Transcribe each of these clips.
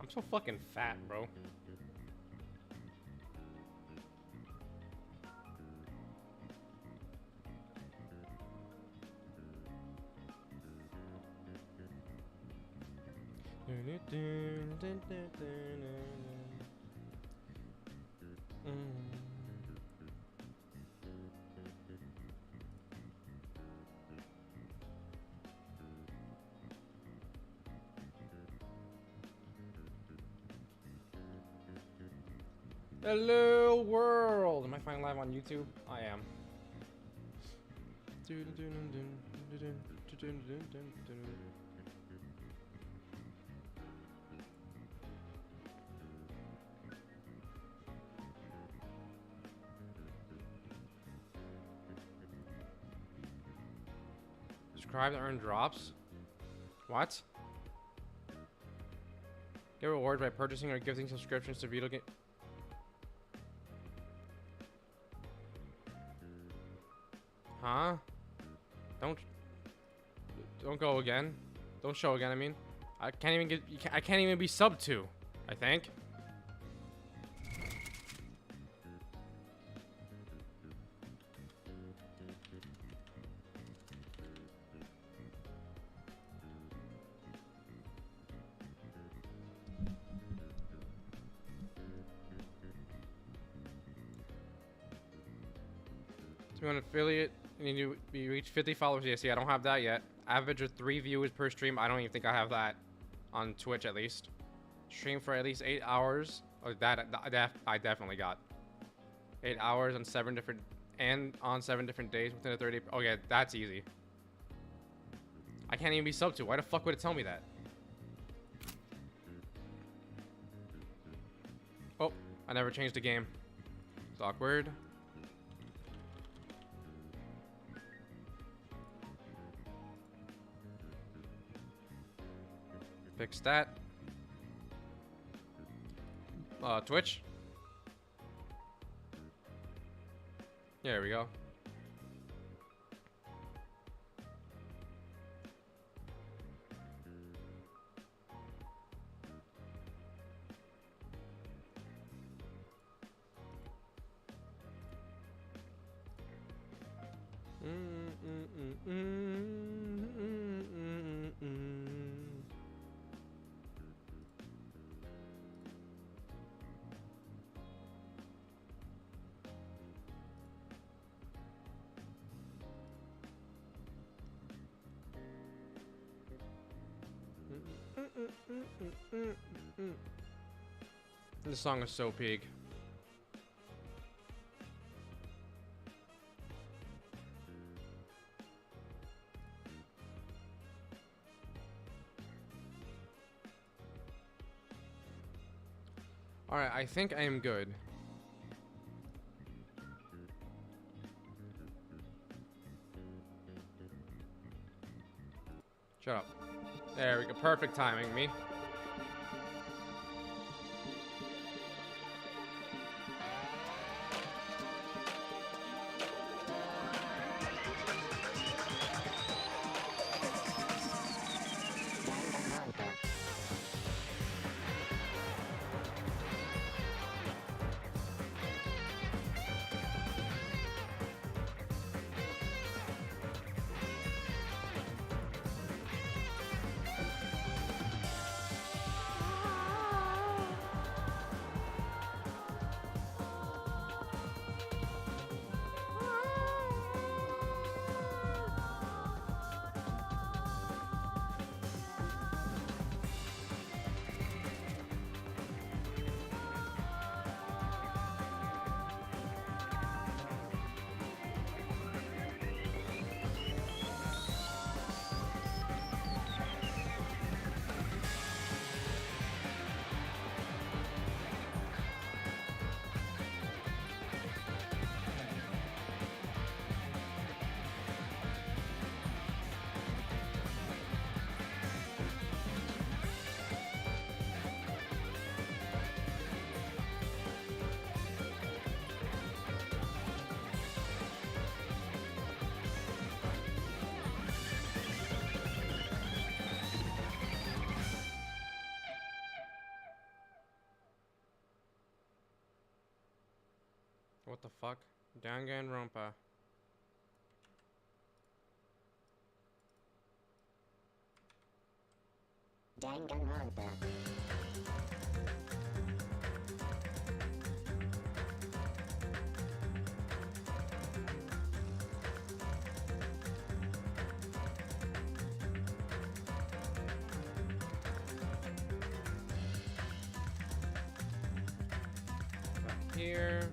I'm so fucking fat, bro. Hello world! Am I finally live on YouTube? I am. Subscribe to earn drops? What? Get rewards by purchasing or gifting subscriptions to video game. Huh? Don't go again. Don't show again. I mean, I can't even get. I can't even be sub to. I think. To an affiliate, you need to be reach 50 followers. Yeah, see, I don't have that yet. Average of 3 viewers per stream. I don't even think I have that on Twitch at least. Stream for at least 8 hours. Oh, that I definitely got. 8 hours on 7 different days within a 30. Oh yeah, that's easy. I can't even be sub to. Why the fuck would it tell me that? Oh, I never changed the game. It's awkward. Fix that. Twitch. There we go. This song is so peak. Alright, I think I am good. Shut up. There we go. Perfect timing, me. What the fuck? Danganronpa. Danganronpa. Back here.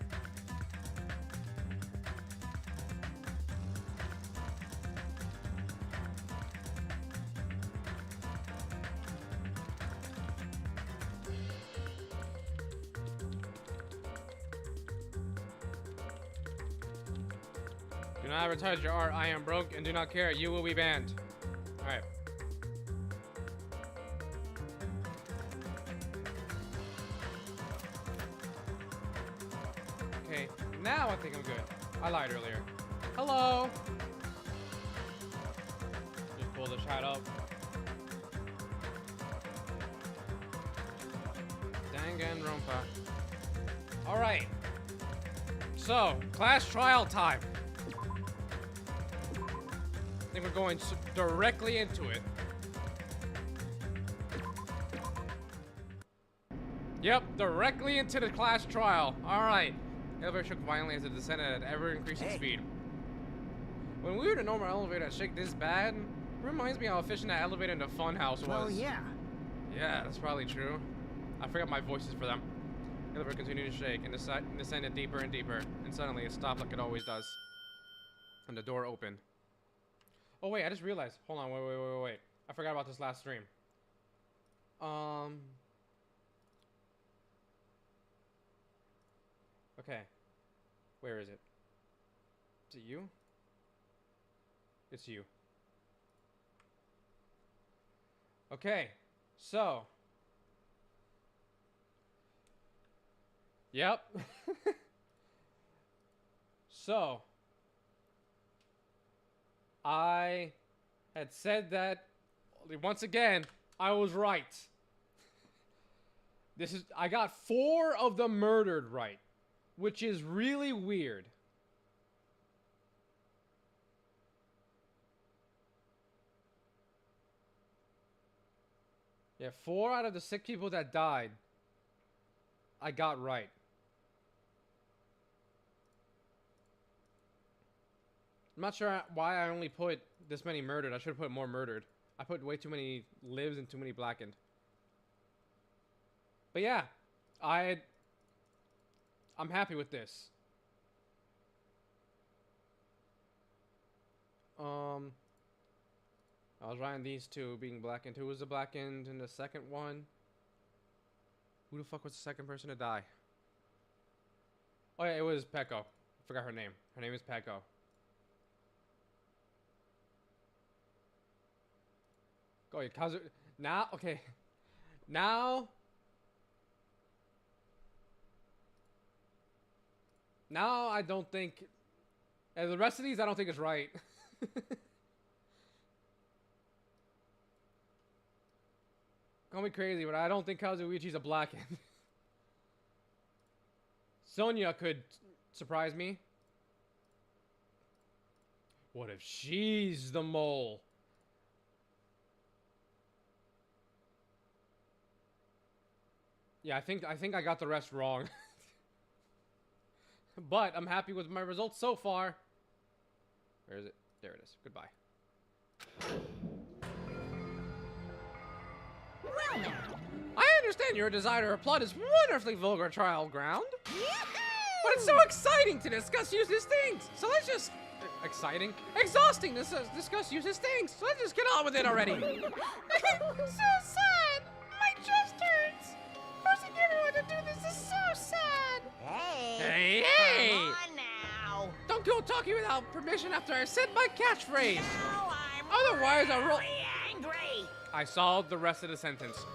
Do not advertise your art. I am broke and do not care. You will be banned. Alright. Okay, now I think I'm good. I lied earlier. Hello! Just pull the chat up. Danganronpa. Alright. So, class trial time. I think we're going directly into it. Yep, directly into the class trial. Alright. The elevator shook violently as it descended at ever-increasing speed. When we were to normal elevator that shake this bad, it reminds me how efficient that elevator in the funhouse was. Well, yeah. Yeah, that's probably true. I forgot my voices for them. The elevator continued to shake and descended deeper and deeper, and suddenly it stopped like it always does. And the door opened. Oh wait, I just realized. Hold on, wait. I forgot about this last stream. Okay. Where is it? Is it you? It's you. Okay. So. Yep. So. I had said that once again, I was right. I got 4 of the murdered right, which is really weird. Yeah, 4 out of the 6 people that died, I got right. I'm not sure why I only put this many murdered. I should have put more murdered. I put way too many lives and too many blackened. But yeah, I'm happy with this. I was writing these 2 being blackened. Who was the blackened in the second one? Who the fuck was the second person to die? Oh yeah, it was Peko. I forgot her name. Her name is Peko. Go ahead, Kazu. Now, okay. Now I don't think. And the rest of these, I don't think is right. Call me crazy, but I don't think Kazuichi's a blackened. Sonya could surprise me. What if she's the mole? Yeah, I think I got the rest wrong. But I'm happy with my results so far. Where is it? There it is. Goodbye. Well then. I understand your desire to applaud this wonderfully vulgar trial ground. But it's so exciting to discuss useless things. So let's just... Exciting? Exhausting to discuss useless things. So let's just get on with it already. So sad. My chest hurts. Forcing everyone to do this is so sad. Hey. Hey! Come on now. Don't go talking without permission after I said my catchphrase. Now I'm Otherwise, I'll roll... really angry. I saw the rest of the sentence.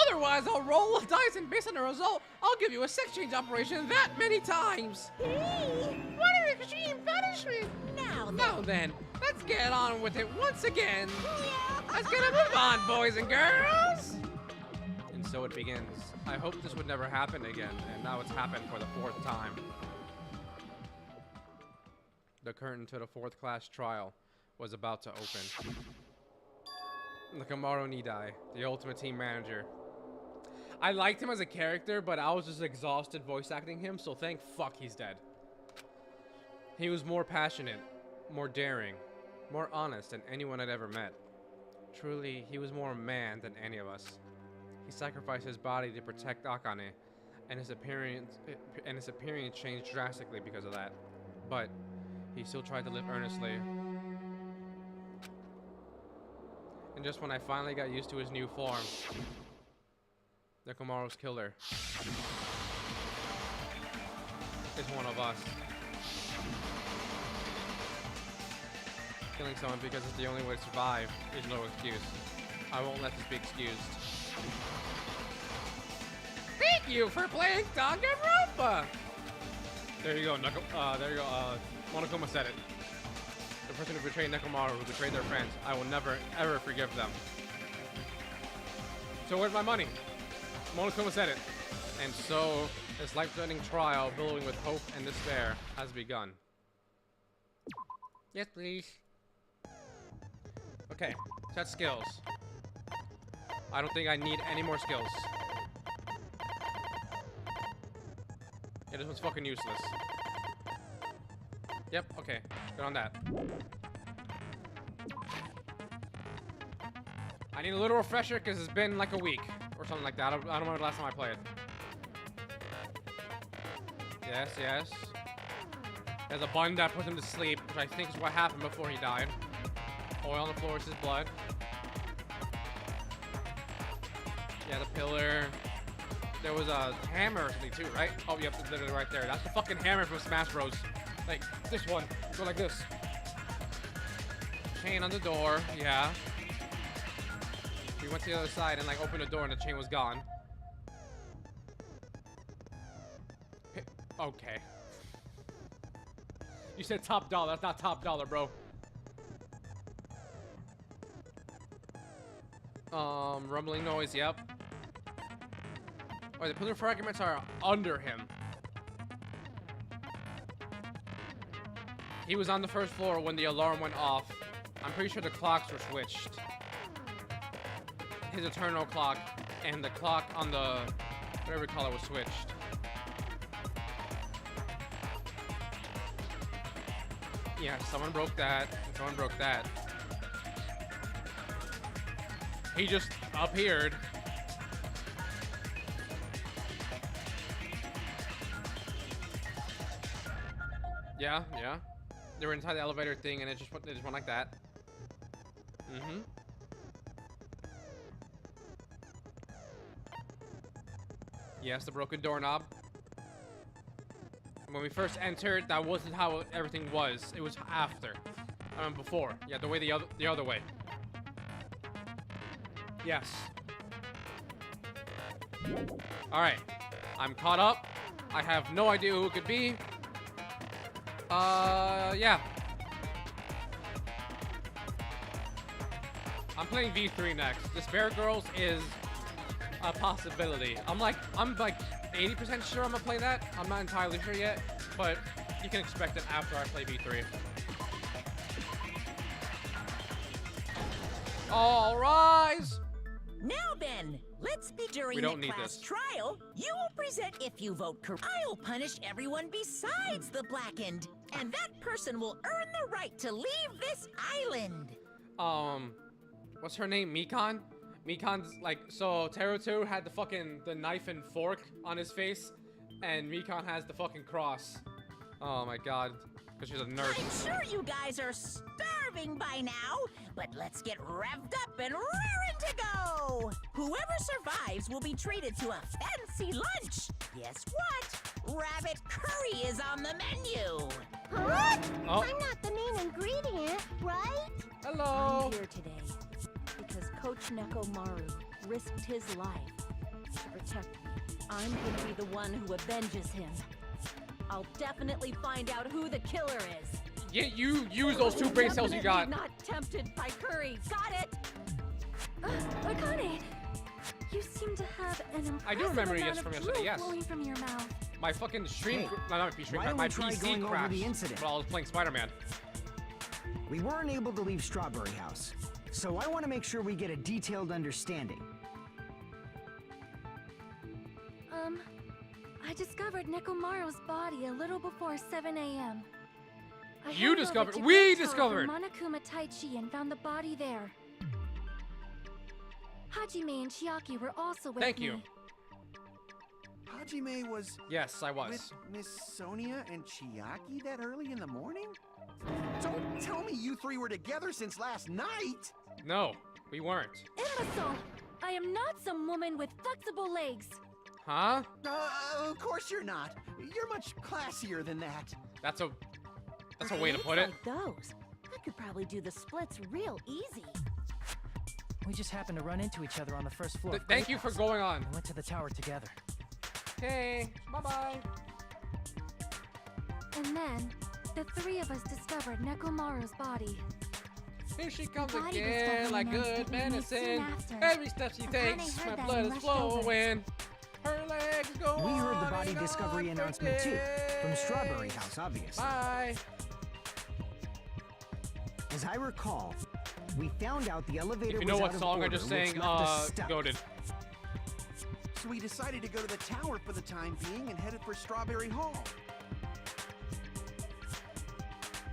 Otherwise, I'll roll a dice and based on the result, I'll give you a sex change operation that many times. Hey. What an extreme punishment. Now then, let's get on with it once again. Let's get a move on, boys and girls. And so it begins. I hope this would never happen again, and now it's happened for the 4th time. The curtain to the fourth class trial was about to open. Nakamaro Nidai, the ultimate team manager. I liked him as a character, but I was just exhausted voice acting him, so thank fuck he's dead. He was more passionate, more daring, more honest than anyone I'd ever met. Truly, he was more a man than any of us. He sacrificed his body to protect Akane, and his appearance changed drastically because of that. But he still tried to live earnestly. And just when I finally got used to his new form, Nekomaru's killer is one of us. Killing someone because it's the only way to survive is no excuse. I won't let this be excused. Thank you for playing danganronpa! There you go, there you go, Monokuma said it. The person who betrayed Nekomaru, who betrayed their friends, I will never, ever forgive them. So where's my money? Monokuma said it. And so, this life-threatening trial, billowing with hope and despair, has begun. Yes, please. Okay, set skills. I don't think I need any more skills. Yeah, this one's fucking useless. Yep, okay, good on that. I need a little refresher because it's been like a week or something like that. I don't remember the last time I played. Yes, yes. There's a button that puts him to sleep, which I think is what happened before he died. Oil on the floor is his blood. Yeah, the pillar. There was a hammer or something too, right? Oh, yep, it's literally right there. That's the fucking hammer from Smash Bros. Like, this one. Go like this. Chain on the door, yeah. We went to the other side and like opened the door and the chain was gone. Okay. You said top dollar. That's not top dollar, bro. Rumbling noise, yep. Oh, the pillar fragments are under him. He was on the first floor when the alarm went off. I'm pretty sure the clocks were switched. His eternal clock and the clock on the whatever we call it was switched. Yeah, someone broke that. And someone broke that. He just appeared. Yeah, yeah. They were inside the elevator thing, and it just went like that. Mm-hmm. Yes, the broken doorknob. When we first entered, that wasn't how everything was. It was after. Before. Yeah, the other way. Yes. All right. I'm caught up. I have no idea who it could be. Yeah. I'm playing V3 next. Despair Girls is a possibility. I'm like 80% sure I'm gonna play that. I'm not entirely sure yet, but you can expect it after I play V3. All rise. Now then, let's be during We don't the need class this. trial. You will present if you vote correct. I'll punish everyone besides the blackened, and that person will earn the right to leave this island. What's her name? Mikan? Mikan's like, so Teruto had the knife and fork on his face, and Mikan has the fucking cross. Oh my god, because she's a nurse. I'm sure you guys are starving by now, but let's get revved up and raring to go. Whoever survives will be treated to a fancy lunch. Guess what? Rabbit curry is on the menu. What? Oh. I'm not the main ingredient, right? Hello. I'm here today because Coach Nekomaru risked his life to protect me. I'm gonna be the one who avenges him. I'll definitely find out who the killer is. Yeah, you use those two brain cells you got. Not tempted by curry. Got it? Akane, you seem to have an impressive I do remember you amount from of yesterday, drool yes. flowing from your mouth. My fucking stream, Hey, no, not my stream, why don't my we try PC going over crashed the incident? while I was playing Spider-Man. We weren't able to leave Strawberry House, so I want to make sure we get a detailed understanding. I discovered Nekomaru's body a little before 7 a.m. You discovered- we discovered! Monokuma Taichi and found the body there. Hajime and Chiaki were also with Thank me. you. Hajime was Yes, I was. with Miss Sonia and Chiaki that early in the morning? Don't tell me you three were together since last night! No, we weren't. Imbecile! I am not some woman with flexible legs. Huh? Of course you're not. You're much classier than that. That's a way to put it. Like those. I could probably do the splits real easy. We just happened to run into each other on the first floor. of Thank Great you for House going on. and went to the tower together. Okay, bye-bye. And then, the three of us discovered Nekomaru's body. Here she comes body again, discovery like announcement good was made soon medicine. after. Every step she Akane takes, heard my that blood and is rushed over. flowing. Her legs go We heard the on body and discovery on for announcement too, from days. Strawberry House, obviously. Bye. As I recall, we found out the elevator If you know was what out of song I order, just which sang, left us stuck. goated. So we decided to go to the tower for the time being and headed for Strawberry Hall.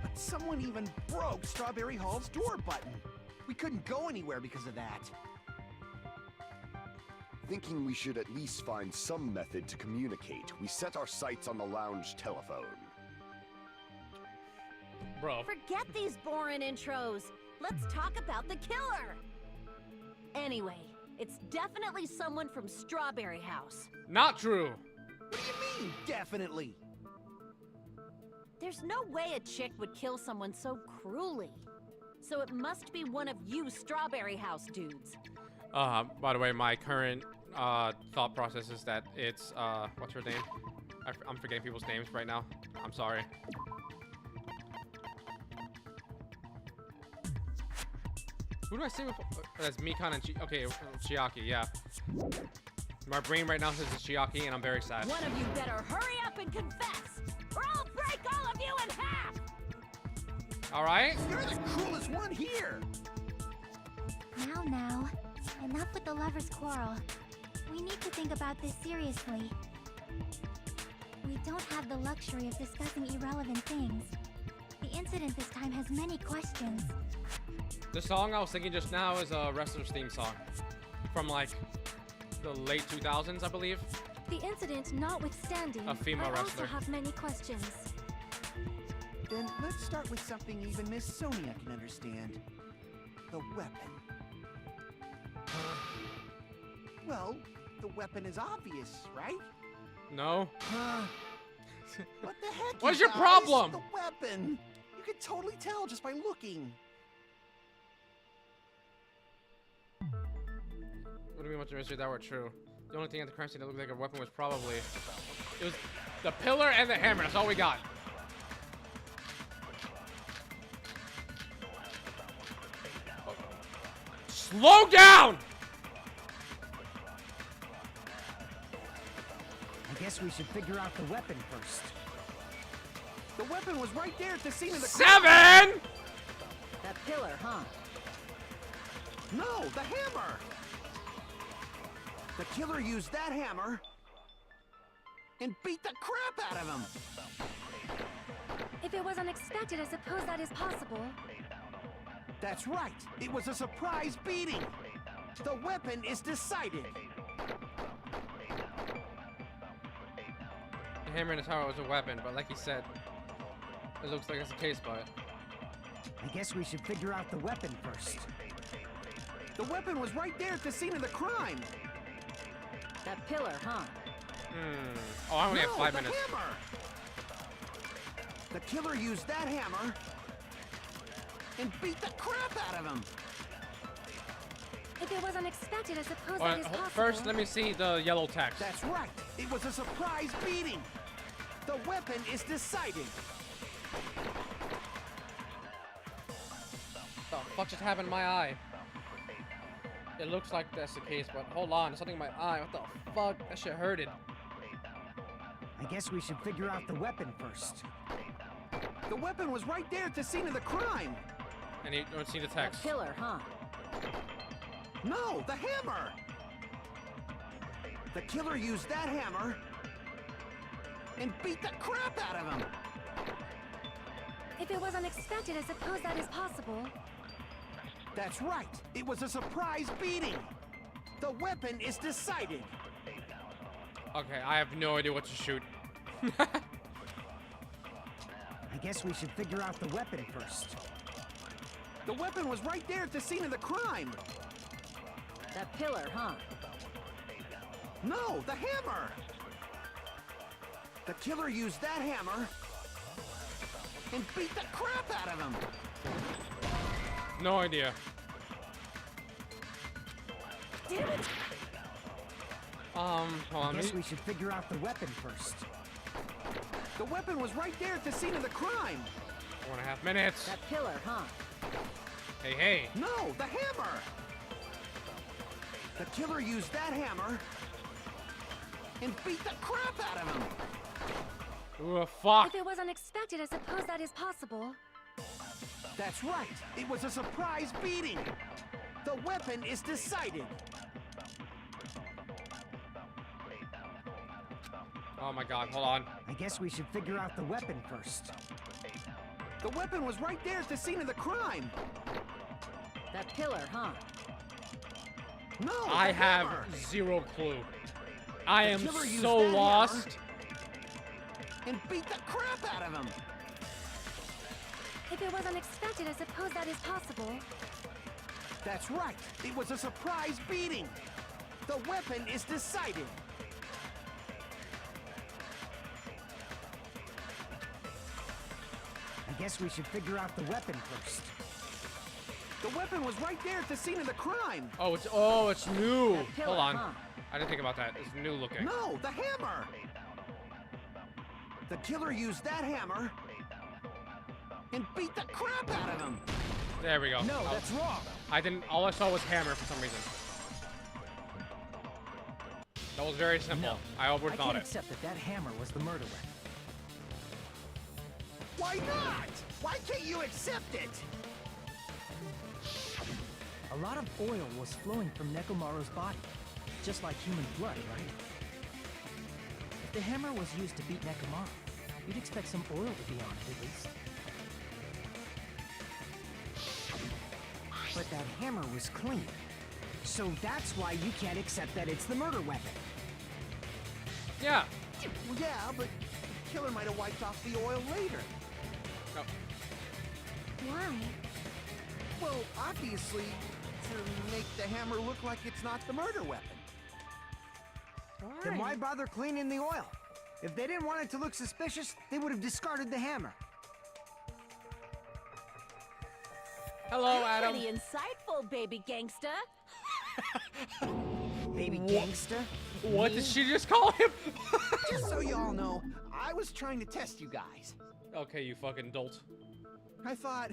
But someone even broke Strawberry Hall's door button. We couldn't go anywhere because of that. Thinking we should at least find some method to communicate, we set our sights on the lounge telephone. Bro. Forget these boring intros. Let's talk about the killer. Anyway, it's definitely someone from Strawberry House. Not true. What do you mean, definitely? There's no way a chick would kill someone so cruelly. So it must be one of you Strawberry House dudes. By the way, my current thought process is that it's what's her name? I'm forgetting people's names right now. I'm sorry. Who do I say before? That's Mikan and okay, Chiaki, yeah. My brain right now says it's Chiaki, and I'm very sad. One of you better hurry up and confess, or I'll break all of you in half! All right. You're the cruelest one here! Now, enough with the lovers' quarrel. We need to think about this seriously. We don't have the luxury of discussing irrelevant things. The incident this time has many questions. The song I was thinking just now is a wrestler's theme song from like the late 2000s, I believe. The incident notwithstanding, A female I also wrestler. have many questions. Then let's start with something even Miss Sonia can understand. The weapon. Well, the weapon is obvious, right? No. What the heck? What's you your guys? problem? The weapon. You could totally tell just by looking. What do you mean, what's the mystery? That were true. The only thing at the crime scene that looked like a weapon was probably it was the pillar and the hammer. That's all we got. Oh. Slow down! I guess we should figure out the weapon first. The weapon was right there at the scene of the 7! That pillar, huh? No, the hammer! The killer used that hammer and beat the crap out of him! If it was unexpected, I suppose that is possible. That's right, it was a surprise beating! The weapon is decided! The hammer in his tower was a weapon, but like he said, it looks like it's a case but I guess we should figure out the weapon first. The weapon was right there at the scene of the crime! That pillar, huh? Oh, I only have No, 5 the minutes. hammer! The killer used that hammer and beat the crap out of him! If it was unexpected, I suppose that is possible. First, let me see the yellow text. That's right, it was a surprise beating! The weapon is decided! What the fuck just happened in my eye? It looks like that's the case, but hold on, there's something in my eye. What the fuck? That shit hurted. I guess we should figure out the weapon first. The weapon was right there at the scene of the crime. And you don't see the That text. pillar, huh? No, the hammer. The killer used that hammer and beat the crap out of him. If it was unexpected, I suppose that is possible. That's right. It was a surprise beating. The weapon is decided. Okay, I have no idea what to shoot. I guess we should figure out the weapon first. The weapon was right there at the scene of the crime. That pillar, huh? No, the hammer. The killer used that hammer and beat the crap out of him. No idea. Damn it! Hold on. I guess we should figure out the weapon first. The weapon was right there at the scene of the crime. 1.5 minutes. That pillar, huh? Hey, hey. No, the hammer. The killer used that hammer and beat the crap out of him. Ooh, fuck. If it was unexpected, I suppose that is possible. That's right. It was a surprise beating. The weapon is decided. Oh my god, hold on. I guess we should figure out the weapon first. The weapon was right there at the scene of the crime. That pillar, huh? No, I the have hammer. zero clue. I am killer used so that lost. And beat the crap out of him. If it was unexpected, I suppose that is possible. That's right. It was a surprise beating. The weapon is decided. I guess we should figure out the weapon first. The weapon was right there at the scene of the crime. Oh, it's new. That pillar, Hold on. huh? I didn't think about that. It's new looking. No, the hammer. The killer used that hammer and beat the crap out of him. There we go. No, Oh, that's wrong. I didn't. All I saw was hammer for some reason. That was very simple. No, I I overthought can't it. accept that that hammer was the murder weapon. Why not? Why can't you accept it? A lot of oil was flowing from Nekomaru's body, just like human blood, right? If the hammer was used to beat Nekomaru, you'd expect some oil to be on it at least. But that hammer was clean. So that's why you can't accept that it's the murder weapon. Yeah. Well, yeah, but the killer might have wiped off the oil later. No. Why? Well, obviously, to make the hammer look like it's not the murder weapon. Then why bother cleaning the oil? If they didn't want it to look suspicious, they would have discarded the hammer. Hello, Adam. Pretty insightful, baby gangsta. Baby gangster. What did she just call him? Just so y'all know, I was trying to test you guys. Okay, you fucking dolt. I thought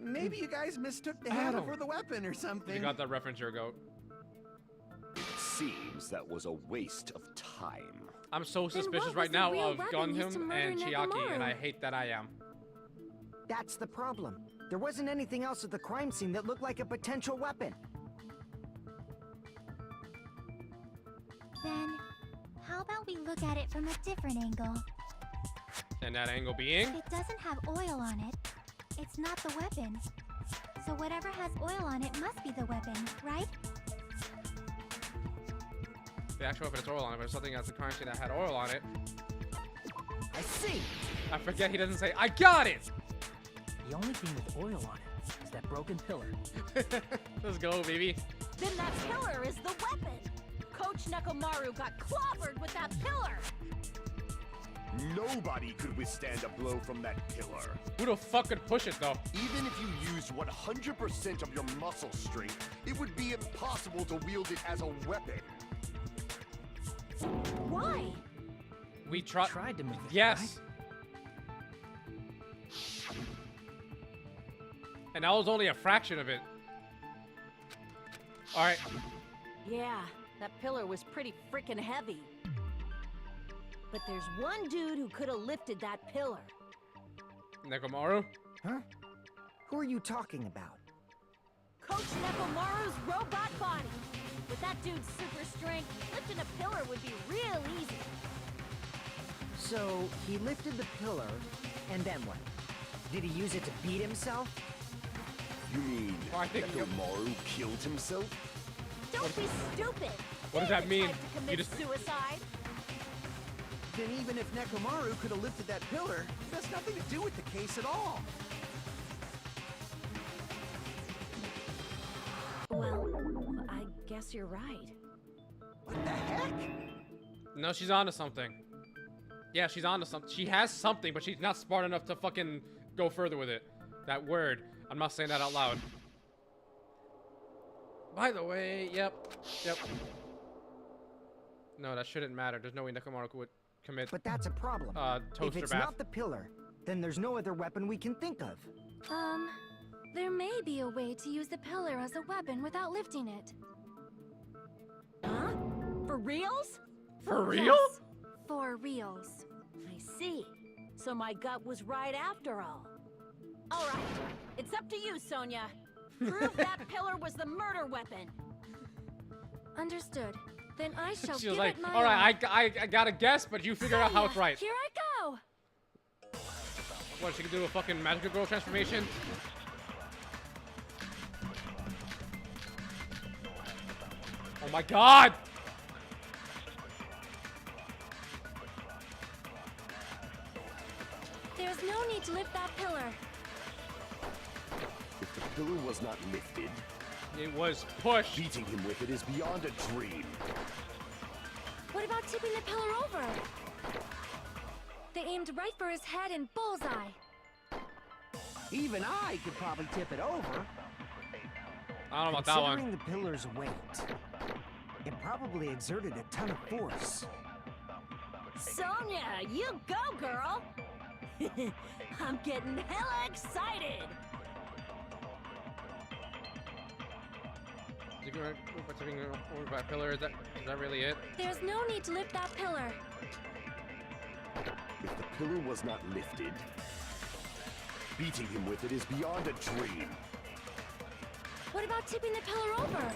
maybe you guys mistook the hammer Adam. for the weapon or something. You got that reference, your goat. It seems that was a waste of time. I'm so Then suspicious what right was the now real of weapon used to Gundam murder and Chiaki, and I Nekomaru? hate that I am. That's the problem. There wasn't anything else at the crime scene that looked like a potential weapon. Then, how about we look at it from a different angle? And that angle being? It doesn't have oil on it. It's not the weapon. So whatever has oil on it must be the weapon, right? The actual weapon has oil on it, but something at the crime scene that had oil on it. I see. I forget he doesn't say, I got it! The only thing with oil on it is that broken pillar. Let's go, baby. Then that pillar is the weapon. Coach Nekomaru got clobbered with that pillar. Nobody could withstand a blow from that pillar. Who the fuck could push it, though? Even if you used 100% of your muscle strength, it would be impossible to wield it as a weapon. Why? We tried. Tried to move it. Yes. And that was only a fraction of it. All right. Yeah, that pillar was pretty freaking heavy. But there's one dude who could have lifted that pillar. Nekomaru? Huh? Who are you talking about? Coach Nekomaru's robot body. With that dude's super strength, lifting a pillar would be real easy. So, he lifted the pillar, and then what? Did he use it to beat himself? You mean Well, I think Nekomaru killed himself? Don't be stupid. What does They're that the mean? type to You commit just- suicide. Then even if Nekomaru could have lifted that pillar, it has nothing to do with the case at all. Well, I guess you're right. What the heck? No, she's onto something. Yeah, she's onto something. She has something, but she's not smart enough to fucking go further with it. That word. I'm not saying that out loud. By the way, yep. No, that shouldn't matter. There's no way Nekomaru would commit But that's a problem. If toaster it's bath. not the pillar, then there's no other weapon we can think of. There may be a way to use the pillar as a weapon without lifting it. Huh? For reals? For real? Yes, for reals. I see. So my gut was right after all. All right, it's up to you, Sonia. Prove that pillar was the murder weapon. Understood. Then I shall She give was like, it my all right, all. I got a guess, but you figure out how it's Sonia, right. Here I go. What, she can do a fucking magical girl transformation? Oh my god! There's no need to lift that pillar. If the pillar was not lifted, It was pushed. beating him with it is beyond a dream. What about tipping the pillar over? They aimed right for his head and bullseye. Even I could probably tip it over. I don't know about that one. Considering the pillar's weight, it probably exerted a ton of force. Sonia, you go, girl. I'm getting hella excited. Is it gonna move by tipping over by a pillar? Is that really it? There's no need to lift that pillar. If the pillar was not lifted, beating him with it is beyond a dream. What about tipping the pillar over?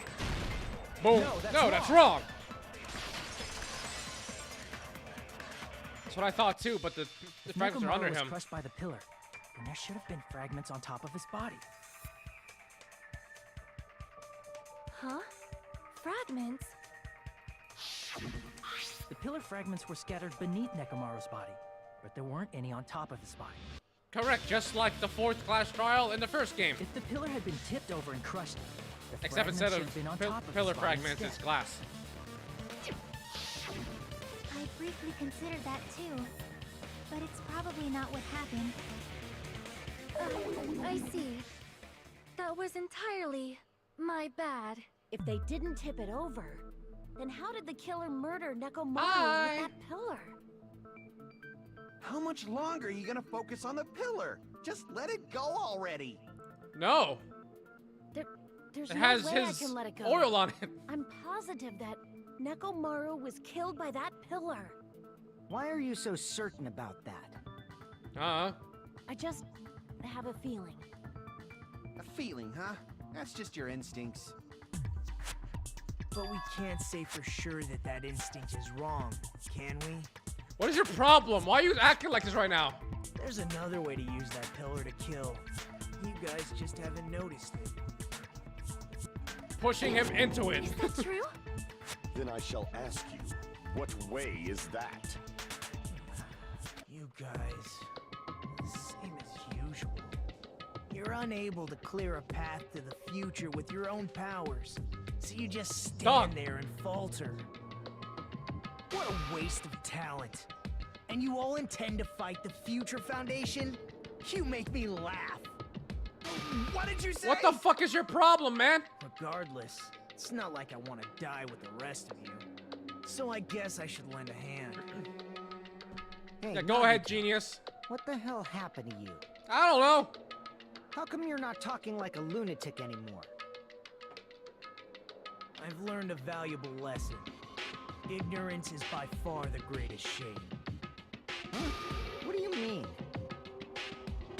Boom! No, That's wrong! That's what I thought too, but the If fragments are Nekomaru under was him. crushed by the pillar, then there should have been fragments on top of his body. Huh? Fragments? The pillar fragments were scattered beneath Nekomaru's body, but there weren't any on top of his body. Correct, just like the 4th class trial in the first game. If the pillar had been tipped over and crushed, the Except fragments instead should of have been on pil- top of pillar his body fragments, it's instead. glass. I briefly considered that too, but it's probably not what happened. I see. That was entirely my bad. If they didn't tip it over, then how did the killer murder Nekomaru Bye. with that pillar? How much longer are you gonna focus on the pillar? Just let it go already. No! There's It no has way his I can let it go. oil on it. I'm positive that Nekomaru was killed by that pillar. Why are you so certain about that? I just have a feeling. A feeling, huh? That's just your instincts. But we can't say for sure that that instinct is wrong, can we? What is your problem? Why are you acting like this right now? There's another way to use that pillar to kill. You guys just haven't noticed it. Pushing him into it. Is that true? Then I shall ask you, what way is that? You guys, same as usual. You're unable to clear a path to the future with your own powers, so you just stand Dog. there and falter. What a waste of talent. And you all intend to fight the Future Foundation? You make me laugh. What did you say? What the fuck is your problem, man? Regardless, it's not like I want to die with the rest of you. So I guess I should lend a hand. Hey, Yeah, go Nagi, ahead, genius. What the hell happened to you? I don't know. How come you're not talking like a lunatic anymore? I've learned a valuable lesson. Ignorance is by far the greatest shame. Huh? What do you mean?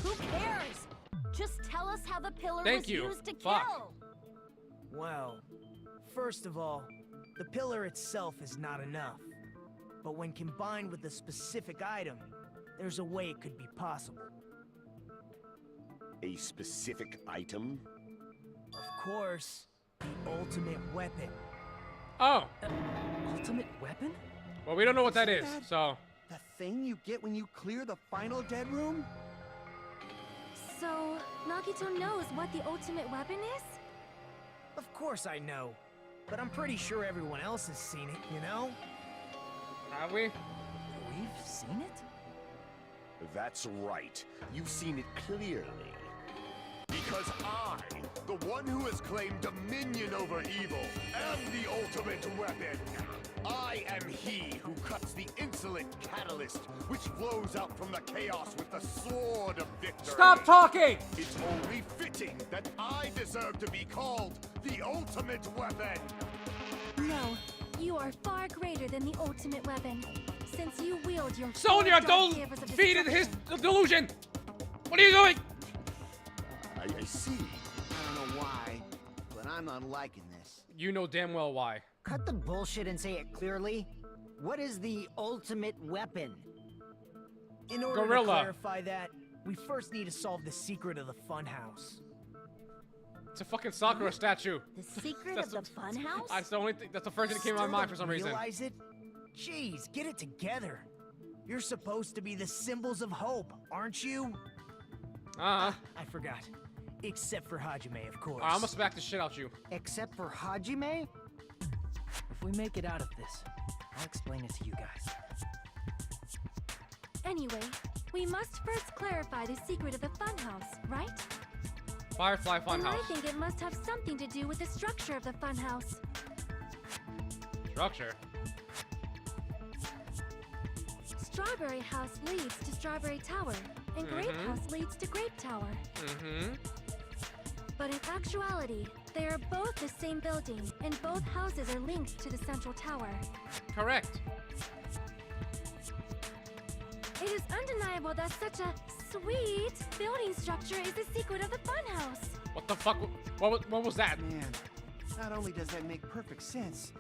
Who cares? Just tell us how the pillar Thank was you. used to Fuck. kill. Well, first of all, the pillar itself is not enough. But when combined with a specific item, there's a way it could be possible. A specific item? Of course, the ultimate weapon. Oh. Ultimate weapon? Well, we don't know what that is, Isn't that so. the thing you get when you clear the final dead room? So, Nagito knows what the ultimate weapon is? Of course I know. But I'm pretty sure everyone else has seen it, you know? Have we? We've seen it? That's right. You've seen it clearly. Because I, the one who has claimed dominion over evil, am the ultimate weapon. I am he who cuts the insolent catalyst, which flows out from the chaos with the sword of victory. Stop talking! It's only fitting that I deserve to be called the ultimate weapon. No, you are far greater than the ultimate weapon. Since you wield your Sonya, four dark don't sabers of feed into his destruction. delusion! What are you doing? I see. I don't know why, but I'm not liking this. You know damn well why. Cut the bullshit and say it clearly. What is the ultimate weapon? In order Gorilla. to clarify that, we first need to solve the secret of the funhouse. It's a fucking Sakura statue. The secret That's of the funhouse? That's the only thing. That's the first thing that came to my Still mind for don't some reason. Realize it? Jeez, get it together. You're supposed to be the symbols of hope, aren't you? Uh-huh. I forgot. Except for Hajime, of course. I'm gonna smack the shit out you. Except for Hajime? If we make it out of this, I'll explain it to you guys. Anyway, we must first clarify the secret of the funhouse, right? Firefly And I Funhouse. think it must have something to do with the structure of the funhouse. Structure. Strawberry House leads to Strawberry Tower, and Grape House leads to Grape Tower. Mm-hmm. But in actuality, they are both the same building, and both houses are linked to the central tower. Correct. It is undeniable that such a sweet building structure is the secret of the funhouse. What the fuck? What was that? Man, not only does that make perfect sense,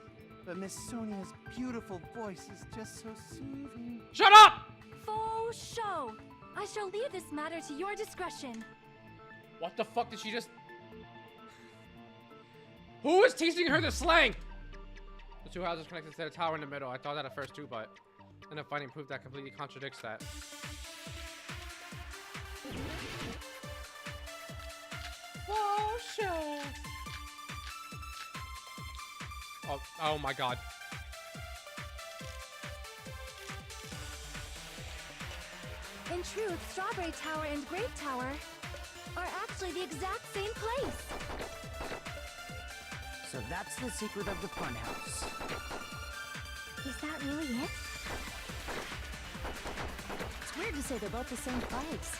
but Miss Sonia's beautiful voice is just so soothing. Shut up! Faux show. I shall leave this matter to your discretion. What the fuck did she just... Who is teaching her the slang? The two houses connected to the tower in the middle. I thought that at first too, but ended up finding proof that completely contradicts that. Oh, sure. Oh my god. In truth, Strawberry Tower and Grape Tower are actually the exact same place. So that's the secret of the funhouse. Is that really it? It's weird to say they're both the same place.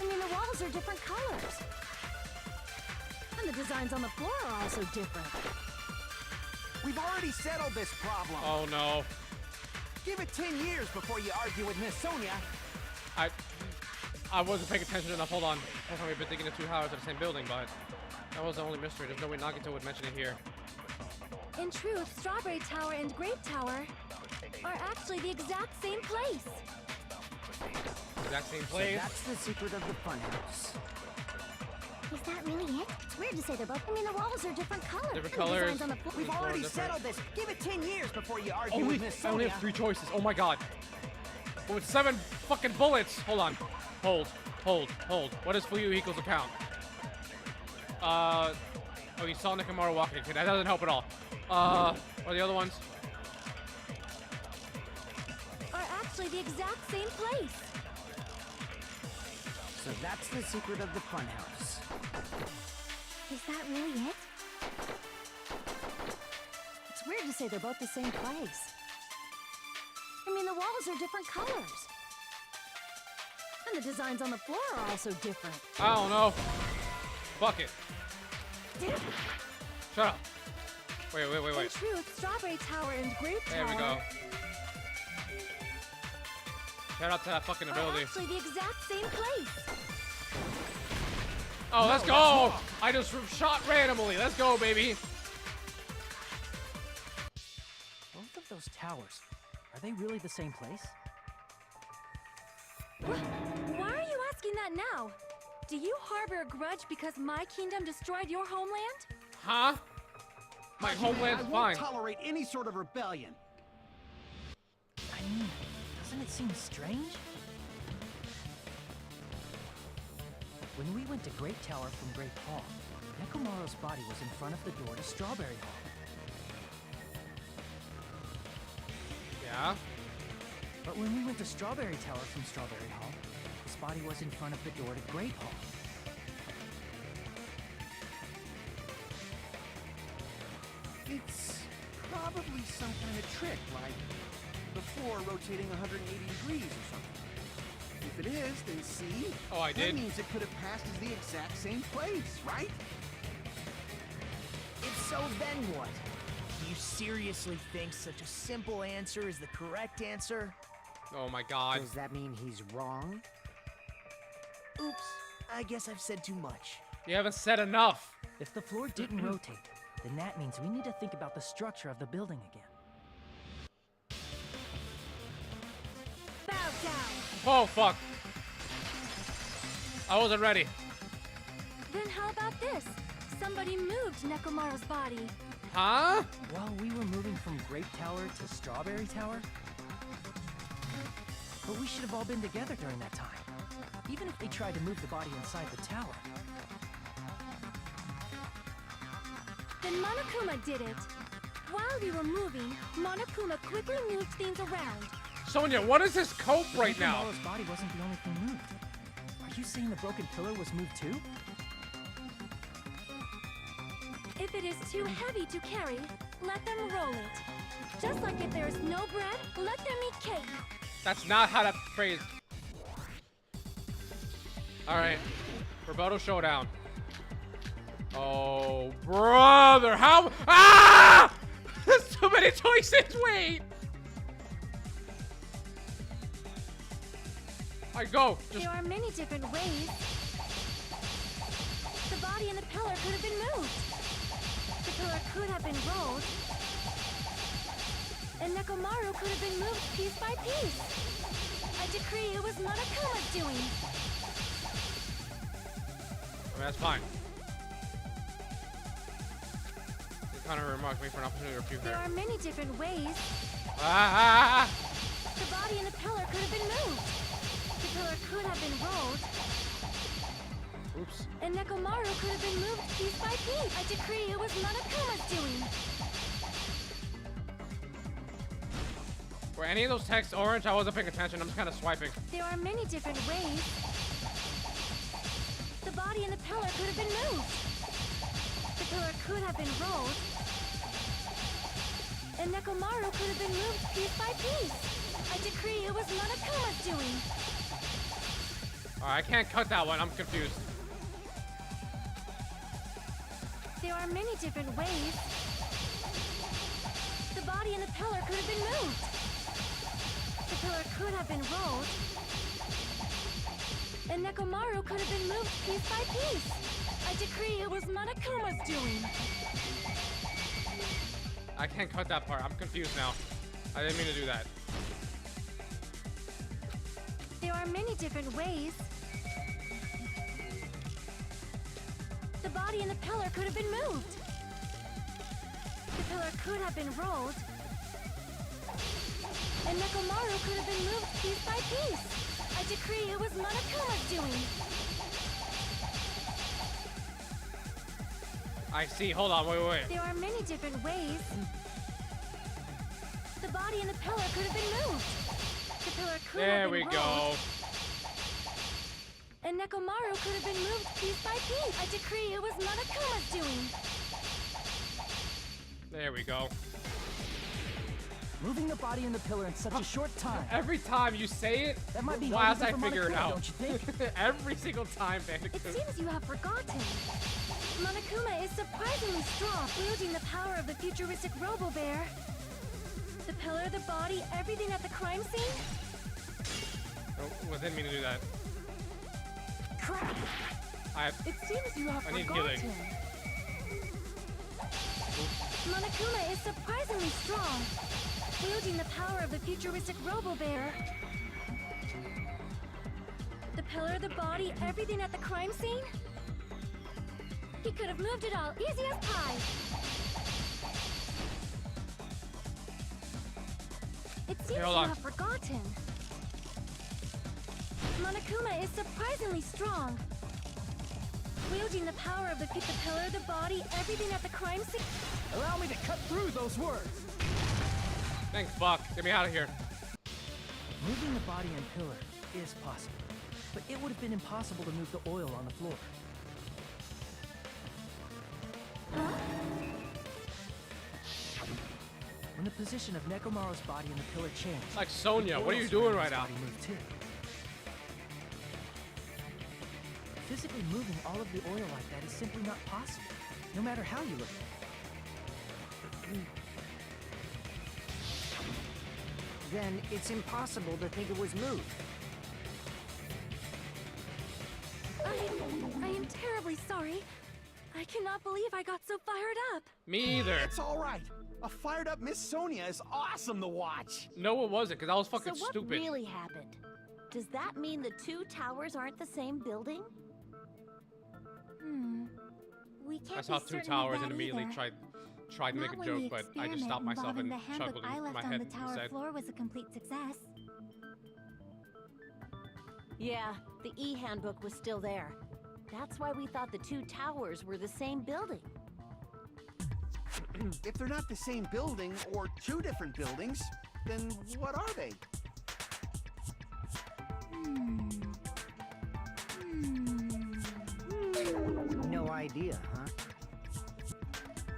I mean, the walls are different colors. And the designs on the floor are also different. We've already settled this problem. Oh no. Give it 10 years before you argue with Miss Sonia. I wasn't paying attention enough. Hold on. That's why we've been thinking of two houses in the same building, but that was the only mystery. There's no way Nagito would mention it here. In truth, Strawberry Tower and Grape Tower are actually the exact same place. Exact same So place. that's the secret of the funhouse. Is that really it? It's weird to say they're both. I mean, the walls are different colors. Different And the colors. designs on the floor. We've Floor already different. settled this. Give it 10 years before you argue with Miss I only Sonia. have 3 choices. Oh my god. But with 7 fucking bullets. Hold on. Hold. What is Fuyuhiko's account? Oh, you saw Nekomaru walking. Okay, that doesn't help at all. What are the other ones? Are actually the exact same place. So that's the secret of the funhouse. Is that really it? It's weird to say they're both the same place. I mean, the walls are different colors. And the designs on the floor are also different. I don't know. Fuck it. Shut up. Wait. In truth, Strawberry Tower and Grape There Tower we go. Shout out to that fucking are ability. actually the exact same place. Oh, let's go! I just shot randomly. Let's go, baby. Both of those towers, are they really the same place? Why are you asking that now? Do you harbor a grudge because my kingdom destroyed your homeland? Huh? My homeland's I fine. won't tolerate any sort of rebellion. I mean, doesn't it seem strange? When we went to Great Tower from Great Hall, Nekomaru's body was in front of the door to Strawberry Hall. Yeah? But when we went to Strawberry Tower from Strawberry Hall, his body was in front of the door to Great Hall. It's probably some kind of trick, like the floor rotating 180 degrees or something. If it is, then see? Oh, I did? That means it could have passed as the exact same place, right? If so, then what? Do you seriously think such a simple answer is the correct answer? Oh my god. Does that mean he's wrong? Oops, I guess I've said too much. You haven't said enough. If the floor didn't rotate, then that means we need to think about the structure of the building again. Bow down. Oh, fuck. I wasn't ready. Then how about this? Somebody moved Nekomaru's body. Huh? While we were moving from Great Tower to Strawberry Tower? But we should have all been together during that time. Even if they tried to move the body inside the tower. Then Monokuma did it. While we were moving, Monokuma quickly moved things around. Sonia, what is this cope right now? Nekomaru's body wasn't the only thing moved. Are you saying the broken pillar was moved too? If it is too heavy to carry, let them roll it. Just like if there is no bread, let them eat cake. That's not how that phrase. Alright. Rebuttal showdown. Oh, brother. How? Ah! There's too many choices. Wait. I go. Just. There are many different ways. The body and the pillar could have been moved. The pillar could have been rolled. And Nekomaru could have been moved piece by piece. I decree it was Monokuma's doing. I mean, that's fine. You kind of remarked me for an opportunity to refute There there. are many different ways. Ah! The body and the pillar could have been moved. The pillar could have been rolled. Oops. And Nekomaru could have been moved piece by piece. I decree it was Monokuma's doing. Were any of those texts orange? I wasn't paying attention. I'm just kind of swiping. There are many different ways. The body and the pillar could have been moved. The pillar could have been rolled. And Nekomaru could have been moved piece by piece. I decree it was Monokuma's doing. Alright, I can't cut that one. I'm confused. There are many different ways. The body and the pillar could have been moved. The pillar could have been rolled. And Nekomaru could have been moved piece by piece. I decree it was Monokuma's doing. I can't cut that part. I'm confused now. I didn't mean to do that. There are many different ways. The body and the pillar could have been moved. The pillar could have been rolled. And Nekomaru could have been moved piece by piece. I decree it was Monokuma's doing. I see. Hold on. Wait. There are many different ways. The body and the pillar could have been moved. The pillar could There have been we go. rolled. And Nekomaru could have been moved piece by piece. I decree it was Monokuma's doing. There we go. Moving the body and the pillar in such a short time. Every time you say it, That might be whilst hard I even for figure it Monokuma, out. don't you think? Every single time, It Bandicoot. seems you have forgotten. Monokuma is surprisingly strong, wielding the power of the futuristic Robo-Bear. The pillar, the body, everything at the crime scene? Well, didn't mean to do that. Crap! It seems you have I need forgotten. healing. Monokuma is surprisingly strong, wielding the power of the futuristic Robo-Bear. The pillar, the body, everything at the crime scene? He could have moved it all, easy as pie. It seems hold you on. have forgotten. Monokuma is surprisingly strong, wielding the power of the pillar, the body, everything at the crime scene. Allow me to cut through those words. Thanks, fuck. Get me out of here. Moving the body and pillar is possible, but it would have been impossible to move the oil on the floor. When the position of Nekomaru's body and the pillar changed, It's like Sonya. What are you oil doing surrounding right his now? body moved too. Physically moving all of the oil like that is simply not possible, no matter how you look at it. Then it's impossible to think it was moved. I am terribly sorry. I cannot believe I got so fired up. Me either. It's all right. A fired up Miss Sonia is awesome to watch. No, it wasn't, because I was fucking So what stupid. really happened? Does that mean the two towers aren't the same building? We can't I saw be two certain towers of that and immediately either. tried to make Not a when joke, the but I just experiment stopped myself involving and the handbook chuckled I in left my on head the tower instead. floor was a complete success. Yeah, the E-handbook was still there. That's why we thought the two towers were the same building. If they're not the same building or two different buildings, then what are they? No idea, huh?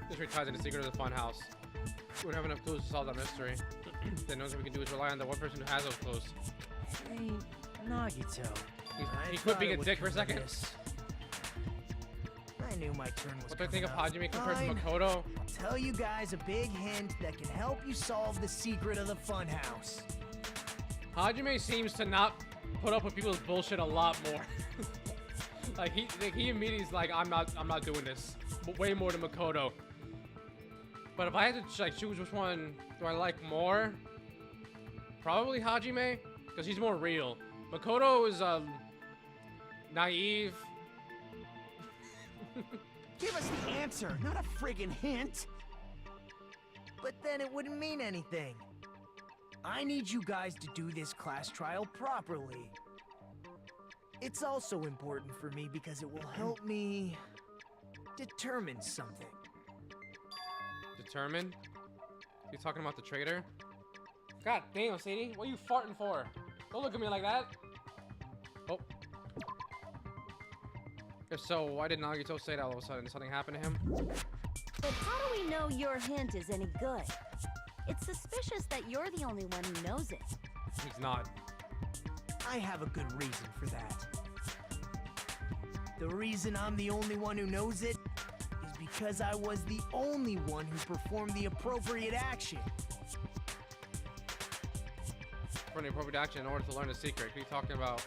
This reties into the secret of the fun house. We don't have enough clues to solve that mystery. Then the only thing we can do is rely on the one person who has those clues. Hey, Nagito. He quit being a dick for a second. I knew my turn was What do you think of coming up. Hajime compared to Fine. Makoto? I'll tell you guys a big hint that can help you solve the secret of the funhouse. Hajime seems to not put up with people's bullshit a lot more. like he immediately is like, I'm not doing this. But way more than Makoto. But if I had to like choose which one do I like more, probably Hajime, because he's more real. Makoto is naive. Give us the answer, not a friggin' hint. But then it wouldn't mean anything. I need you guys to do this class trial properly. It's also important for me because it will help me determine something. Determined? You talking about the traitor? God damn, Sadie, what are you farting for? Don't look at me like that. Oh. If so, why did Nagito say that all of a sudden? Did something happen to him? But how do we know your hint is any good? It's suspicious that you're the only one who knows it. He's not. I have a good reason for that. The reason I'm the only one who knows it is because I was the only one who performed the appropriate action. For an appropriate action in order to learn the secret. What are you talking about?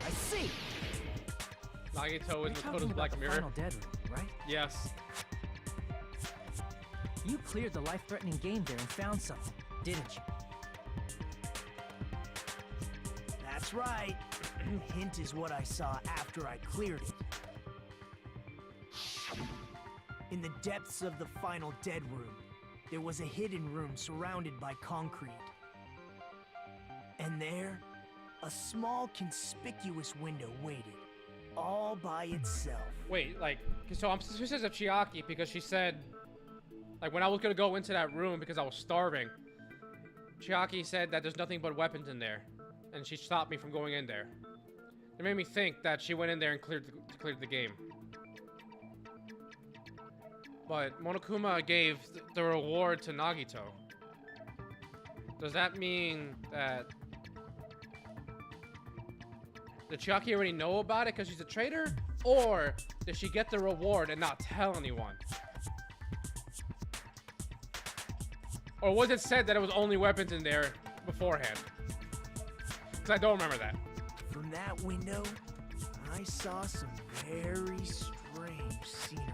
I see. Nagito We're is talking Makoto's about Black the Mirror. final dead room, right? Yes. You cleared the life-threatening game there and found something, didn't you? That's right. Hint is what I saw after I cleared it. In the depths of the final dead room, there was a hidden room surrounded by concrete. And there, a small conspicuous window waited, all by itself. Wait, like, so I'm suspicious of Chiaki because she said, like, when I was gonna go into that room because I was starving, Chiaki said that there's nothing but weapons in there, and she stopped me from going in there. It made me think that she went in there and cleared the game. But Monokuma gave the reward to Nagito. Does that mean that... Did Chiaki already know about it because she's a traitor? Or did she get the reward and not tell anyone? Or was it said that it was only weapons in there beforehand? Because I don't remember that. From that window, I saw some very strange scenery.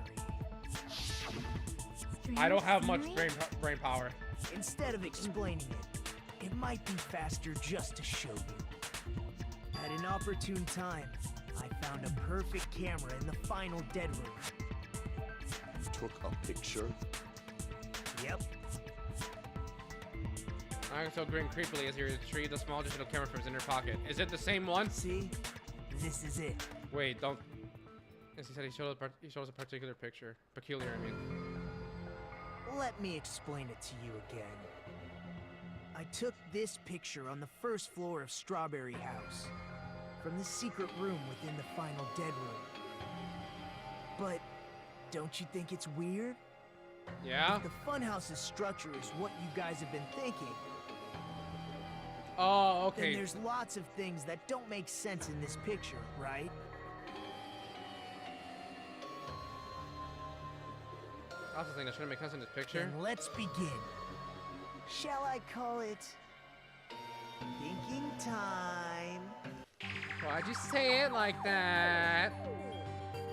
I don't have much Scenery? brain power. Instead of explaining it, it might be faster just to show you. At an opportune time, I found a perfect camera in the final dead room. You took a picture? Yep. I feel grin creepily as he retrieved a small digital camera from his inner pocket. Is it the same one? See? This is it. Wait, don't. As he said, he shows a particular picture. Peculiar, I mean. Let me explain it to you again. I took this picture on the first floor of Strawberry House, from the secret room within the final dead room. But don't you think it's weird? Yeah? If the funhouse's structure is what you guys have been thinking, Oh, then okay. there's lots of things that don't make sense in this picture, right? That's the thing that shouldn't make sense in this picture. Then let's begin. Shall I call it thinking time? Why'd you say it like that?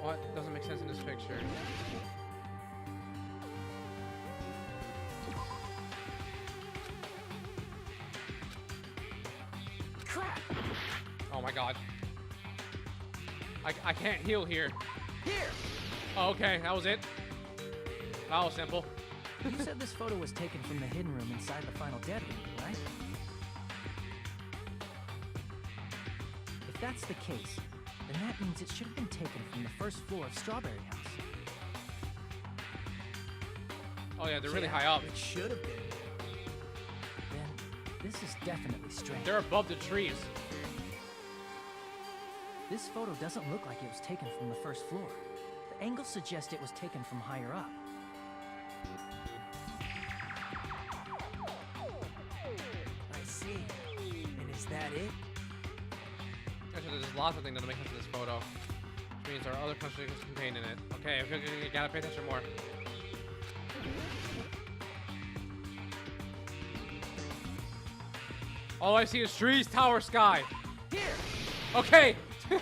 What doesn't make sense in this picture? Crap! Oh my god. I can't heal here. Here! Oh, okay, that was it. That was simple. You said this photo was taken from the hidden room inside the final dead room, right? If that's the case, then that means it should have been taken from the first floor of Strawberry House. Oh yeah, they're really Yeah, high up. It should have been. Then, this is definitely strange. They're above the trees. This photo doesn't look like it was taken from the first floor. The angles suggest it was taken from higher up. I see. And is that it? Actually, there's lots of things that don't make sense in this photo. Which means there are other countries contained in it. Okay, I gotta pay attention more. All I see is trees, tower, sky. Here! Okay! If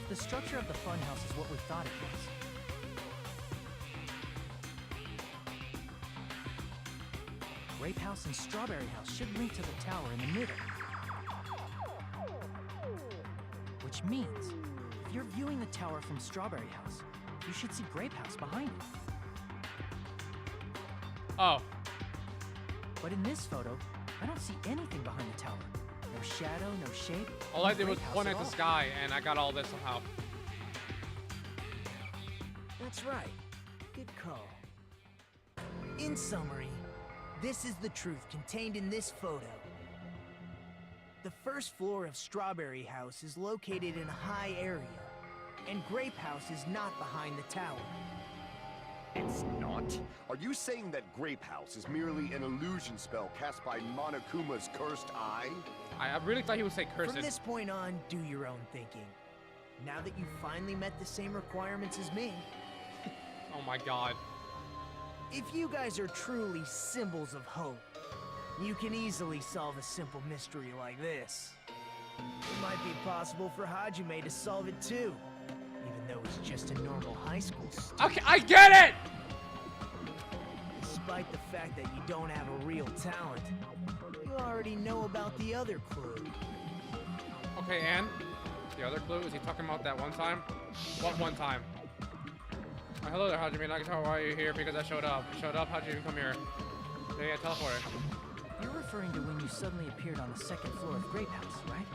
the structure of the funhouse is what we thought it was, Grape House and Strawberry House should link to the tower in the middle. Which means, if you're viewing the tower from Strawberry House, you should see Grape House behind it. Oh. But in this photo, I don't see anything behind the tower. No shadow, no shape. All no I did was Grape House point at at the all. sky, and I got all this somehow. That's right. Good call. In summary, this is the truth contained in this photo. The first floor of Strawberry House is located in a high area, and Grape House is not behind the tower. It's not? Are you saying that Grape House is merely an illusion spell cast by Monokuma's cursed eye? I really thought he would say curses. From this point on, do your own thinking. Now that you've finally met the same requirements as me, Oh my god. if you guys are truly symbols of hope, you can easily solve a simple mystery like this. It might be possible for Hajime to solve it too, even though he's just a normal high school student. Okay, I get it! Despite the fact that you don't have a real talent, you already know about the other clue. Okay, and the other clue, is he talking about that one time? What one time? Hello there, Hajime. I can tell why you're here because I showed up. You showed up, how'd you even come here? Yeah, teleported. You're referring to when you suddenly appeared on the second floor of Grape House, right?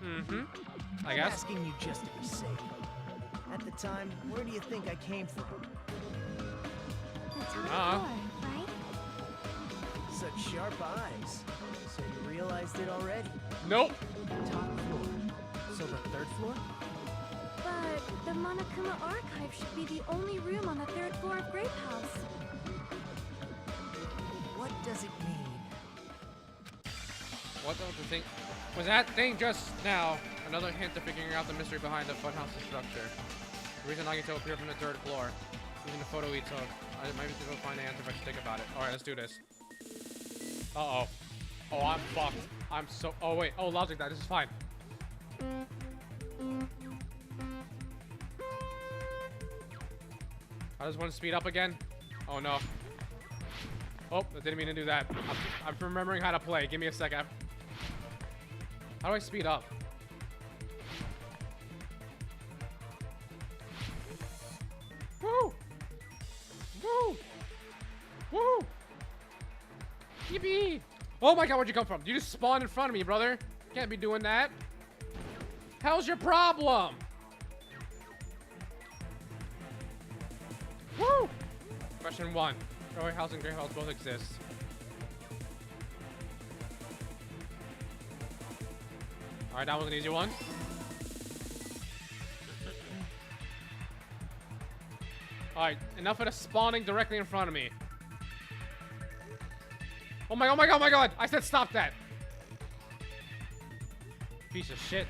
Mm-hmm. I I'm guess. asking you just to be safe. At the time, where do you think I came from? The top floor, right? Such sharp eyes. So you realized it already? Nope. Top floor. So the third floor? But the Monokuma archive should be the only room on the third floor of Grape House. What does it mean? What was the thing? Was that thing just now another hint to figuring out the mystery behind the funhouse's structure? The reason Nagito appeared from the third floor. Using the photo we took. I might be able to find the answer if I just think about it. Alright, let's do this. Uh-oh. Oh, I'm fucked. I'm so. Oh wait. Oh, logic that. This is fine. I just want to speed up again. Oh no. Oh, I didn't mean to do that. I'm remembering how to play. Give me a second. How do I speed up? Woo! Woo! Woo! Yippee! Oh my god, where'd you come from? You just spawned in front of me, brother. Can't be doing that. How's your problem? Woo! Question 1. Strawberry House and Grape House both exist. Alright, that was an easy one. Alright, enough of the spawning directly in front of me. Oh my god, oh my god! I said stop that! Piece of shit.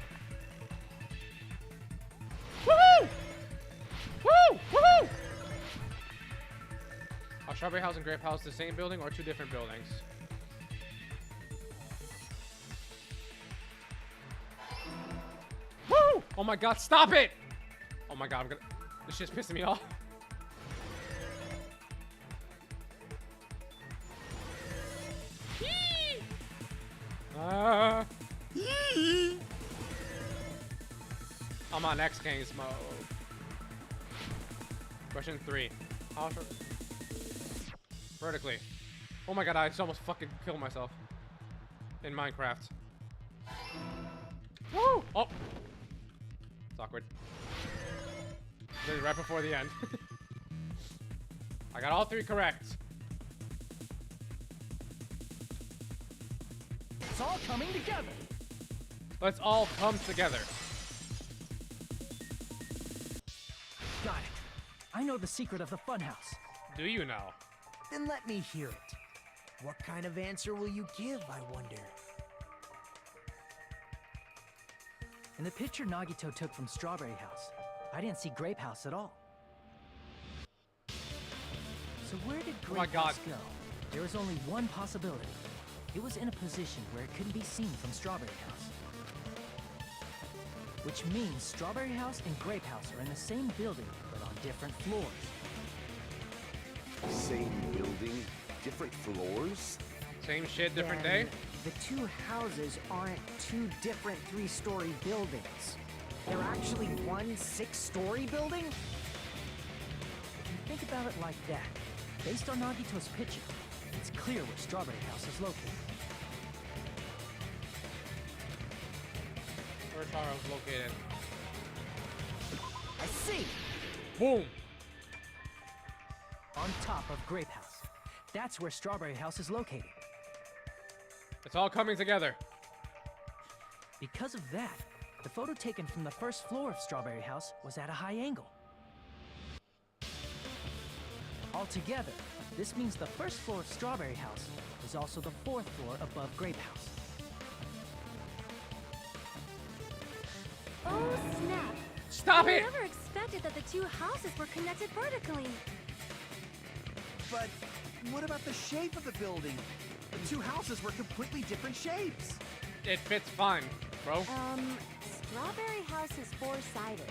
Woohoo! Woo! Woohoo! Are Strawberry House and Grape House the same building or 2 different buildings? Woo! Oh my god, stop it! Oh my god, this shit's pissing me off. I'm on X Games mode. Question 3. How vertically. Oh my god, I just almost fucking killed myself. In Minecraft. Woo! Oh! It's awkward. Literally right before the end. I got all 3 correct. It's all coming together. Let's all come together. Got it. I know the secret of the funhouse. Do you know? Then let me hear it. What kind of answer will you give, I wonder? In the picture Nagito took from Strawberry House, I didn't see Grape House at all. So where did Oh my Grape God. House go? There is only one possibility. It was in a position where it couldn't be seen from Strawberry House. Which means Strawberry House and Grape House are in the same building, but on different floors. Same building, different floors? Same shit, different day? The 2 houses aren't 2 different 3-story buildings. They're actually one 6-story building? If you think about it like that, based on Nagito's picture, it's clear where Strawberry House is located. Where's Strawberry House located? I see. Boom! On top of Grape House. That's where Strawberry House is located. It's all coming together. Because of that, the photo taken from the first floor of Strawberry House was at a high angle. Altogether, this means the first floor of Strawberry House is also the 4th floor above Grape House. Oh, snap. Stop I it! never expected that the 2 houses were connected vertically. But what about the shape of the building? The 2 houses were completely different shapes. It fits fine, bro. Strawberry House is 4-sided,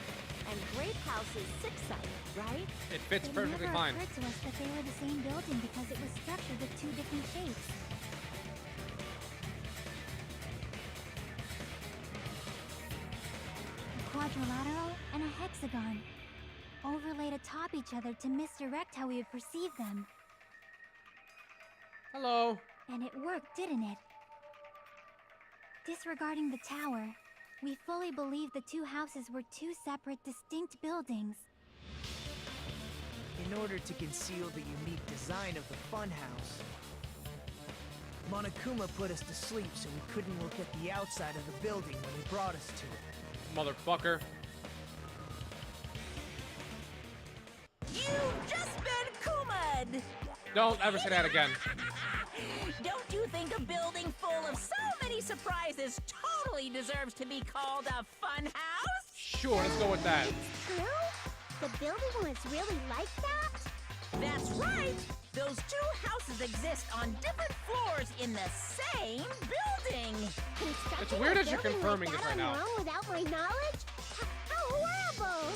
and Grape House is 6-sided, right? It fits It perfectly never fine. occurred to us that they were the same building because it was structured with 2 different shapes. A quadrilateral and a hexagon, overlaid atop each other to misdirect how we would perceive them. Hello. And it worked, didn't it? Disregarding the tower, we fully believed the 2 houses were 2 separate, distinct buildings. In order to conceal the unique design of the funhouse, Monokuma put us to sleep so we couldn't look at the outside of the building when he brought us to it. Motherfucker. You've just been Kuma'd! Don't ever say that again. Don't you think a building full of so many surprises totally deserves to be called a fun house? Sure, let's go with that. True? The building was really like that? That's right! Those two houses exist on different floors in the same building. It's weird that you're confirming this right now. Without my knowledge? How horrible!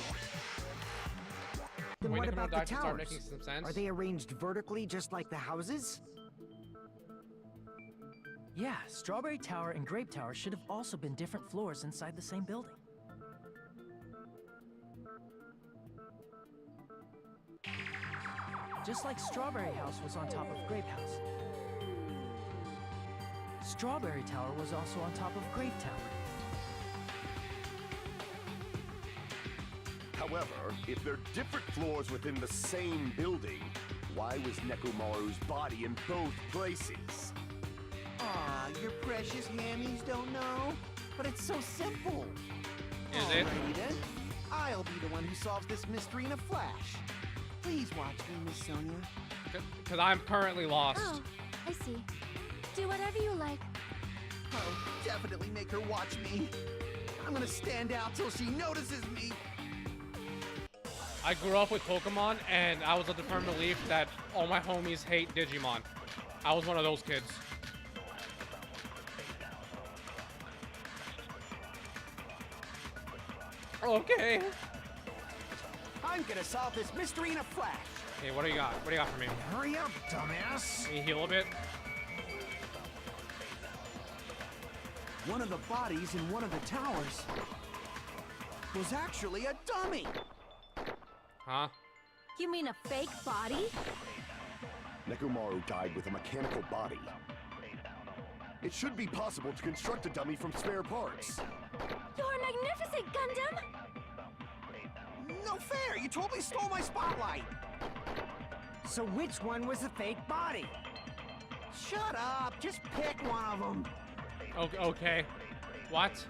Then Wait, what Nick, about the Dodge to start towers? making some sense. Are they arranged vertically just like the houses? Yeah, Strawberry Tower and Grape Tower should have also been different floors inside the same building. Just like Strawberry House was on top of Grape House. Strawberry Tower was also on top of Grape Tower. However, if they're different floors within the same building, why was Nekomaru's body in both places? Aw, your precious hammies don't know? But it's so simple. Is it? Alrighty then. I'll be the one who solves this mystery in a flash. Please watch me, Miss Sonia. Because I'm currently lost. Oh, I see. Do whatever you like. Oh, definitely make her watch me. I'm gonna stand out till she notices me. I grew up with Pokemon, and I was of the firm belief that all my homies hate Digimon. I was one of those kids. Okay. I'm gonna solve this mystery in a flash. Hey, what do you got? What do you got for me? Hurry up, dumbass! Can you heal a bit? One of the bodies in one of the towers was actually a dummy. Huh? You mean a fake body? Nekomaru died with a mechanical body. It should be possible to construct a dummy from spare parts. You're magnificent, Gundam! No fair! You totally stole my spotlight! So which one was the fake body? Shut up! Just pick one of them! Okay. What?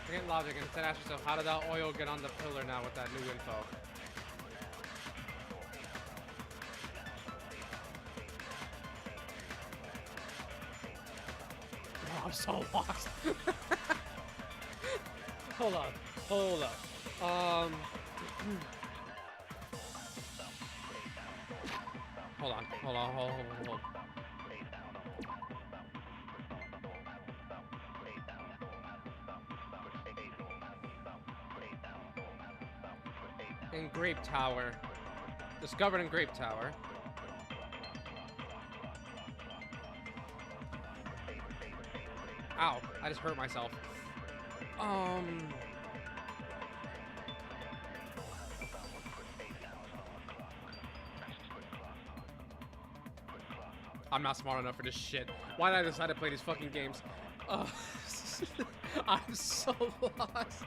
Forget logic and instead ask yourself, how did that oil get on the pillar now with that new info? Oh, I'm so lost. Hold up. Hold up. Hold on. Hold on. Hold. In Grape Tower. Discovered in Grape Tower. Ow, I just hurt myself. I'm not smart enough for this shit. Why did I decide to play these fucking games? I'm so lost.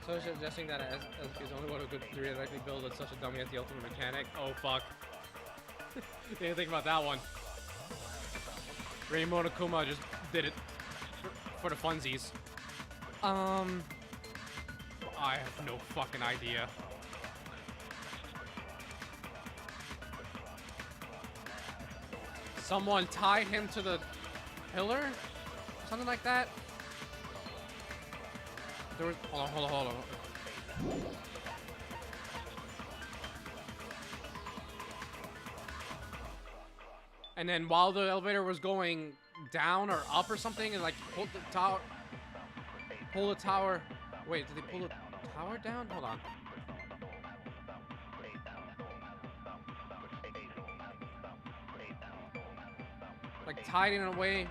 So suggesting that as is only one who could theoretically build such a dummy as the ultimate mechanic. Oh fuck. Didn't think about that one. Ray Monokuma just did it for the funsies. I have no fucking idea. Someone tied him to the pillar? Something like that? There was, hold on. And then while the elevator was going down or up or something, and like pull the tower. Wait, did they pull the tower down? Hold on. Like tied in a way,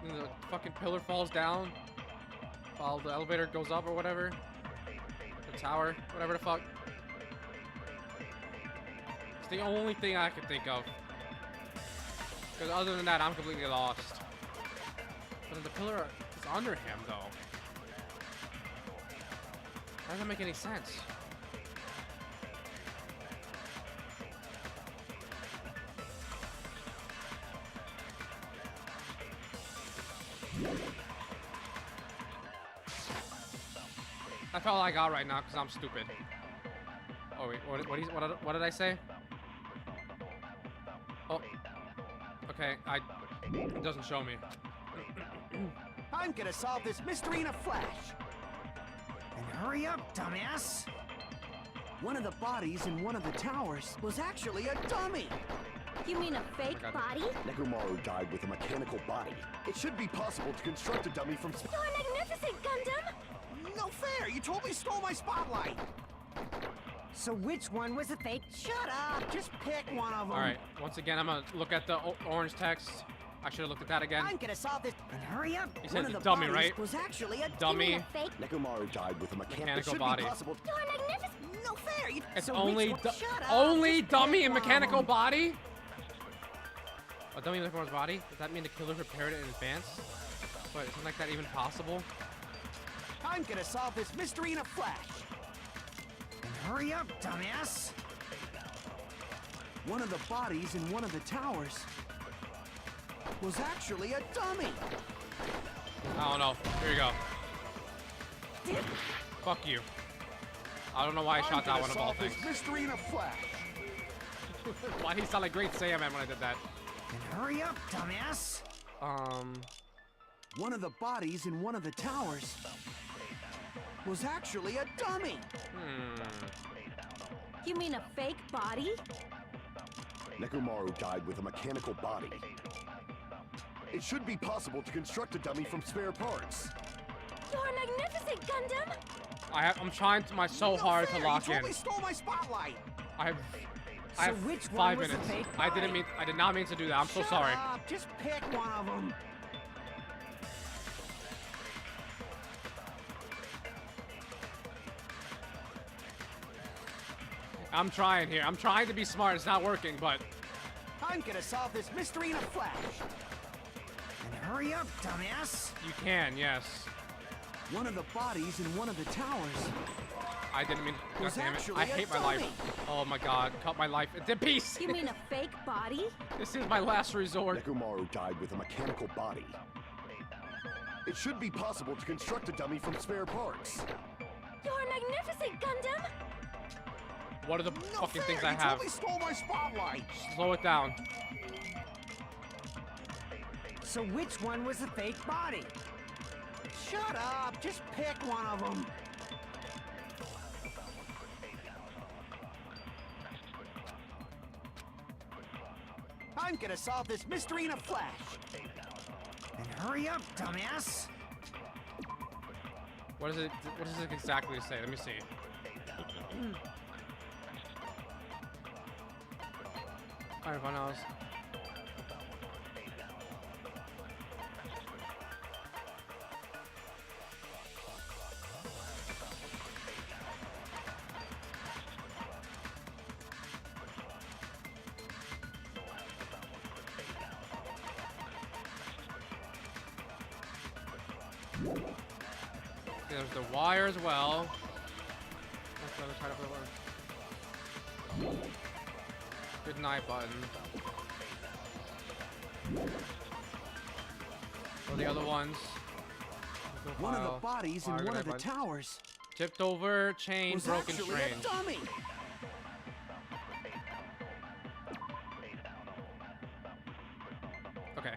and the fucking pillar falls down while the elevator goes up or whatever. The tower, whatever the fuck. It's the only thing I can think of. Because other than that, I'm completely lost. But the pillar is under him, though. That doesn't make any sense. That's all I got right now, because I'm stupid. Oh wait, what did I say? Oh. Okay, it doesn't show me. I'm gonna solve this mystery in a flash. And hurry up, dumbass! One of the bodies in one of the towers was actually a dummy! You mean a fake God. body? Nekomaru died with a mechanical body. It should be possible to construct a dummy from You're magnificent, Gundam! No fair! You totally stole my spotlight! So which one was the fake? Shut up! Just pick one of them! Alright, once again, I'm gonna look at the orange text. I should have looked at that again. I'm gonna solve this. And hurry up! He said One of the dummy, bodies right? was actually a Dummy. You mean a fake? Nekomaru died with a Mechanical it should body. Be possible. You're magnificent! No fair! You... It's so only which one... Shut up! only Just dummy pick and one of mechanical them. body? A dummy in Nekomaru's body? Does that mean the killer prepared it in advance? But isn't like that even possible? I'm gonna solve this mystery in a flash. And hurry up, dumbass! One of the bodies in one of the towers was actually a dummy. I don't know. Here you go. Fuck you. I don't know why I shot that one of all things. Mystery in a flash. Why did he sound like Great Saiyaman when I did that? And hurry up, dumbass! One of the bodies in one of the towers was actually a dummy. You mean a fake body? Nekomaru died with a mechanical body. It should be possible to construct a dummy from spare parts. You're magnificent, Gundam! I'm trying so hard to lock you in. totally stole my spotlight. I have which 5 one was the minutes. fake I body? did not mean to do that. I'm so Shut sorry. up. Just pick one of them. I'm trying here. I'm trying to be smart. It's not working, but I'm gonna solve this mystery in a flash. And hurry up, dumbass! you can, yes. One of the bodies in one of the towers I didn't mean. God was damn it. actually I a hate my life. dummy. Oh my god. Cut my life into pieces. You mean a fake body? This is my last resort. Nekomaru died with a mechanical body. It should be possible to construct a dummy from spare parts. You're magnificent, Gundam! What are the No fucking fair. things I You have? totally stole my spotlight. Slow it down. So which one was the fake body? Shut up. Just pick one of them. I'm gonna solve this mystery in a flash. And hurry up, dumbass! What is it? What does it exactly say? Let me see. Alright, fine, else. There's the wire as well. That's the other side of the wire. Good night button. Or the other ones. One of the bodies in Fire, one good of the night button. towers Tipped over, chain, was broken actually train. a dummy. Okay.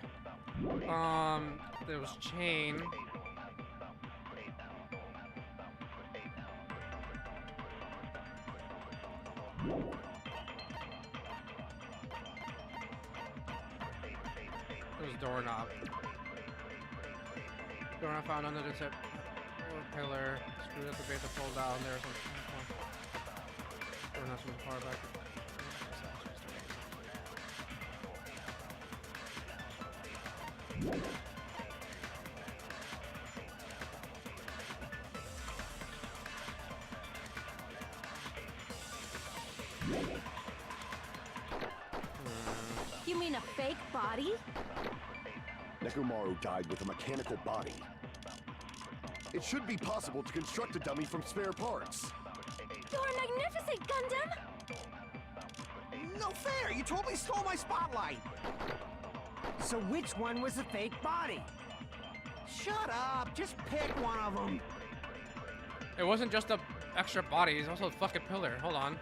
There was chain. There was doorknob. Doorknob found under the tip. Or pillar. Screwed at the base to pull down. There's some. Doorknob's from far back. You mean a fake body? Nekomaru died with a mechanical body. It should be possible to construct a dummy from spare parts. You're magnificent, Gundam! No fair. You totally stole my spotlight. So which one was the fake body? Shut up. Just pick one of them. It wasn't just a extra body, it's also a fucking pillar. Hold on.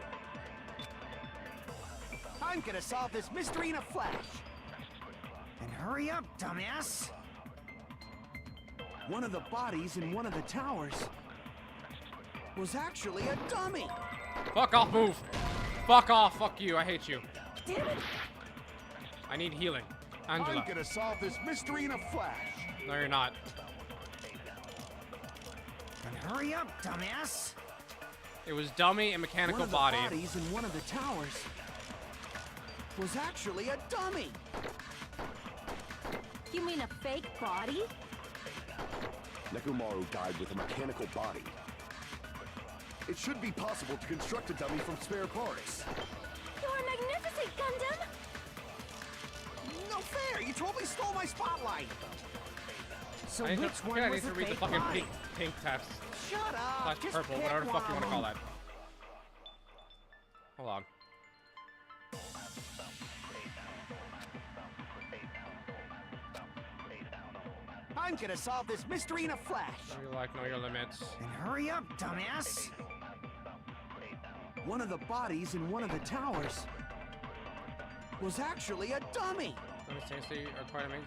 I'm gonna solve this mystery in a flash. And hurry up, dumbass! One of the bodies in one of the towers was actually a dummy. Fuck off, move. Fuck off, fuck you, I hate you. Damn it! I need healing. Angela. I'm gonna solve this mystery in a flash. No, you're not. And hurry up, dumbass! It was dummy and mechanical One of the body. bodies in one of the towers was actually a dummy. You mean a fake body? Nekomaru died with a mechanical body. It should be possible to construct a dummy from spare parts. You're magnificent, Gundam! No fair! You totally stole my spotlight! So I need which to, one I was need the to read the fake fucking body? pink text. Shut up! Slash Just purple, pick whatever the fuck you one want to of call them. that. Hold on. I'm gonna solve this mystery in a flash. Know your life, know your limits. And hurry up, dumbass! One of the bodies in one of the towers was actually a dummy. Let me say are quite amazing.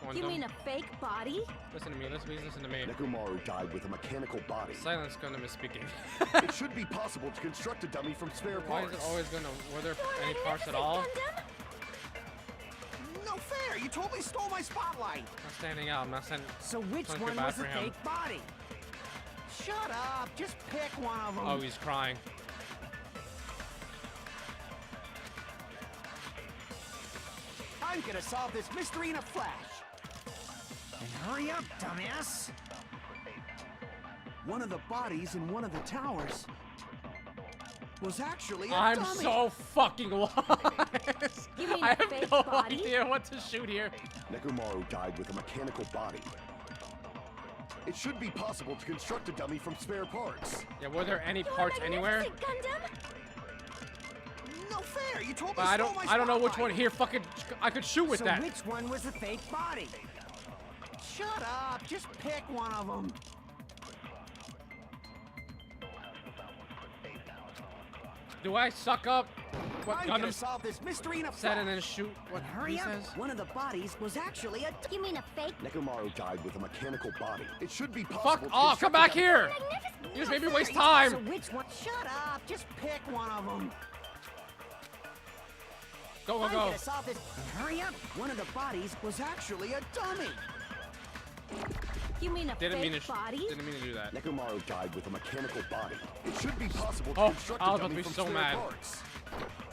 Go on, You dumb. mean a fake body? Listen to me, listen to me. Nekomaru died with a mechanical body. Silence Gundam is speaking. It should be possible to construct a dummy from spare Why parts. is it always gonna, were there You're any parts at magnificent, all? Gundam! No fair! You totally stole my spotlight! I'm not standing out, I'm not standing. So which Sounds one bad was the for him. fake body? Shut up! Just pick one of them. Oh, he's crying. I'm gonna solve this mystery in a flash. And hurry up, dumbass! One of the bodies in one of the towers was actually a I'm dummy. so fucking lost. You mean I have fake no body? idea what to shoot here. Nekomaru died with a mechanical body. It should be possible to construct a dummy from spare parts. Yeah, were there any You're parts anywhere? magnificent, Gundam! No fair! You totally But I stole my don't know which one spotlight. here fucking I could shoot with So that. which one was the fake body? Shut up! Just pick one of them. Do I suck up what I'm gonna Gundam solve this mystery in a said and flash. then shoot what Hurry he up! says? One of the bodies was actually a. You mean a fake? Nekomaru died with a mechanical body. It should be possible Fuck to off! Come construct a back dummy- here! Magnificent! You just made me waste So time. which one? Shut up! Just pick one of them. Go go I'm go! gonna solve this. Hurry up! One of the bodies was actually a dummy. You mean a Didn't mean fake to. body? Didn't mean to do that. Nekomaru died with a mechanical body. It should be possible to Oh, construct I a was about to dummy be from so spare mad. parts.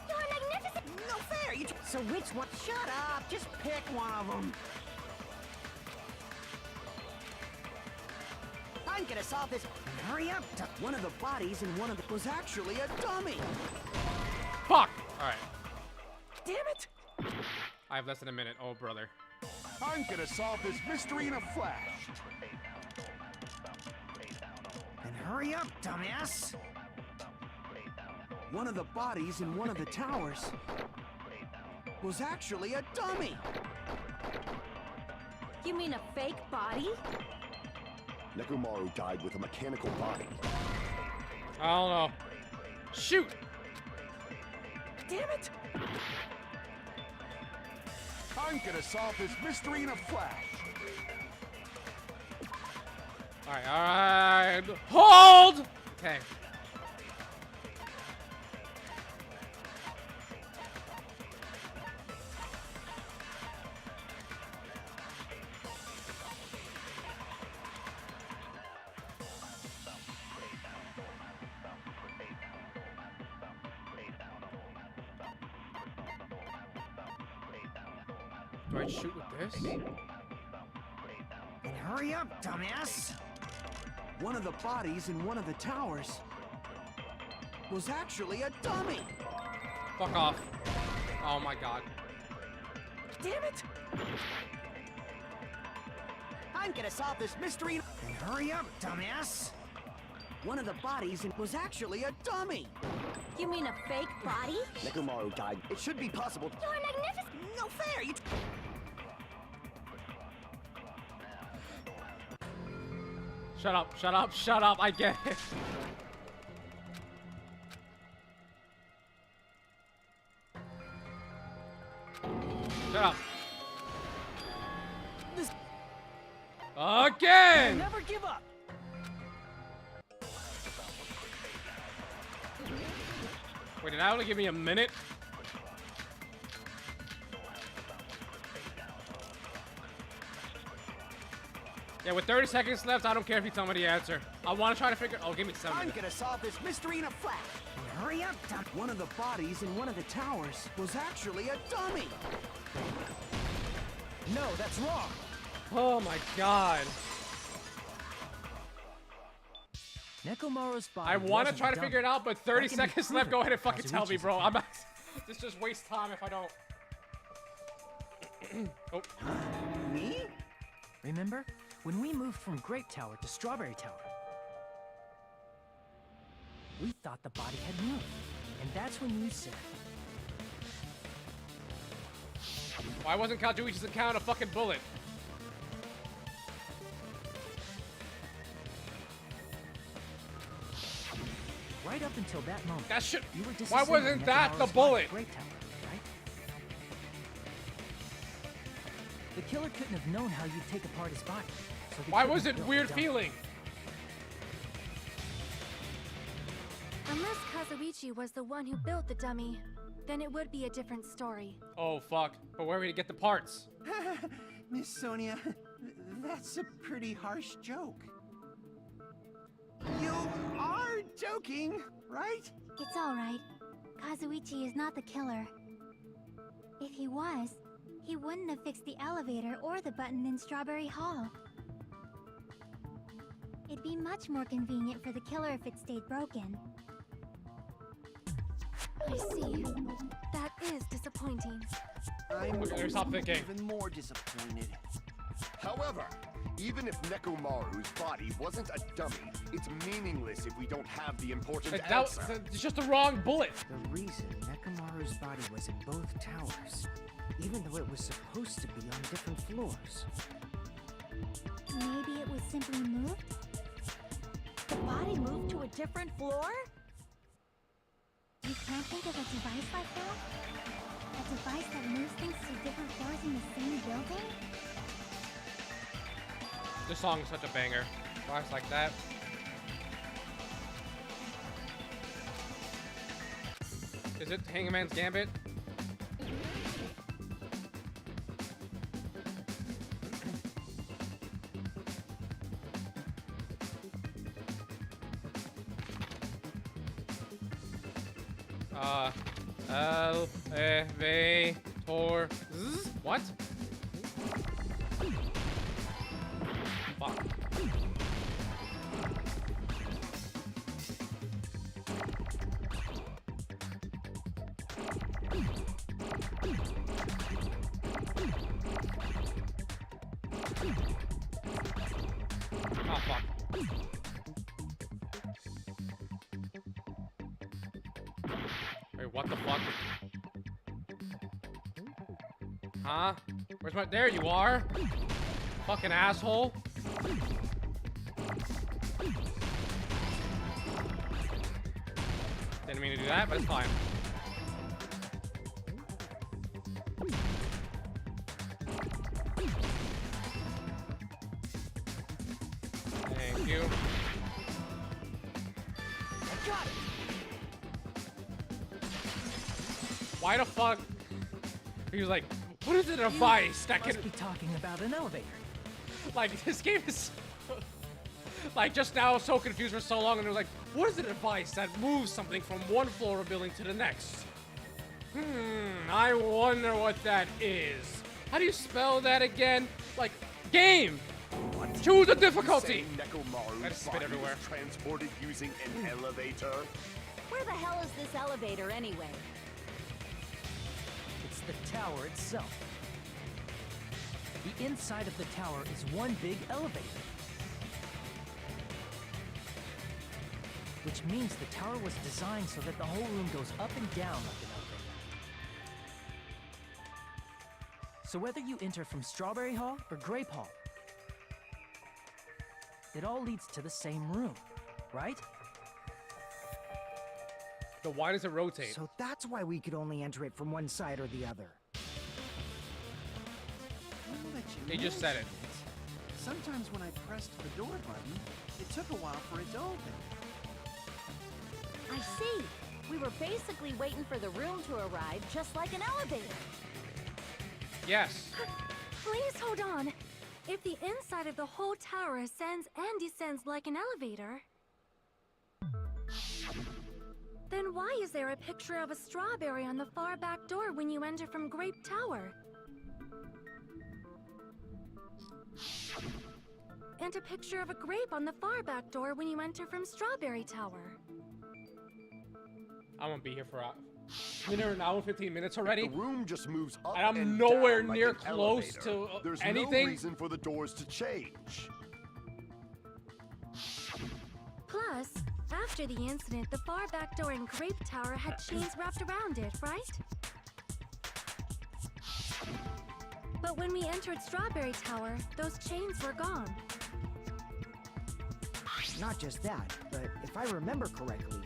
You're magnificent! No fair! So which one? Shut up! Just pick one of them. I'm gonna solve this. Hurry up! One of the bodies in one of the was actually a dummy. Fuck! Alright. Damn it! I have less than a minute. Oh, brother. I'm gonna solve this mystery in a flash. And hurry up, dumbass! One of the bodies in one of the towers was actually a dummy. You mean a fake body? Nekomaru died with a mechanical body. I don't know. Shoot! Damn it! I'm gonna solve this mystery in a flash. Alright, alright. Hold! Okay. Do I shoot with this? And hurry up, dumbass! One of the bodies in one of the towers was actually a dummy. Fuck off. Oh my god. Damn it! I'm gonna solve this mystery. And hurry up, dumbass! One of the bodies was actually a dummy. You mean a fake body? Nekomaru died. It should be possible. You're magnificent! No fair! You. Shut up, shut up, shut up, I get it. Shut up. This Again! never give up. Wait, did that only give me a minute? Yeah, with 30 seconds left, I don't care if you tell me the answer. I want to try to figure. Oh, give me 7 I'm minutes. gonna solve this mystery in a flash. And hurry up, dumb. One of the bodies in one of the towers was actually a dummy. No, that's wrong. Oh my god. Nekomaru's body I want to wasn't try a to figure it dummy. out, but 30 I can be seconds left. proven Go ahead and fucking tell me, Kazuichi's bro. a I'm not. This just wastes time if I don't. Oh. Me? Remember? When we moved from Grape Tower to Strawberry Tower, we thought the body had moved. And that's when you said, Why wasn't Kazuichi's account a fucking bullet? right up until that moment, That shit. you were Why disassembling wasn't that the Nekomaru's body bullet? at Grape Tower, right? The killer couldn't have known how you'd take apart his body. So he Why couldn't was have it built weird the dummy. feeling? Unless Kazuichi was the one who built the dummy, then it would be a different story. Oh fuck. But where are we to get the parts? Miss Sonia, that's a pretty harsh joke. You are joking, right? It's alright. Kazuichi is not the killer. If he was, he wouldn't have fixed the elevator or the button in Strawberry Hall. It'd be much more convenient for the killer if it stayed broken. I see. That is disappointing. I'm Okay, stop thinking. even more disappointed. However, even if Nekomaru's body wasn't a dummy, it's meaningless if we don't have the important answer. It's just the wrong bullet. The reason Nekomaru's body was in both towers, even though it was supposed to be on different floors. Maybe it was simply moved? The body moved to a different floor? You can't think of a device like that? A device that moves things to different floors in the same building? This song is such a banger. Rocks like that. Is it Hangman's Gambit? Elevator. What? Fuck. Oh, fuck. Wait, what the fuck? Huh? Where's my... There you are! Fucking asshole! Didn't mean to do that, but it's fine. Thank you. I got it. Why the fuck? He was like, what is a device that can... Must be talking about an elevator. Like, this game is... like, just now I was so confused for so long, and it was like, what is a device that moves something from one floor of a building to the next? I wonder what that is. How do you spell that again? Like, game! Choose a difficulty! Saying Nekomaru's I just spit body everywhere. was transported using an elevator? Where the hell is this elevator anyway? It's the tower itself. The inside of the tower is one big elevator. Which means the tower was designed so that the whole room goes up and down like an elevator. So whether you enter from Strawberry Hall or Grape Hall, it all leads to the same room, right? So why does it rotate? So that's why we could only enter it from one side or the other. I'll let you He just said it. Sometimes when I pressed the door button, it took a while for it to open. I see. We were basically waiting for the room to arrive, just like an elevator. Yes. Please hold on. If the inside of the whole tower ascends and descends like an elevator, then why is there a picture of a strawberry on the far back door when you enter from Grape Tower? And a picture of a grape on the far back door when you enter from Strawberry Tower. I'm gonna be here for a minute, an hour, 15 minutes already. The room just moves up And I'm and nowhere down like near an close elevator. to There's anything. no reason for the doors to change. Plus, after the incident, the far back door in Grape Tower had chains wrapped around it, right? But when we entered Strawberry Tower, those chains were gone. Not just that, but if I remember correctly,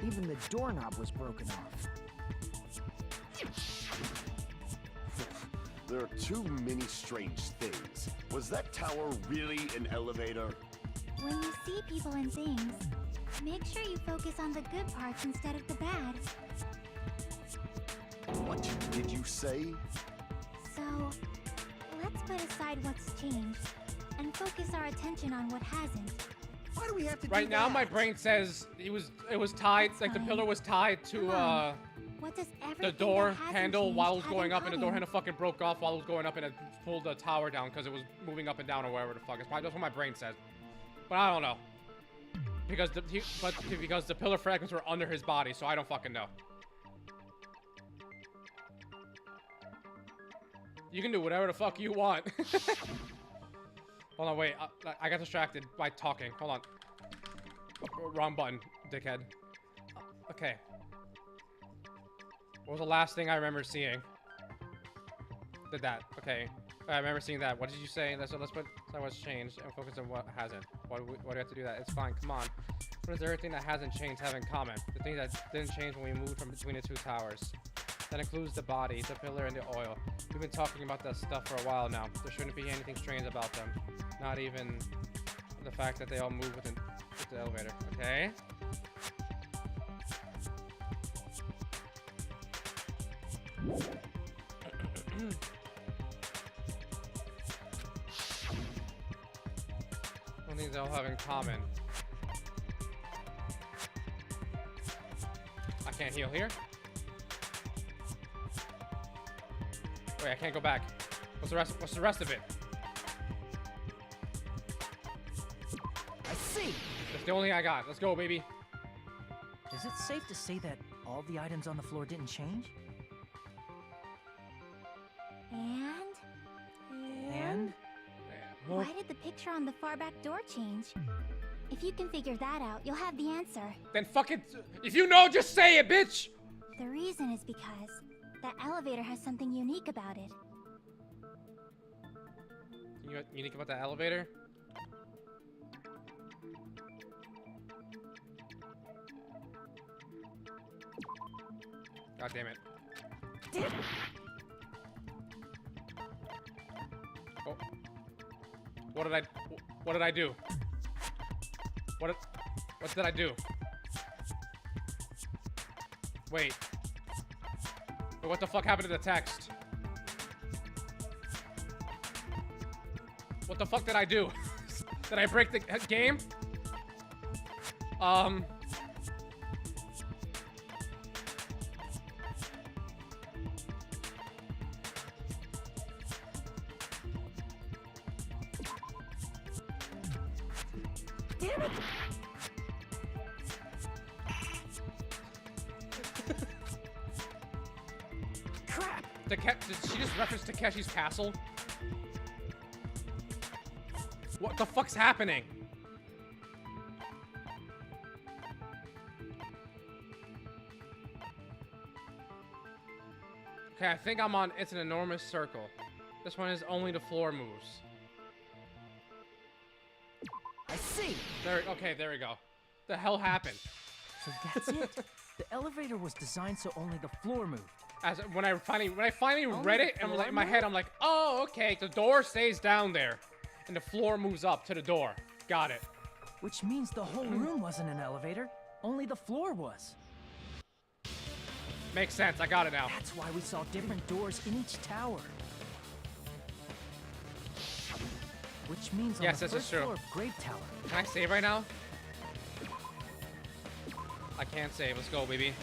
even the doorknob was broken off. There are too many strange things. Was that tower really an elevator? When you see people and things, make sure you focus on the good parts instead of the bad. What did you say? So, let's put aside what's changed and focus our attention on what hasn't. Why do we have to do Right now, that? my brain says it was tied, That's like the fine. pillar was tied to Come on. What does everything the door that hasn't handle changed while it was have going in up, and the door common? handle fucking broke off while it was going up, and it pulled the tower down because it was moving up and down or whatever the fuck. It's probably that's what my brain says, but I don't know because because the pillar fragments were under his body, so I don't fucking know. You can do whatever the fuck you want. Hold on, wait. I got distracted by talking. Hold on. Wrong button, dickhead. Okay. What was the last thing I remember seeing? Did that. Okay. I remember seeing that. What did you say? Let's put what's changed and focus on what hasn't. Why do we have to do that? It's fine. Come on. What does everything that hasn't changed have in common? The thing that didn't change when we moved from between the two towers. That includes the body, the pillar, and the oil. We've been talking about that stuff for a while now. There shouldn't be anything strange about them. Not even the fact that they all move with the elevator. Okay? One thing they all have in common. I can't heal here. Wait, I can't go back. What's the rest of it? I see! That's the only thing I got. Let's go, baby. Is it safe to say that all the items on the floor didn't change? And? Why did the picture on the far back door change? If you can figure that out, you'll have the answer. Then fuck it. If you know, just say it, bitch! The reason is because that elevator has something unique about it. Unique about that elevator? God damn it. Oh. What did I do? What did I do? Wait. What the fuck happened to the text? What the fuck did I do? Did I break the game? Damn it! Crap! Did she just reference Takeshi's castle? What the fuck's happening? Okay, I think I'm on. It's an enormous circle. This one is only the floor moves. I see! Okay, there we go. The hell happened? So that's it. The elevator was designed so only the floor moved. As when I finally read it, and the like in floor my head, I'm like, oh, okay, the door stays down there, and the floor moves up to the door. Got it. Which means the whole room wasn't an elevator, only the floor was. Makes sense. I got it now. That's why we saw different doors in each tower. Which means on Yes, the this is first true. floor of Grape Tower, Can I save right now? I can't save. Let's go, baby.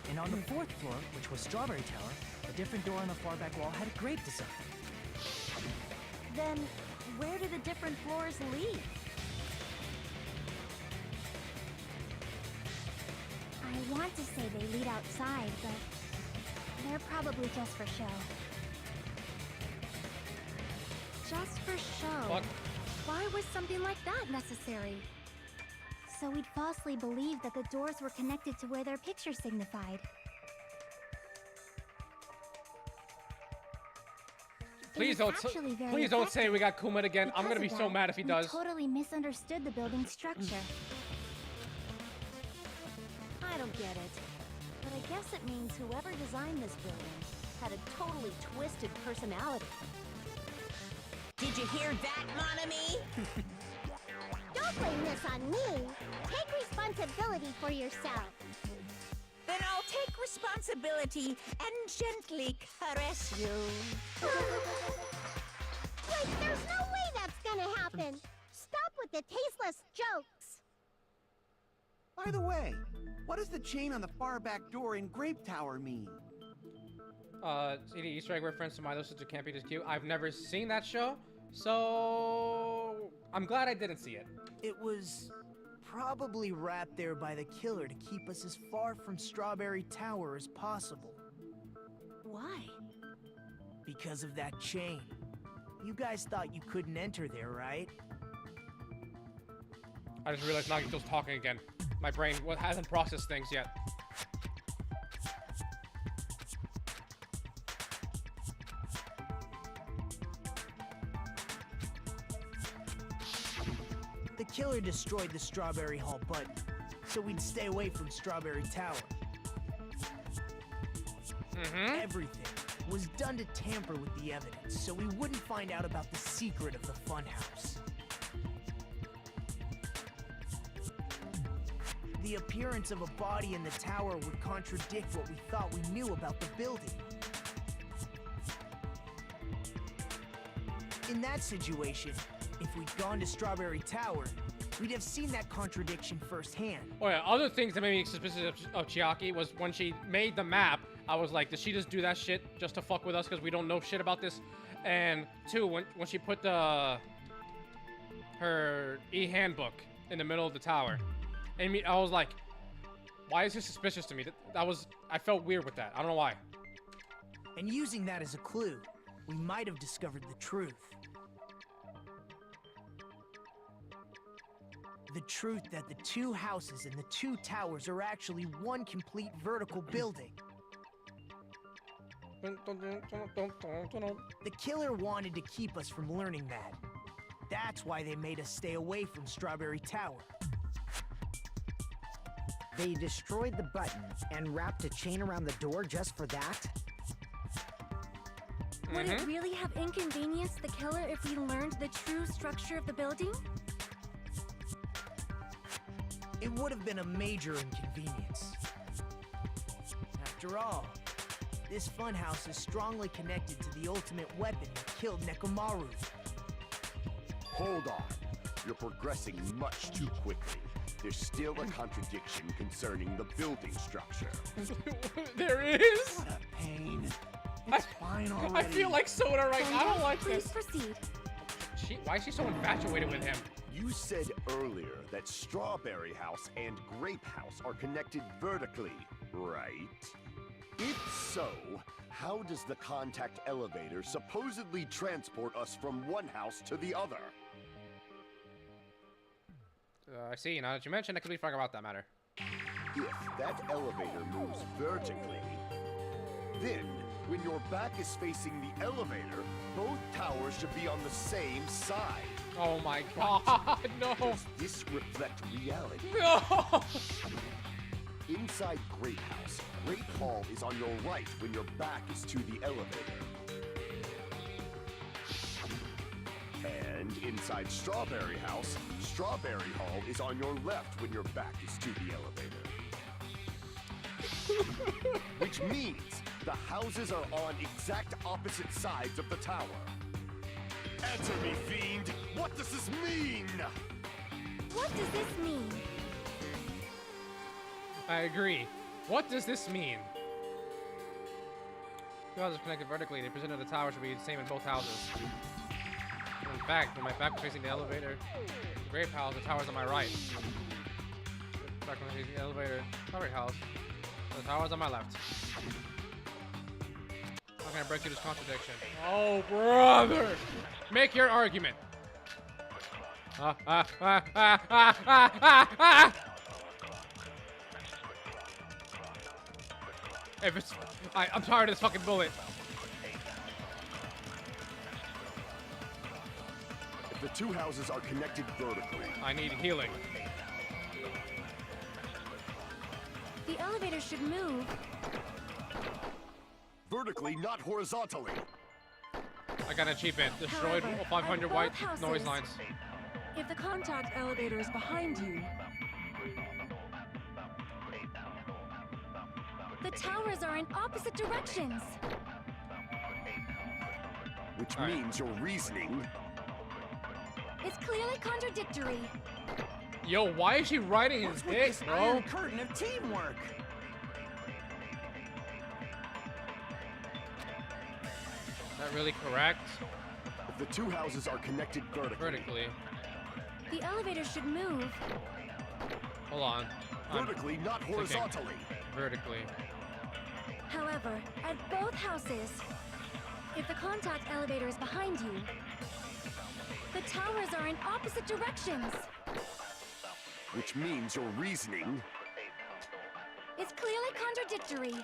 and on the fourth floor, which was Strawberry Tower, a different door on the far back wall had a grape design. Then, where do the different floors lead? I want to say they lead outside, but they're probably just for show. Just for show? What? Why was something like that necessary? So we'd falsely believe that the doors were connected to where their picture signified. Please don't. Please don't say we got Kumit again. I'm gonna be so mad if he does. We totally misunderstood the building's structure. I don't get it. But I guess it means whoever designed this building had a totally twisted personality. Did you hear that, mon ami? Don't blame this on me. Take responsibility for yourself. Then I'll take responsibility and gently caress you. Wait, there's no way that's gonna happen. Stop with the tasteless jokes. By the way, what does the chain on the far back door in Grape Tower mean? See the Easter egg reference to My Little Sister Can't Be This Cute. I've never seen that show, so I'm glad I didn't see it. It was probably wrapped there by the killer to keep us as far from Strawberry Tower as possible. Why? Because of that chain. You guys thought you couldn't enter there, right? I just realized Nagito's talking again. My brain hasn't processed things yet. The killer destroyed the Strawberry Hall button, so we'd stay away from Strawberry Tower. Everything was done to tamper with the evidence, so we wouldn't find out about the secret of the funhouse. The appearance of a body in the tower would contradict what we thought we knew about the building. In that situation, if we'd gone to Strawberry Tower, we'd have seen that contradiction firsthand. Oh yeah, other things that made me suspicious of Chiaki was when she made the map, I was like, did she just do that shit just to fuck with us because we don't know shit about this? And two, when she put her e-handbook in the middle of the tower, and I was like, why is this suspicious to me? I felt weird with that. I don't know why. And using that as a clue, we might have discovered the truth. The truth that the two houses and the two towers are actually one complete vertical building. The killer wanted to keep us from learning that. That's why they made us stay away from Strawberry Tower. They destroyed the button and wrapped a chain around the door just for that? Would it really have inconvenienced the killer if we learned the true structure of the building? It would have been a major inconvenience. After all, this funhouse is strongly connected to the ultimate weapon that killed Nekomaru. Hold on. You're progressing much too quickly. There's still a contradiction concerning the building structure. There is? What a pain. It's fine already. I feel like Soda right now. I don't like Please this. proceed. Why is she so infatuated with him? You said earlier that Strawberry House and Grape House are connected vertically, right? If so, how does the contact elevator supposedly transport us from one house to the other? I see. Now that you mentioned, I completely forgot about that matter. If that elevator moves vertically, then when your back is facing the elevator, both towers should be on the same side. Oh my god, no! Does this reflect reality? No! Inside Grape House, Grape Hall is on your right when your back is to the elevator. And inside Strawberry House, Strawberry Hall is on your left when your back is to the elevator. Which means the houses are on exact opposite sides of the tower. Answer me, fiend! What does this mean? What does this mean? I agree. What does this mean? Two houses connected vertically. The position of the tower should be the same in both houses. In fact, when my back was facing the elevator, the Grape House, the tower's on my right. Back when facing the elevator, Strawberry House, the tower's on my left. How can I break through this contradiction? Oh, brother! Make your argument. If it's, I'm tired of this fucking bullet. If the two houses are connected vertically, I need healing. The elevator should move. vertically, not horizontally. I got an achievement. Destroyed However, 500 at white both noise houses- lines. If the contact elevator is behind you, The towers are in opposite directions. Which All right. means your reasoning. It's clearly contradictory. Yo, why is she riding his What's with dick, this bro? iron curtain of teamwork? Is that really correct? If the two houses are connected Vertically. The elevator should move. Hold on. I'm vertically, not thinking. horizontally. Vertically. However, at both houses, if the contact elevator is behind you, the towers are in opposite directions. Which means your reasoning. It's clearly contradictory.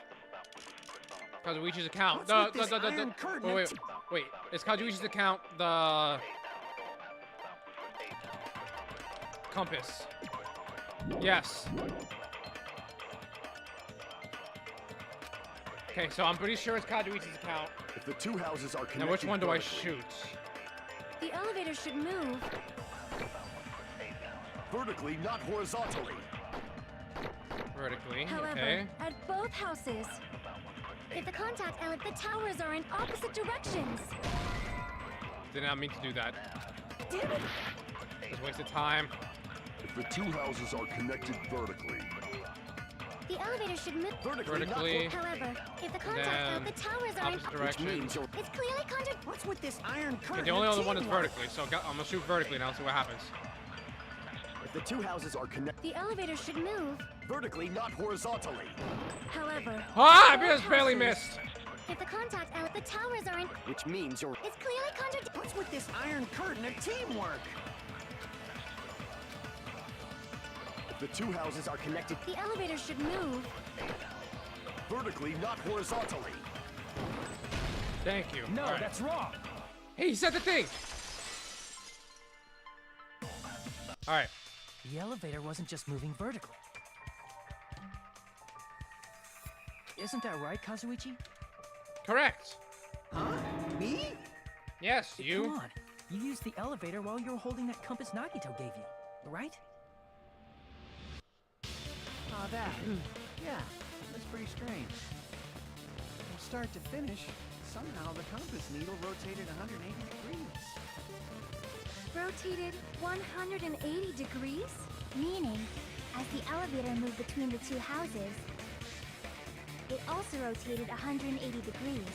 Kazuichi's account. What's with this iron curtain wait. It's Kazuichi's account. The compass. Yes. Okay, so I'm pretty sure it's Kazuichi's account. If the two houses are connected Now, which one do I vertically, shoot? The elevator should move. Vertically, not horizontally. Vertically. However, Okay. at both houses, if the contact the towers are in opposite directions. Did not mean to do that. Damn it! Just wasted time. If the two houses are connected vertically. The elevator should move. Vertically. However, if the And then contact the towers are in opposite Which direction. means your it's clearly contradictory. What's with this iron curtain? Okay, the only of other one is teamwork? vertically, so I'm gonna shoot vertically now and see what happens. If the two houses are connected The elevator should move. vertically, not horizontally. However, Ah, I both just barely houses, missed. If the contact the towers are in, Which means your it's clearly contradictory. What's with this iron curtain of teamwork? if the two houses are connected The elevator should move. vertically, not horizontally. Thank you. No, All right. that's wrong. Hey, he said the thing. All right. The elevator wasn't just moving vertically. Isn't that right, Kazuichi? Correct. Huh? Me? Yes, Come you. on. You used the elevator while you were holding that compass Nagito gave you, right? Oh, that. Yeah, that's pretty strange. From start to finish, somehow the compass needle rotated 180 degrees. Rotated 180 degrees? Meaning, as the elevator moved between the two houses, it also rotated 180 degrees.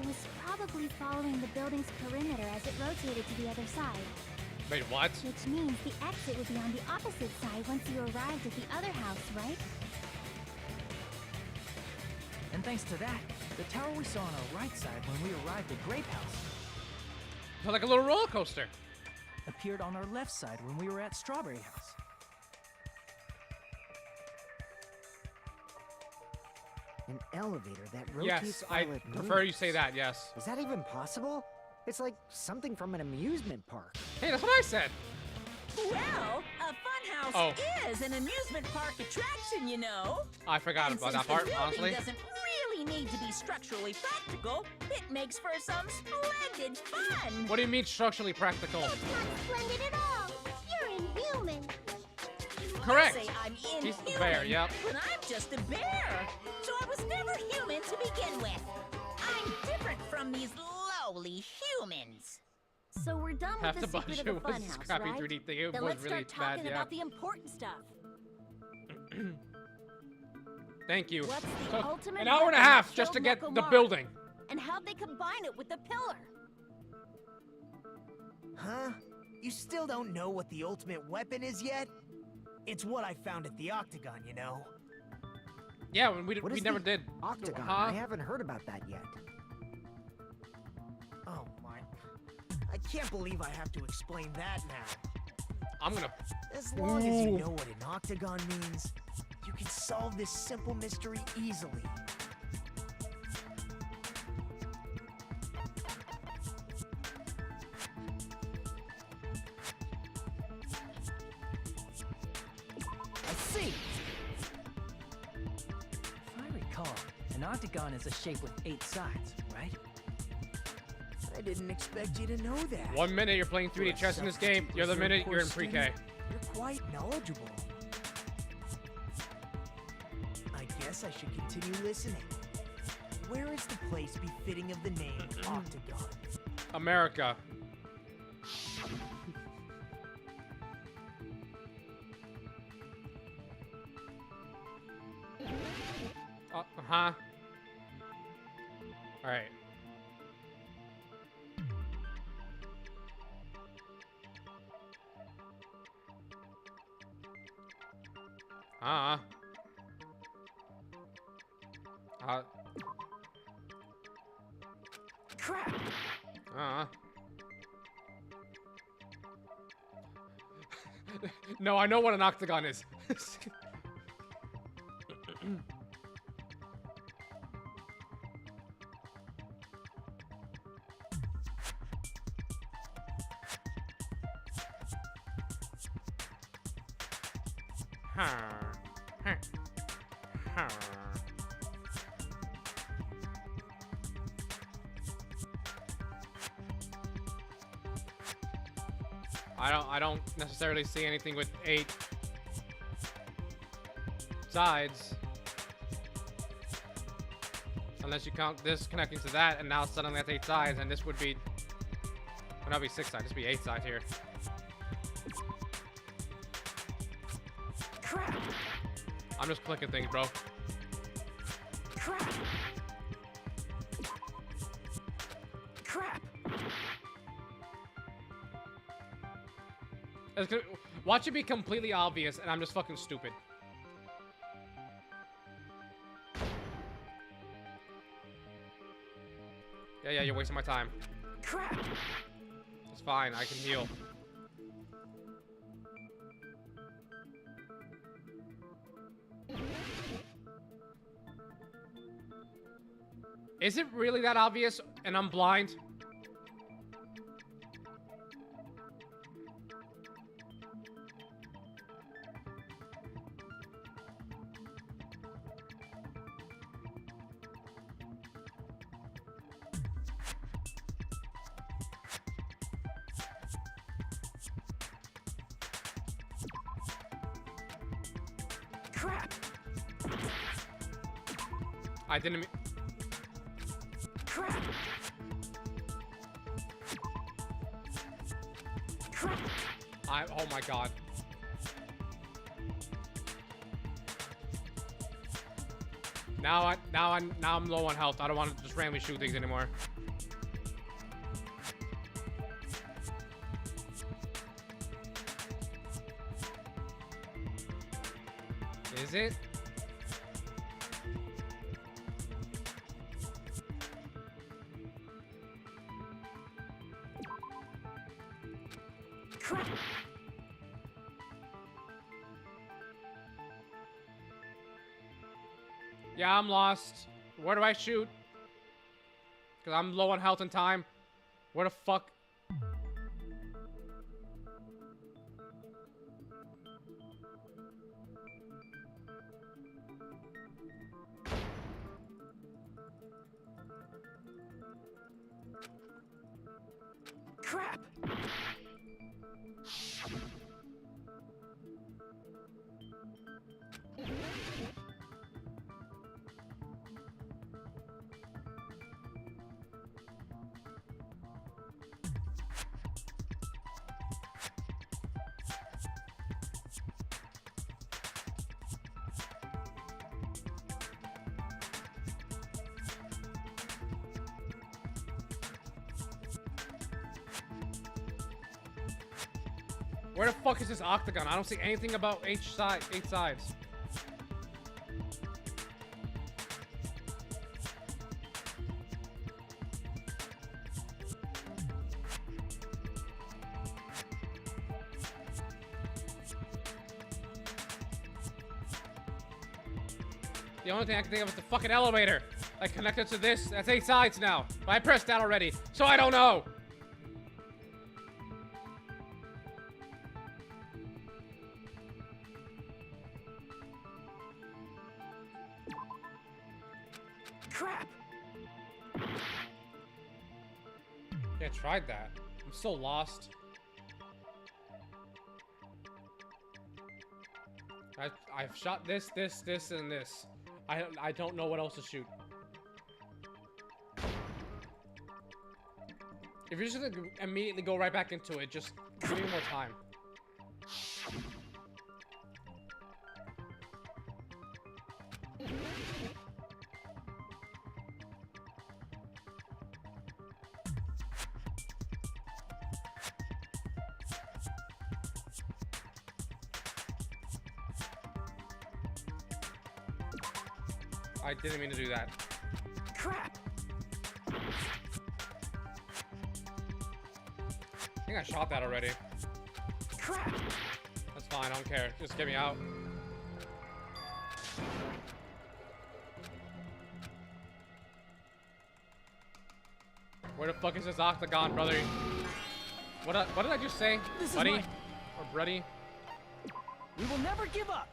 It was probably following the building's perimeter as it rotated to the other side, Wait, what? which means the exit would be on the opposite side once you arrived at the other house, right? And thanks to that, the tower we saw on our right side when we arrived at Grape House It's like a little roller coaster. appeared on our left side when we were at Strawberry House. An elevator that rotates Yes, I while it prefer you moves. say that. Yes. Is that even possible? It's like something from an amusement park. Hey, that's what I said. Well, a funhouse is an amusement park attraction, you know. I forgot And about since that part, the building honestly. doesn't really need to be structurally practical, it makes for some splendid fun. What do you mean structurally practical? It's not splendid at all. You're inhuman. Correct. You say I'm He's inhuman, the bear, yep. but I'm just a bear. So I was never human to begin with. I'm different from these lowly humans. So we're done Half with the the secret of budget the was funhouse, crappy right? 3D thing. It Then was let's really start talking bad, yeah. about the important stuff. Thank you. What's the Took ultimate an hour and a weapon half that just to killed get the Nekomara? building. And how'd they combine it with the pillar? Huh? You still don't know what the ultimate weapon is yet? It's what I found at the Octagon, you know. Yeah, we What is never the did. Octagon. Huh? I haven't heard about that yet. Oh my. I can't believe I have to explain that now. I'm gonna. As long as you Ooh. know what an octagon means, you can solve this simple mystery easily. I see! If I recall, an octagon is a shape with 8 sides, right? I didn't expect you to know that. 1 minute you're playing 3D chess in this game. The other minute you're in pre-K. You're quite knowledgeable. I guess I should continue listening. Where is the place befitting of the name Octagon? America. Huh? Alright. Crap! No, I know what an octagon is. I don't necessarily see anything with 8 sides. Unless you count this connecting to that, and now suddenly that's 8 sides, and this would be... Well, that'd be 6 sides. This would be 8 sides here. Crap! I'm just clicking things, bro. Crap! Crap! It's gonna, watch it be completely obvious, and I'm just fucking stupid. Yeah, you're wasting my time. Crap! It's fine, I can heal. Is it really that obvious, and I'm blind? Crap! I didn't mean... Crap! Crap! Oh my god. Now I'm low on health. I don't want to just randomly shoot things anymore. Is it? Crap! Yeah, I'm lost. Where do I shoot? Because I'm low on health and time. Where the fuck? Crap! Where the fuck is this octagon? I don't see anything about each side, 8 sides. The only thing I can think of is the fucking elevator. I connected to this. That's 8 sides now. But I pressed that already, so I don't know. Crap! Yeah, I tried that. I'm so lost. I've shot this, and this. I don't know what else to shoot. If you're just gonna immediately go right back into it, just give me more time. I didn't mean to do that. Crap! I think I shot that already. Crap! That's fine, I don't care. Just get me out. Where the fuck is this octagon, brother? What did I just say? This Buddy? is my... Or Bruddy? We will never give up!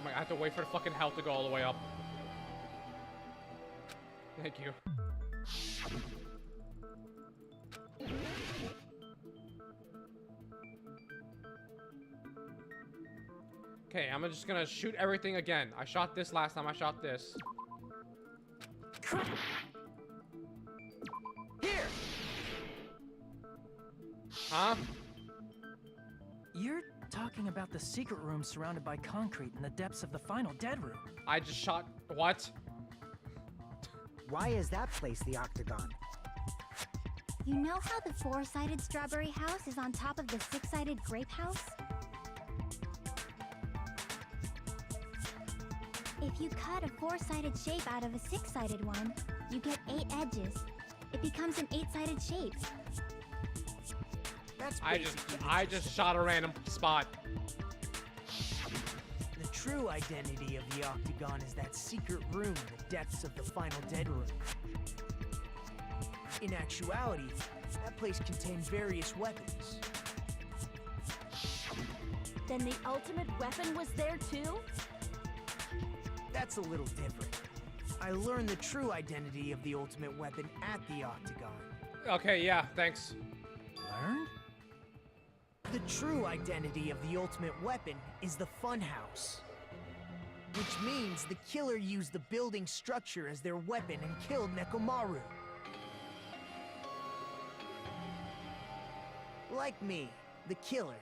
Oh my, I have to wait for the fucking health to go all the way up. Thank you. Okay, I'm just gonna shoot everything again. I shot this last time, I shot this. Here! Huh? You're talking about the secret room surrounded by concrete in the depths of the final dead room. I just shot... What? Why is that place the octagon? You know how the 4-sided strawberry house is on top of the 6-sided grape house? If you cut a 4-sided shape out of a 6-sided one, you get 8 edges. It becomes an 8-sided shape. That's I just shot a random spot. The true identity of the octagon is that secret room in the depths of the final dead room. In actuality, that place contained various weapons. Then the ultimate weapon was there too? That's a little different. I learned the true identity of the ultimate weapon at the octagon. Okay, yeah, thanks. Learned? The true identity of the ultimate weapon is the funhouse. Which means the killer used the building structure as their weapon and killed Nekomaru. Like me, the killer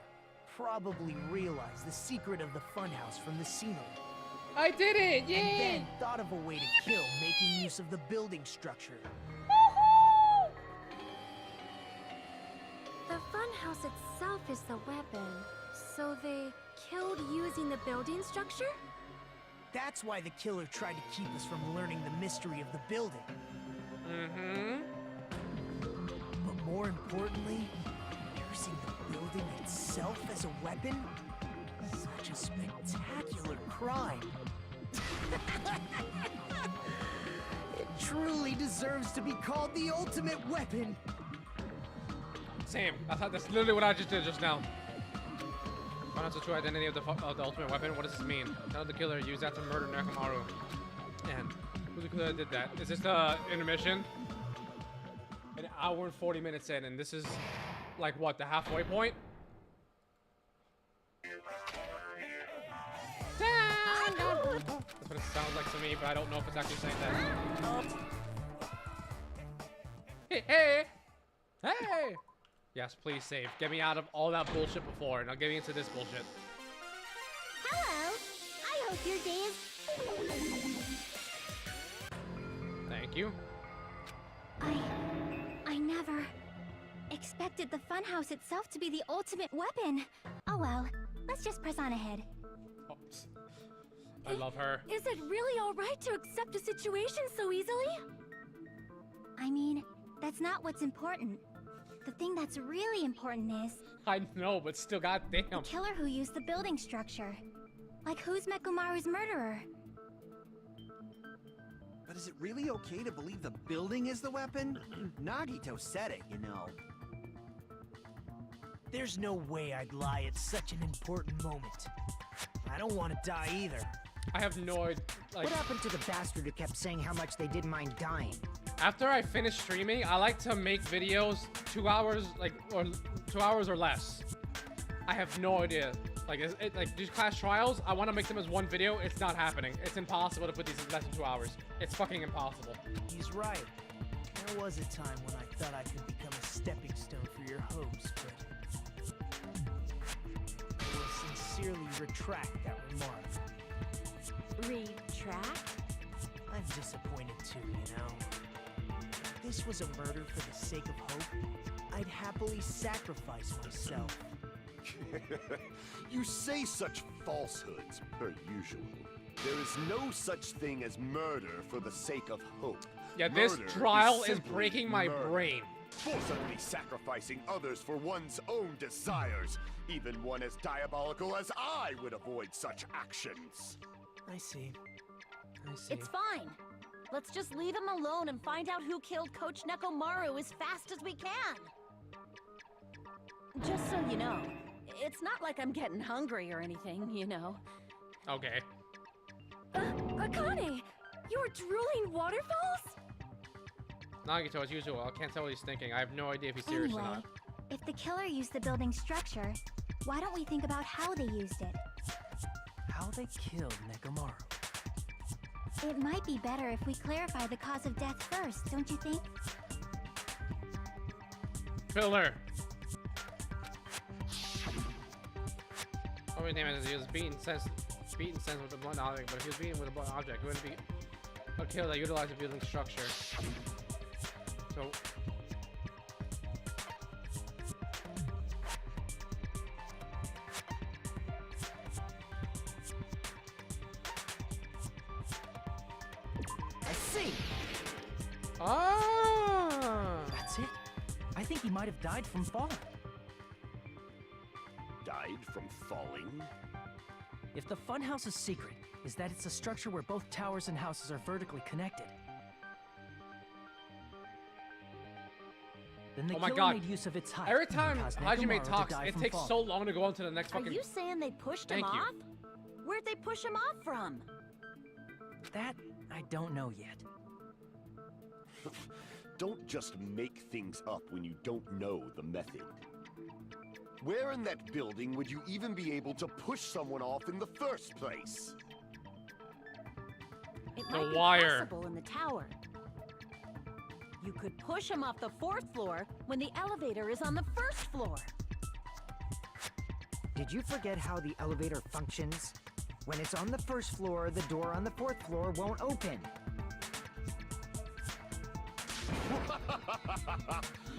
probably realized the secret of the funhouse from the scenery. I did it! And Yay! then thought of a way to kill, making use of the building structure. The funhouse itself is the weapon, so they killed using the building structure? That's why the killer tried to keep us from learning the mystery of the building. Mm-hmm. But more importantly, using the building itself as a weapon? Such a spectacular crime. It truly deserves to be called the ultimate weapon. Same. That's literally what I just did just now. That's the true identity of the ultimate weapon. What does this mean? Tell the killer used that to murder Nekomaru. And who's the killer that did that? Is this the intermission? An hour and 40 minutes in, and this is like what, the halfway point? That's what it sounds like to me, but I don't know if it's actually saying that. Hey, hey! Hey! Yes, please save. Get me out of all that bullshit before, and I'll get into this bullshit. Hello. I hope your day is... Thank you. I never expected the funhouse itself to be the ultimate weapon. Oh well, let's just press on ahead. Oops. I love her. Is it really alright to accept a situation so easily? I mean, that's not what's important. The thing that's really important is... I know, but still, goddamn. The killer who used the building structure. Like, who's Nekomaru's murderer? But is it really okay to believe the building is the weapon? Nagito said it, you know. There's no way I'd lie at such an important moment. I don't want to die either. I have no idea. Like, What happened to the bastard who kept saying how much they didn't mind dying? after I finish streaming, I like to make videos 2 hours, or 2 hours or less. I have no idea. Like, like these class trials, I want to make them as one video. It's not happening. It's impossible to put these in less than 2 hours. It's fucking impossible. He's right. There was a time when I thought I could become a stepping stone for your hopes, but I will sincerely retract that remark. Retract? I'm disappointed too, you know. If this was a murder for the sake of hope, I'd happily sacrifice myself. You say such falsehoods, per usual. There is no such thing as murder for the sake of hope. Yeah, this Murder trial is simply breaking my murder. brain. Forcibly sacrificing others for one's own desires. Even one as diabolical as I would avoid such actions. I see. It's fine. Let's just leave him alone and find out who killed Coach Nekomaru as fast as we can. Just so you know, it's not like I'm getting hungry or anything, you know. Okay. Akane! You were drooling waterfalls? Nagito, as usual, I can't tell what he's thinking. I have no idea if he's serious or Anyway, not. if the killer used the building structure, why don't we think about how they used it? How they killed Nekomaru. It might be better if we clarify the cause of death first, don't you think? Pillar. Only name is he was beaten sense with a blunt object, but if he was beaten with a blunt object, it wouldn't be a kill that utilized the building structure. So I see! That's it. I think he might have died from falling. Died from falling? If the funhouse's secret is that it's a structure where both towers and houses are vertically connected, then the oh my killer god. made use of its height. Every and time caused Hajime Nekomaru to talks, die it from takes falling. so long to go on to the next Are fucking... you saying they pushed him Thank you. off? Where'd they push him off from? That I don't know yet. Don't just make things up when you don't know the method. Where in that building would you even be able to push someone off in the first place? It The might be wire. possible in the tower. You could push him off the 4th floor when the elevator is on the 1st floor. Did you forget how the elevator functions? When it's on the 1st floor, the door on the 4th floor won't open.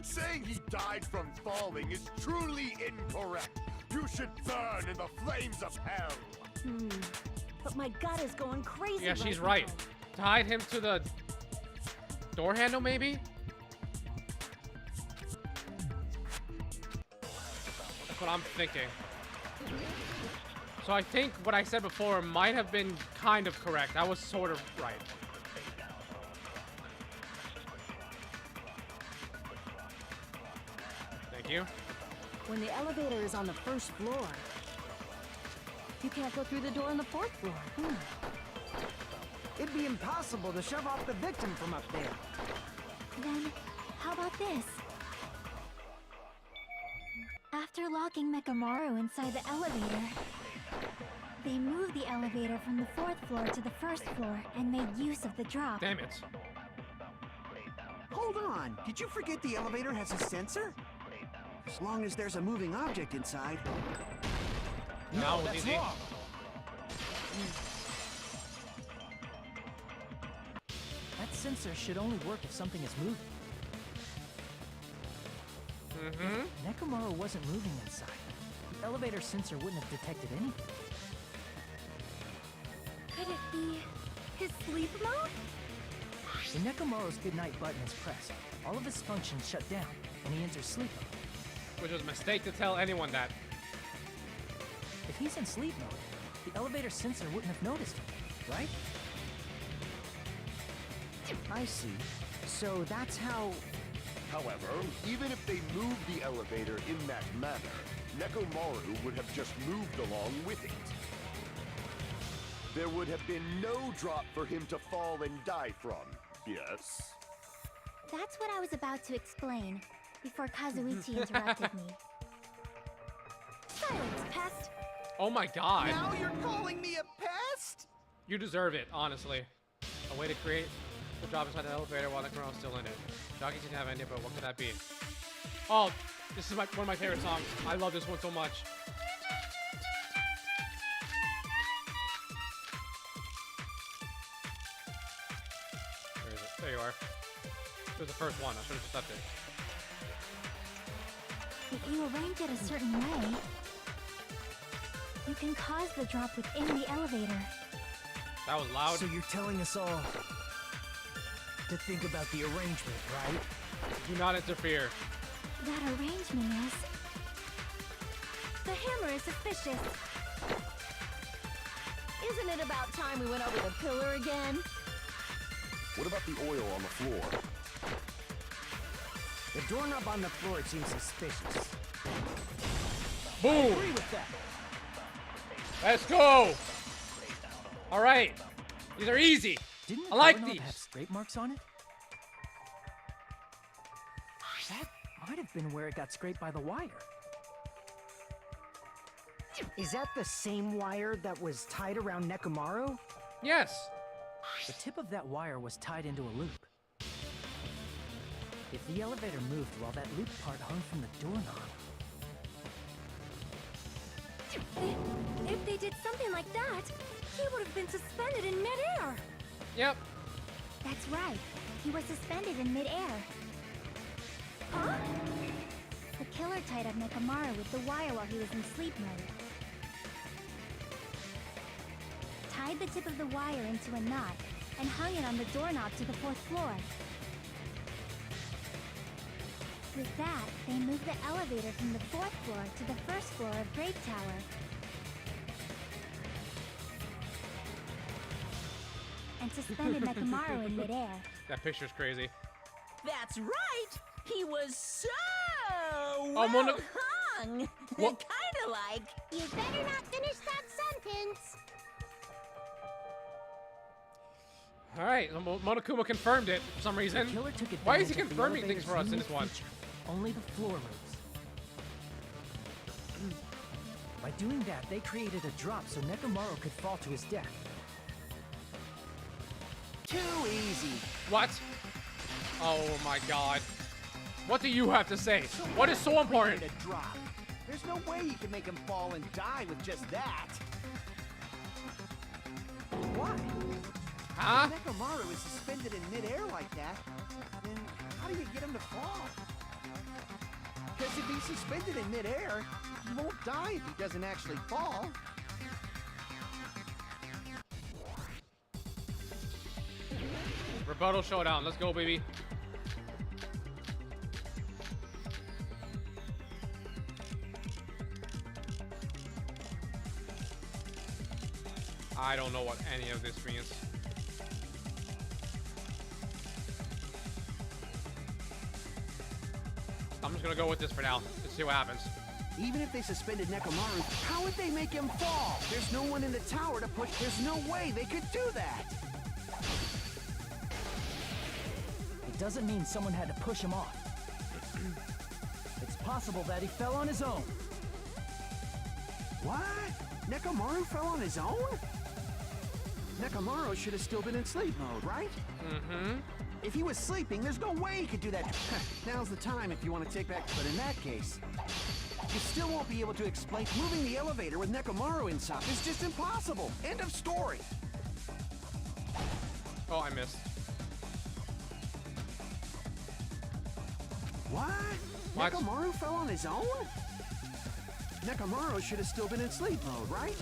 Saying he died from falling is truly incorrect. You should burn in the flames of hell. But my gut is going crazy. Yeah, she's now. right. Tied him to the door handle, maybe? That's what I'm thinking. So I think what I said before might have been kind of correct. I was sort of right. Thank you. When the elevator is on the 1st floor, You can't go through the door on the 4th floor. It'd be impossible to shove off the victim from up there. Then, how about this? After locking Mechamaru inside the elevator, they moved the elevator from the 4th floor to the 1st floor and made use of the drop. Damn it. Hold on. Did you forget the elevator has a sensor? As long as there's a moving object inside. No, that's easy. wrong. That sensor should only work if something is moving. Nekomaru wasn't moving inside. The elevator sensor wouldn't have detected anything. Could it be his sleep mode? When Nekomaru's goodnight button is pressed, all of his functions shut down, and he enters sleep mode. Which was a mistake to tell anyone that. If he's in sleep mode, the elevator sensor wouldn't have noticed him, right? I see. So that's how... However, even if they moved the elevator in that manner, Nekomaru would have just moved along with it. There would have been no drop for him to fall and die from, yes? That's what I was about to explain, before Kazuichi interrupted me. Silence, pest! Oh my god. Now you're calling me a pest? You deserve it, honestly. A way to create the drop inside the elevator while Necrono's still in it. Jockey didn't have any idea, but what could that be? Oh, this is one of my favorite songs. I love this one so much. Where is it? There you are. It was the first one. I should have just left it. If you arrange it a certain way, you can cause the drop within the elevator. That was loud. So you're telling us all to think about the arrangement, right? Do not interfere. That arrangement is... The hammer is suspicious. Isn't it about time we went over the pillar again? What about the oil on the floor? The doorknob on the floor seems suspicious. Boom! Agree with that. Let's go! Alright. These are easy. Didn't I like doorknob these. have scrape marks on it? That might have been where it got scraped by the wire. Is that the same wire that was tied around Nekomaru? Yes. The tip of that wire was tied into a loop. If the elevator moved while that loop part hung from the doorknob... If they did something like that, he would have been suspended in midair. Yep. That's right. He was suspended in midair. Huh? The killer tied up Nekomaru with the wire while he was in sleep mode. Tied the tip of the wire into a knot and hung it on the doorknob to the 4th floor. With that, they moved the elevator from the 4th floor to the 1st floor of Great Tower. And suspended Nekomaru in midair. That picture's crazy. That's right! He was so Oh, well Mona- hung! What? Kinda like... You better not finish that sentence. Alright, Monokuma confirmed it for some The reason. killer took Why is he advantage of the confirming things elevator's for us in unique this one? feature. Only the floor moves. By doing that, they created a drop so Nekomaru could fall to his death. Too easy. What? Oh my god. What do you have to say? What is so important? A drop. There's no way you can make him fall and die with just that. Why? Huh? If Nekomaru is suspended in midair like that, then how do you get him to fall? Because if he's suspended in midair, he won't die if he doesn't actually fall. Rebuttal showdown. Let's go, baby. I don't know what any of this means. I'm just gonna go with this for now. Let's see what happens. Even if they suspended Nekomaru, how would they make him fall? There's no one in the tower to push. There's no way they could do that. It doesn't mean someone had to push him off. It's possible that he fell on his own. What? Nekomaru fell on his own? Nekomaru should have still been in sleep mode, right? Mm-hmm. If he was sleeping, there's no way he could do that. Now's the time if you want to take back. But in that case, you still won't be able to explain. Moving the elevator with Nekomaru inside is just impossible. End of story. Oh, I missed. What? What? Nekomaru fell on his own? Nekomaru should have still been in sleep mode, right?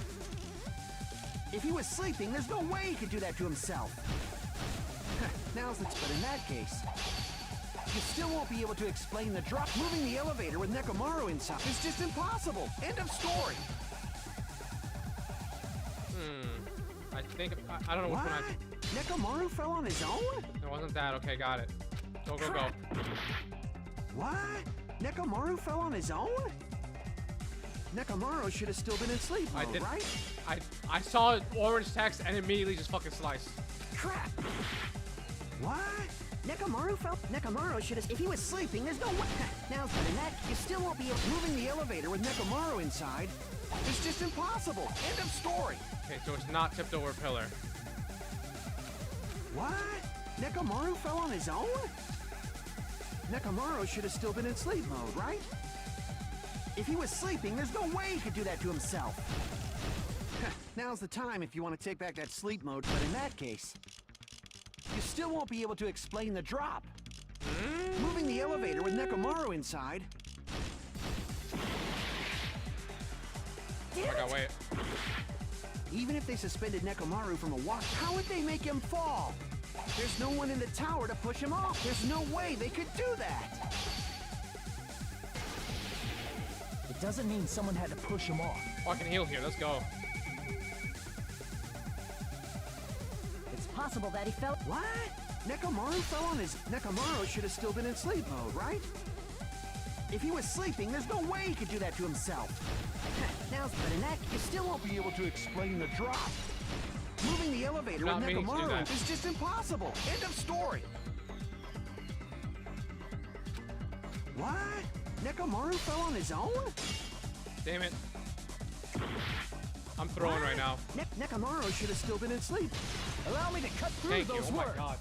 If he was sleeping, there's no way he could do that to himself. Now's the but in that case, you still won't be able to explain the drop. Moving the elevator with Nekomaru inside is just impossible. End of story. I think I don't know which What? one I. Nekomaru fell on his own? It wasn't that. Okay, got it. Go, go, go. What? Nekomaru fell on his own? Nekomaru should have still been in sleep mode, I did. right? I saw orange text and immediately just fucking sliced. Crap! What? Nekomaru should have. If he was sleeping, there's no way. Now, but in that, you still won't be able. Moving the elevator with Nekomaru inside is just impossible. End of story. Okay, so it's not tipped over a pillar. What? Nekomaru fell on his own? Nekomaru should have still been in sleep mode, right? If he was sleeping, there's no way he could do that to himself. Now's the time if you want to take back that sleep mode, but in that case, you still won't be able to explain the drop. Moving the elevator with Nekomaru inside. Oh my god, wait. Even if they suspended Nekomaru from a walk, how would they make him fall? There's no one in the tower to push him off. There's no way they could do that. It doesn't mean someone had to push him off. Oh, I can heal here. Let's go. It's possible that he fell. What? Nekomaru fell on his. Nekomaru should have still been in sleep mode, right? If he was sleeping, there's no way he could do that to himself. Now, but in that, you still won't be able to explain the drop. Moving the elevator with Not meaning to do Nekomaru that. is just impossible. End of story. What? Nekomaru fell on his own? Damn it. I'm throwing right now. Nekomaru should have still been in sleep. Allow me to cut through Thank you. those Oh my words. god.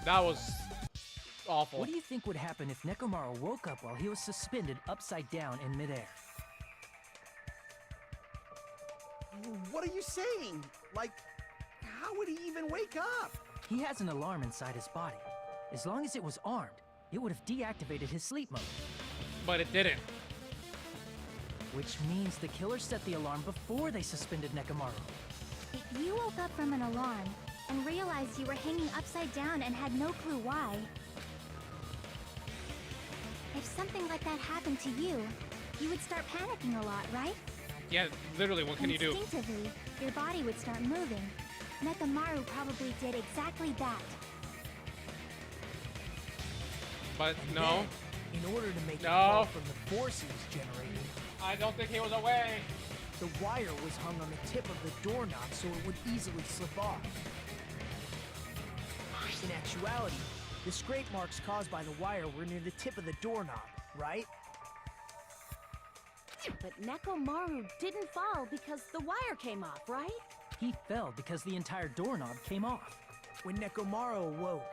That was awful. What do you think would happen if Nekomaru woke up while he was suspended upside down in midair? What are you saying? Like, how would he even wake up? He has an alarm inside his body. As long as it was armed, it would have deactivated his sleep mode. But it didn't. Which means the killer set the alarm before they suspended Nekomaru. If you woke up from an alarm and realized you were hanging upside down and had no clue why, if something like that happened to you, you would start panicking a lot, right? Yeah, literally, what can you do? Instinctively, your body would start moving. Nekomaru probably did exactly that. But no. In order to make it No. fall from the force he was generating, I don't think he was away. the wire was hung on the tip of the doorknob so it would easily slip off. In actuality, the scrape marks caused by the wire were near the tip of the doorknob, right? But Nekomaru didn't fall because the wire came off, right? He fell because the entire doorknob came off. When Nekomaru awoke,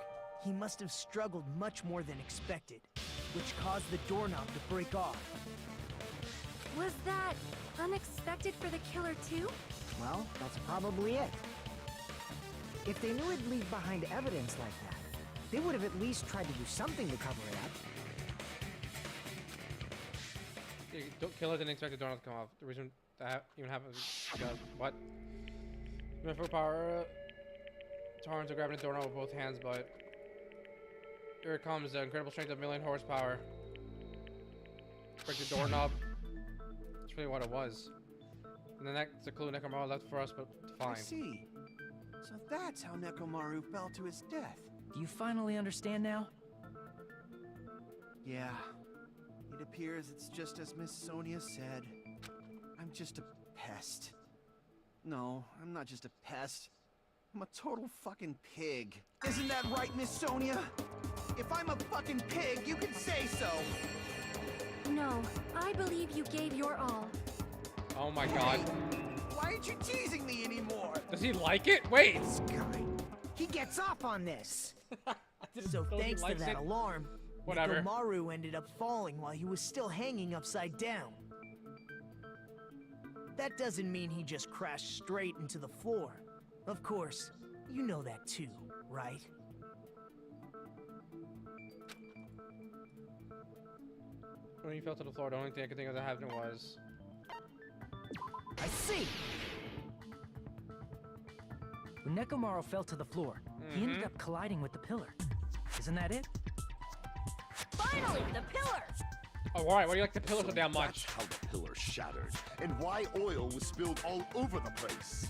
he must have struggled much more than expected, which caused the doorknob to break off. Was that unexpected for the killer too? Well, that's probably it. If they knew it'd leave behind evidence like that, they would have at least tried to do something to cover it up. Killer didn't expect the doorknob to come off. The reason that even happened is because what? Went for power. Torrens are grabbing the doorknob with both hands, but here it comes, the incredible strength of 1,000,000 horsepower. Break the doorknob. That's really what it was. And then that's the clue Nekomaru left for us to I find. see. So that's how Nekomaru fell to his death. Do you finally understand now? Yeah. It It appears it's just as Miss Sonia said. I'm just a pest. No, I'm not just a pest. I'm a total fucking pig. Isn't that right, Miss Sonia? If I'm a fucking pig, you can say so. No, I believe you gave your all. Oh my god. Why aren't you teasing me anymore? Does he like it? Wait. This guy, he gets off on this. So thanks to that alarm, Whatever. Nekomaru ended up falling while he was still hanging upside down. That doesn't mean he just crashed straight into the floor. Of course, you know that too, right? When he fell to the floor, the only thing I could think of that happened was... I see! When Nekomaru fell to the floor, he ended up colliding with the pillar. Isn't that it? Finally, the pillar! Oh, alright, why do you like the pillar so damn much? That's how the pillar shattered, and why oil was spilled all over the place.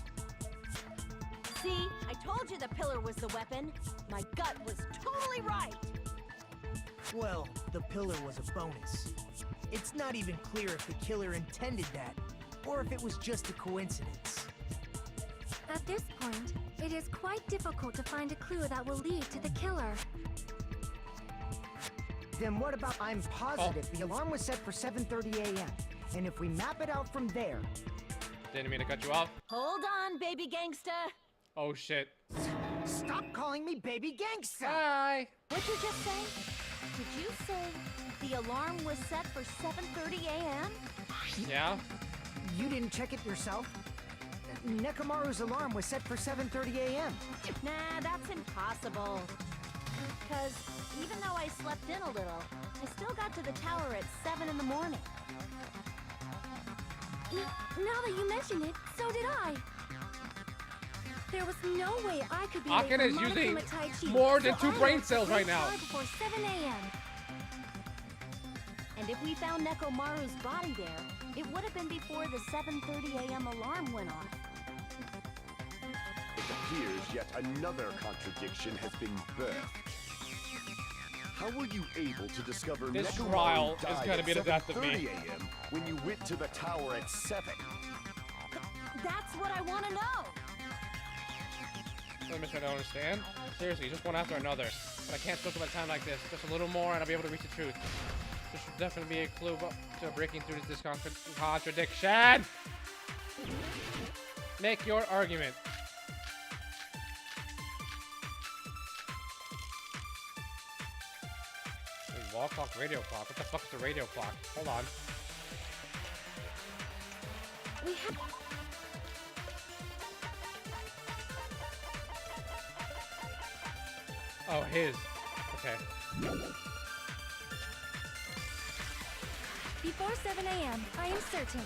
See, I told you the pillar was the weapon. My gut was totally right. Well, the pillar was a bonus. It's not even clear if the killer intended that, or if it was just a coincidence. At this point, it is quite difficult to find a clue that will lead to the killer. Then what about I'm positive the alarm was set for 7:30 a.m. And if we map it out from there... Didn't mean to cut you off. Hold on, baby gangsta. Oh shit. Stop calling me baby gangsta! Hi. What'd you just say? Did you say the alarm was set for 7:30 a.m.? Yeah? You didn't check it yourself? Nekomaru's alarm was set for 7:30 a.m. Nah, that's impossible. Because even though I slept in a little, I still got to the tower at 7 in the morning. Now that you mention it, so did I. There was no way I could be Akane late is for using Monokuma Tai Chi, more than so 2 I brain left cells the right now. car before 7 a.m. And if we found Nekomaru's body there, it would have been before the 7:30 a.m. alarm went off. It appears yet another contradiction has been birthed. How were you able to discover This Nekomaru trial is died gonna at be the death of me. 7:30 a.m. when you went to the tower at 7? That's what I want to know. Let me try to understand. Seriously, just one after another. But I can't talk about time like this. Just a little more and I'll be able to reach the truth. This should definitely be a clue to breaking through this contradiction. Make your argument. Wait, wall clock, radio clock. What the fuck is the radio clock? Hold on. We have... Oh, his. Okay. Before 7 a.m., I am certain.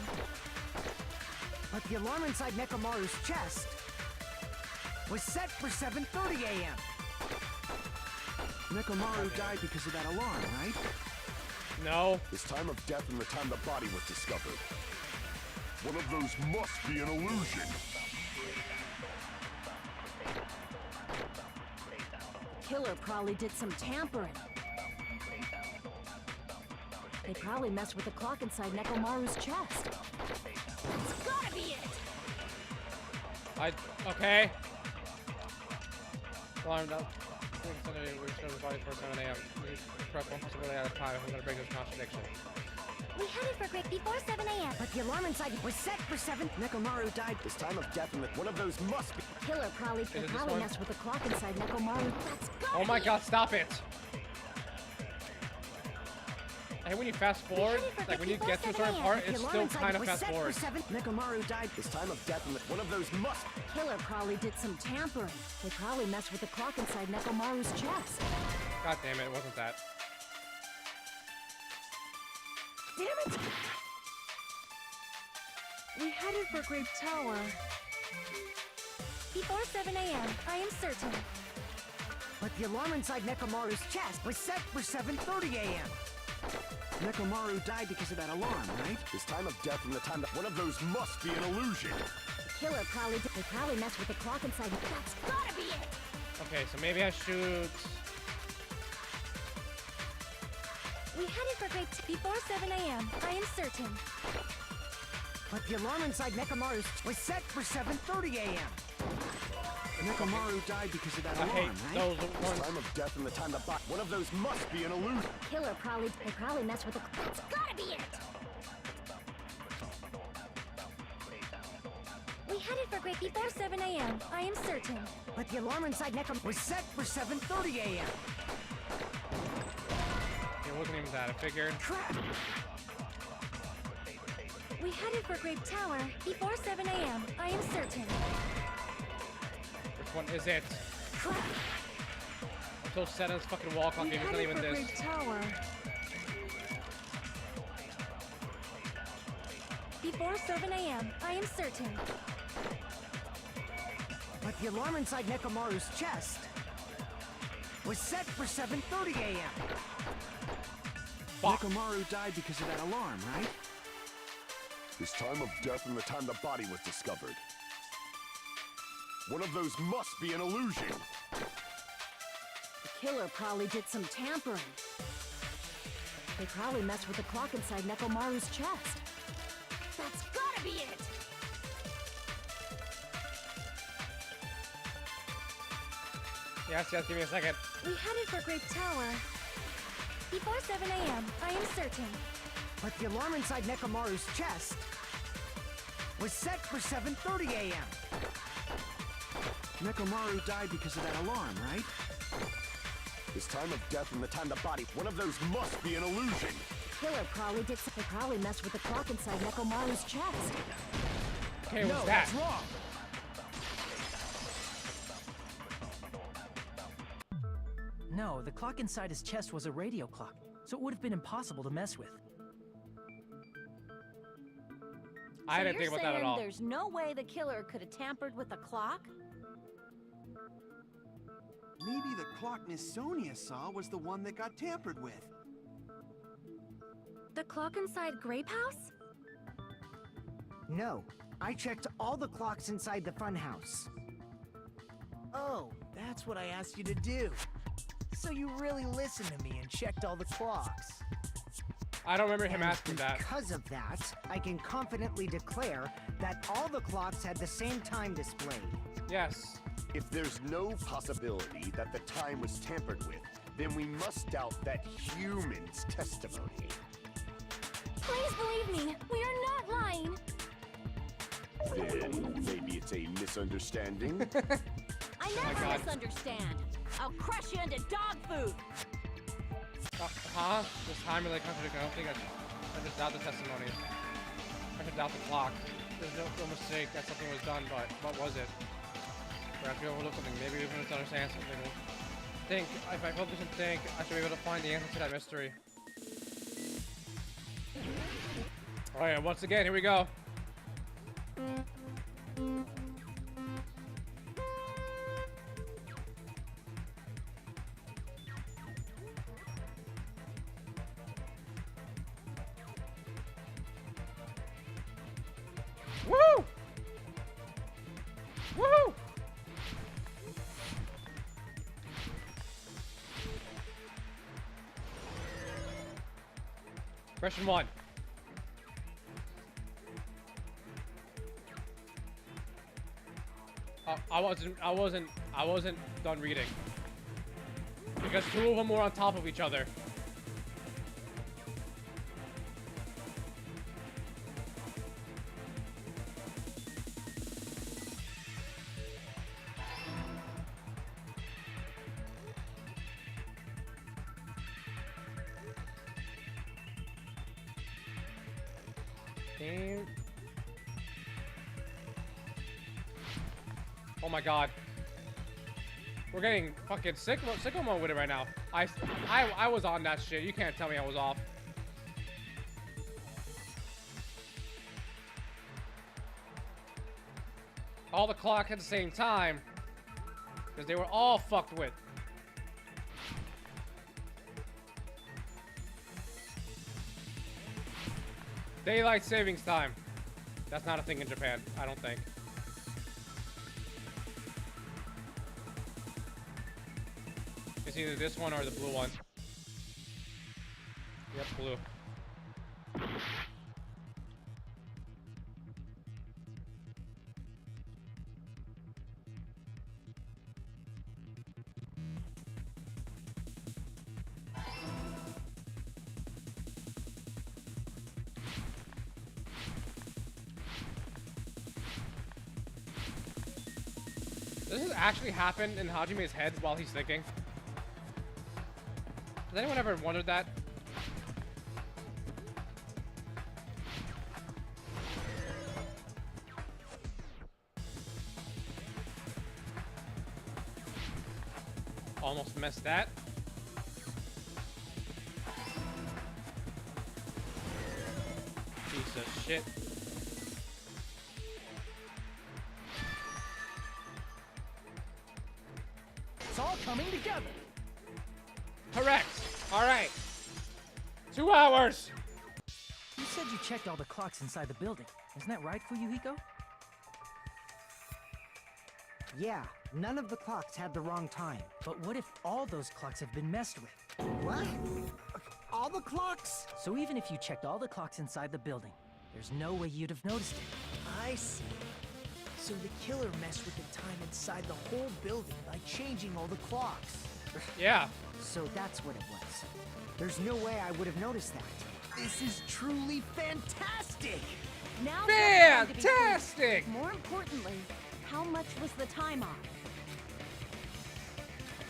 But the alarm inside Nekomaru's chest was set for 7:30 a.m. Nekomaru died because of that alarm, right? No. His time of death and the time the body was discovered. One of those must be an illusion. Killer probably did some tampering. They probably messed with the clock inside Nekomaru's chest. It's gotta be it! Okay. Alarm down. We started the body for 7 a.m. We prep one possibility at a time if we're gonna break this contradiction. We headed for Great before 7 a.m. But the alarm inside was set for 7. Nekomaru died. His time of death and one of those must be. Killer probably it this probably one? messed with the clock inside Nekomaru. That's gotta Oh my be god, stop it! I hate when you fast forward, like when you get to a certain part, The it's alarm still inside kind of was fast set forward. for 7. Nekomaru died. His time of death and one of those must. Killer probably did some tampering. They probably messed with the clock inside Nekomaru's chest. God damn it, it wasn't that. Damn it! We headed for Grape Tower. Before 7 a.m., I am certain. But the alarm inside Nekomaru's chest was set for 7:30 a.m. Nekomaru died because of that alarm, right? His time of death and the time that one of those must be an illusion. Killer probably did. They probably messed with the clock inside. That's gotta be it! Okay, so maybe I shoot... We headed for great before 7 a.m. I am certain. But the alarm inside Nekomaru's was set for 7:30 a.m. Nekomaru died because of that I hate alarm, right? those The ones. time of death and the time to buy. One of those must be an illusion. Killer they probably messed with the. That's gotta be it. We headed for great before 7 a.m. I am certain. But the alarm inside Nekomaru was set for 7:30 a.m. It wasn't even that. I figured. Crap! We headed for Grape Tower before 7 a.m. I am certain. Which one is it? Crap! I'm so set on this fucking wall clock game. It's not even this. Grape Tower before 7 a.m. I am certain. But the alarm inside Nekomaru's chest was set for 7:30 a.m. Fuck. Nekomaru died because of that alarm, right? His time of death and the time the body was discovered. One of those must be an illusion. The killer probably did some tampering. They probably messed with the clock inside Nekomaru's chest. That's gotta be it. Yes, yes, give me a second. We headed for Grape Tower before 7 a.m. I am certain. But the alarm inside Nekomaru's chest was set for 7:30 a.m. Nekomaru died because of that alarm, right? His time of death and the time the body. One of those must be an illusion. The killer probably did some. They probably messed with the clock inside Nekomaru's chest. Okay, what's No, that? that's wrong. No, the clock inside his chest was a radio clock, so it would have been impossible to mess with. I So didn't think you're about that at saying all. There's no way the killer could have tampered with the clock? Maybe the clock Miss Sonia saw was the one that got tampered with. The clock inside Grape House? No, I checked all the clocks inside the funhouse. Oh, that's what I asked you to do. So you really listened to me and checked all the clocks. I don't remember him And asking that. because of that, I can confidently declare that all the clocks had the same time displayed. Yes. If there's no possibility that the time was tampered with, then we must doubt that human's testimony. Please believe me, we are not lying. Then maybe it's a misunderstanding. I my never God. misunderstand. I'll crush you into dog food. Huh? This time really contradicting. I don't think I just doubt the testimony. I should doubt the clock. There's no mistake that something was done, but what was it? Perhaps we overlooked something. Maybe we didn't understand something. Think. If I focus and think, I should be able to find the answer to that mystery. Alright, once again, here we go. Woo! Woo! Question 1. I wasn't done reading. Because 2 of them were on top of each other. And... oh my god. We're getting fucking sicko mode with it right now. I was on that shit. You can't tell me I was off. All the clock at the same time. Because they were all fucked with. Daylight savings time. That's not a thing in Japan, I don't think. It's either this one or the blue one. Yep, blue. Does this actually happen in Hajime's head while he's thinking? Has anyone ever wondered that? Almost missed that. Piece of shit. It's all coming together. Correct. All right. 2 hours. You said you checked all the clocks inside the building. Isn't that right, Fuyuhiko? Yeah, none of the clocks had the wrong time. But what if all those clocks have been messed with? What? All the clocks? So even if you checked all the clocks inside the building, there's no way you'd have noticed it. I see. So the killer messed with the time inside the whole building by changing all the clocks. Yeah. So that's what it was. There's no way I would have noticed that. This is truly fantastic! Now that's going to be Fantastic! proof. More importantly, how much was the time off?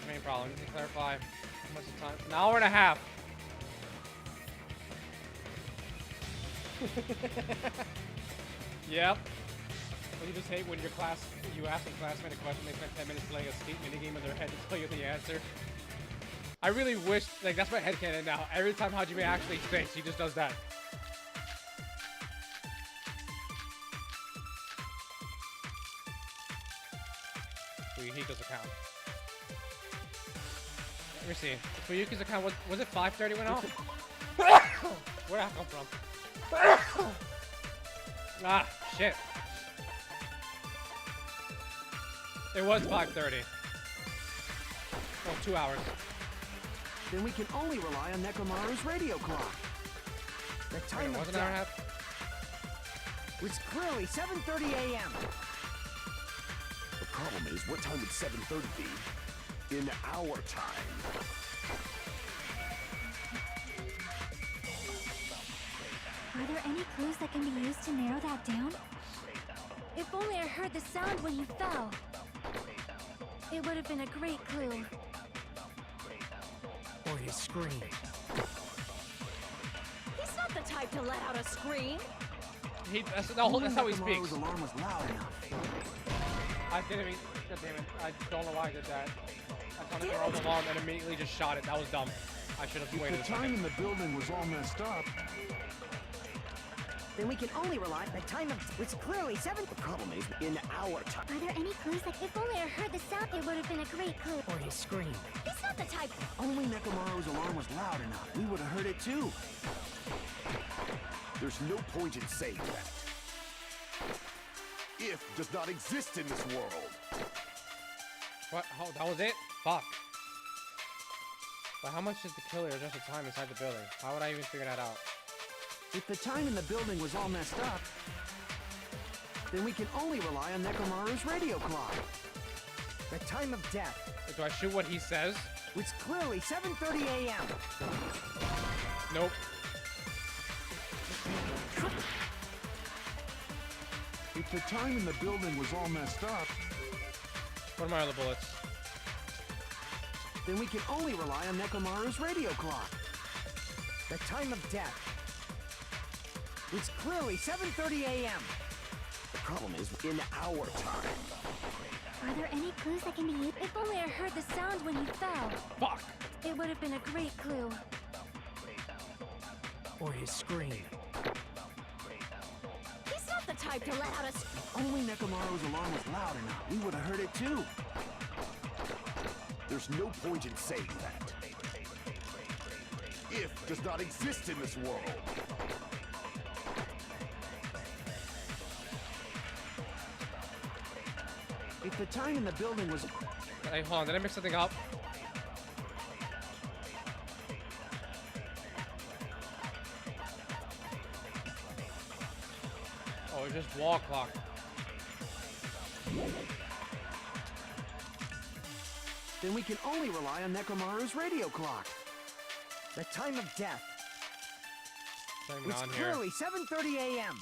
Main problem. Need to clarify how much the time. An hour and a half. Yep. Well, you just hate when you ask a classmate a question, they spend 10 minutes playing a skate minigame in their head to tell you the answer. I really wish, like, that's my headcanon now. Every time Hajime actually thinks, he just does that. Fuyuhiko's account. Let me see. Fuyuki's account, was it 5:30 went off? Where'd that come from? Ah, shit. It was 5:30. Oh, 2 hours. Then we can only rely on Nekomaru's radio clock. The Wait, time it of was an hour and a death half? was clearly 7:30 a.m. The problem is, what time would 7:30 be in our time? Are there any clues that can be used to narrow that down? If only I heard the sound when you fell. It would have been a great clue. Or his scream. He's not the type to let out a scream. That's how he Nekomaru's speaks. alarm was loud enough. I didn't even. God damn it. I don't know why I did that. I saw Nekomaru's alarm and immediately just shot it. That was dumb. I should have waited a The time second. in the building was all messed up. Then we can only rely on the time of was clearly 7. The problem is, in our time. Are there any clues that if only I heard the sound, it would have been a great clue. Or his scream. He's not the type. Only Nekomaru's alarm was loud enough. We would have heard it too. There's no point in saying that. If does not exist in this world. What? Oh, that was it? Fuck. But how much is the killer adjust the time inside the building? How would I even figure that out? If the time in the building was all messed up, then we can only rely on Nekomaru's radio clock. The time of death Wait, do I shoot what he says? was clearly 7:30 a.m. Nope. If the time in the building was all messed up, What are my other bullets? Then we can only rely on Nekomaru's radio clock. The time of death was clearly 7:30 a.m. The problem is, in our time. Are there any clues that can be used? If only I heard the sound when you fell. Fuck. It would have been a great clue. Or his scream. He's not the type to let out a scream. Only Nekomaru's alarm was loud enough. We would have heard it too. There's no point in saying that. If does not exist in this world. If the time in the building was... Hey, hold on. Did I mix something up? Wall clock. Then we can only rely on Nekomaru's radio clock. The time of death. Not even It's on here. clearly 7:30 a.m.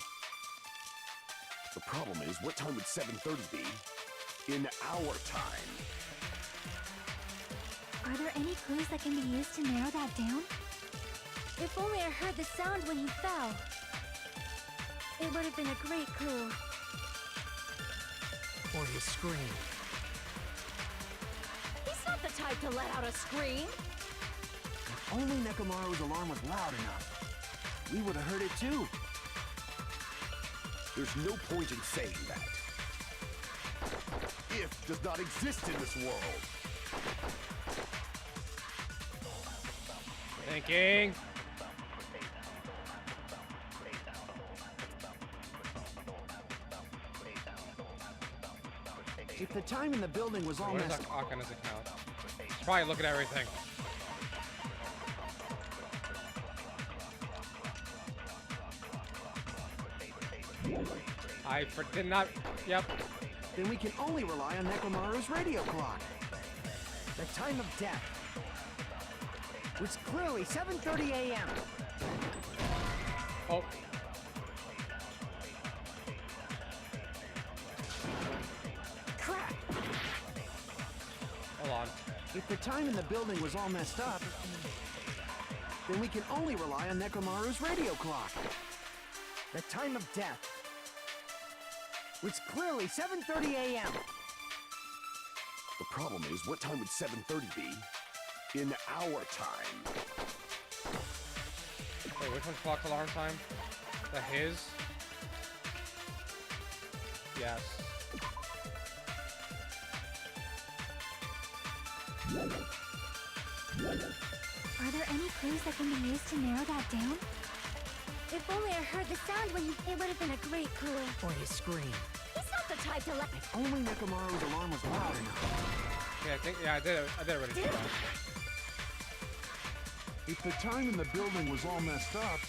The problem is, what time would 7:30 be in our time? Are there any clues that can be used to narrow that down? If only I heard the sound when he fell. It would have been a great clue. Or his scream. He's not the type to let out a scream. If only Nekomaru's alarm was loud enough, we would have heard it too. There's no point in saying that. If does not exist in this world. Thinking. If the time in the building was all Where's messed Akane's account? He's probably looking at everything. Did not. Yep. then we can only rely on Nekomaru's radio clock. The time of death. It's clearly 7:30 a.m. Oh. Crap! Hold on. If the time in the building was all messed up, then we can only rely on Nekomaru's radio clock. The time of death. It's clearly 7:30 a.m. The problem is, what time would 7:30 be in our time? Wait, which one's clock alarm time? The his? Yes. Are there any clues that can be used to narrow that down? If only I heard the sound when he... It would have been a great clue. Or his scream. He's not the type to let... If only Nekomaru's alarm was loud enough. Yeah, I did already see that. If the time in the building was all messed up,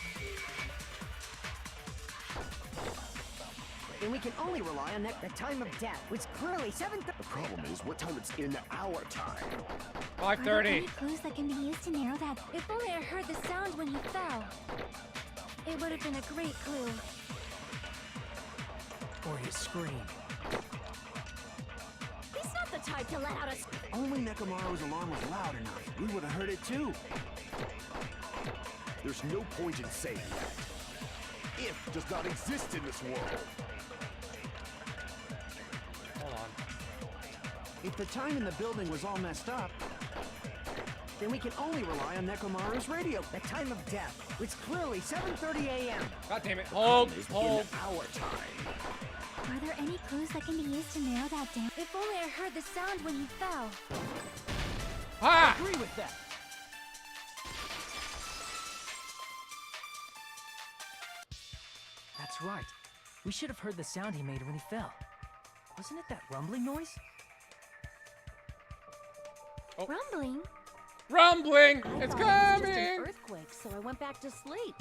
Then we can only rely on the time of death. It's clearly 7:30. The problem is, what time it's in our time? Are there 5:30. any clues that can be used to narrow that? If only I heard the sound when he fell. It would have been a great clue. Or his scream. He's not the type to let out a... if only Nekomaru's alarm was loud enough, we would have heard it too. There's no point in saying that. If does not exist in this world. Hold on. If the time in the building was all messed up, then we can only rely on Nekomaru's radio. The time of death. It's clearly 7:30 a.m. God damn it. Hold. Is Hold. in our time. Are there any clues that can be used to narrow that down? If only I heard the sound when he fell. Ah! Agree with that. That's right. We should have heard the sound he made when he fell. Wasn't it that rumbling noise? Rumbling? Rumbling! I It's thought it was just an coming! earthquake, so I went back to sleep.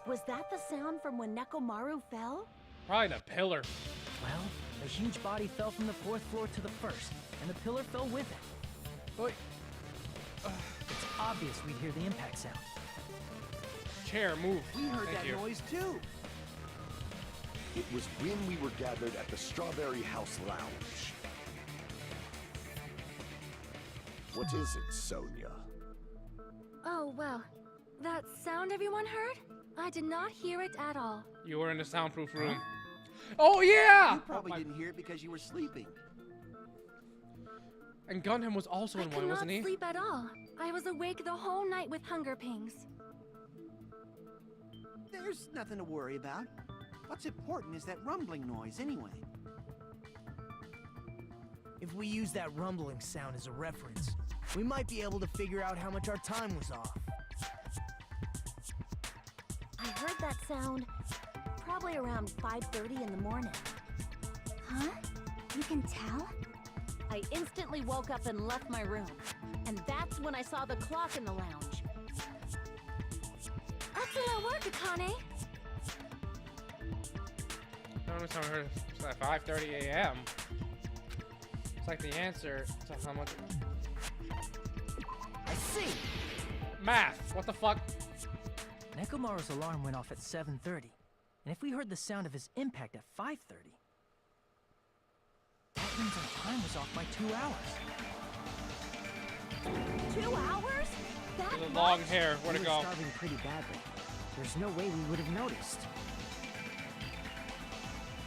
Was that the sound from when Nekomaru fell? Probably the pillar. Well, a huge body fell from the 4th floor to the 1st, and the pillar fell with it. Wait. It's obvious we'd hear the impact sound. Chair, move. We heard Thank that you. noise too. It was when we were gathered at the Strawberry House Lounge. What is it, Sonia? Oh, well. That sound everyone heard? I did not hear it at all. You were in the soundproof room. Oh, yeah! You probably didn't hear it because you were sleeping. And Gundam was also I in could one, not wasn't he? sleep at all. I was awake the whole night with hunger pangs. There's nothing to worry about. What's important is that rumbling noise anyway. If we use that rumbling sound as a reference, we might be able to figure out how much our time was off. I heard that sound probably around 5:30 in the morning. Huh? You can tell? I instantly woke up and left my room. And that's when I saw the clock in the lounge. Excellent work, Akane. No, It's at 5:30 a.m. It's like the answer to how much. I see! Math. What the fuck? Nekomaru's alarm went off at 7:30, and if we heard the sound of his impact at 5:30, that means our time was off by 2 hours. 2 hours? That The much? long hair. Where'd We it were go? starving pretty badly. There's no way we would have noticed.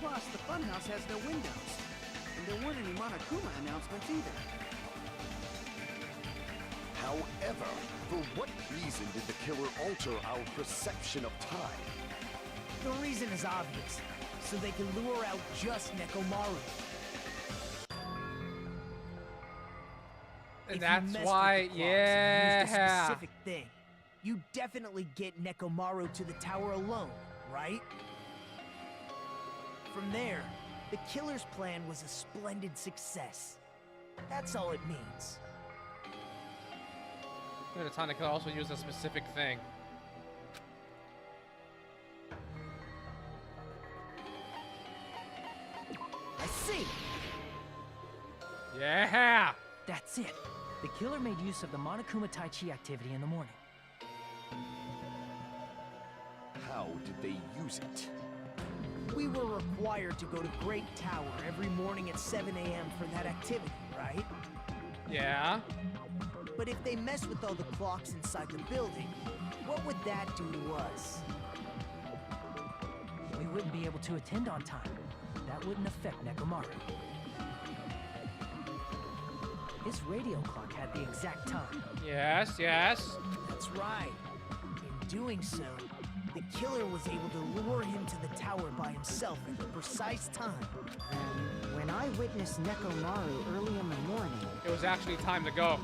Plus, the funhouse has no windows. And there weren't any Monokuma announcements either. However, for what reason did the killer alter our perception of time? The reason is obvious. So they can lure out just Nekomaru. And If you that's messed why, with the clocks and used a yeah. specific thing, you definitely get Nekomaru to the tower alone, right? From there, the killer's plan was a splendid success. That's all it means. The time the killer also used a specific thing. I see! Yeah. That's it. The killer made use of the Monokuma Tai Chi activity in the morning. How did they use it? We were required to go to Great Tower every morning at 7 a.m. for that activity, right? Yeah. But if they mess with all the clocks inside the building, what would that do to us? We wouldn't be able to attend on time. That wouldn't affect Nekomaru. His radio clock had the exact time. Yes. Yes. That's right. In doing so, the killer was able to lure him to the tower by himself at the precise time. And when I witnessed Nekomaru early in the morning, It was actually time to go.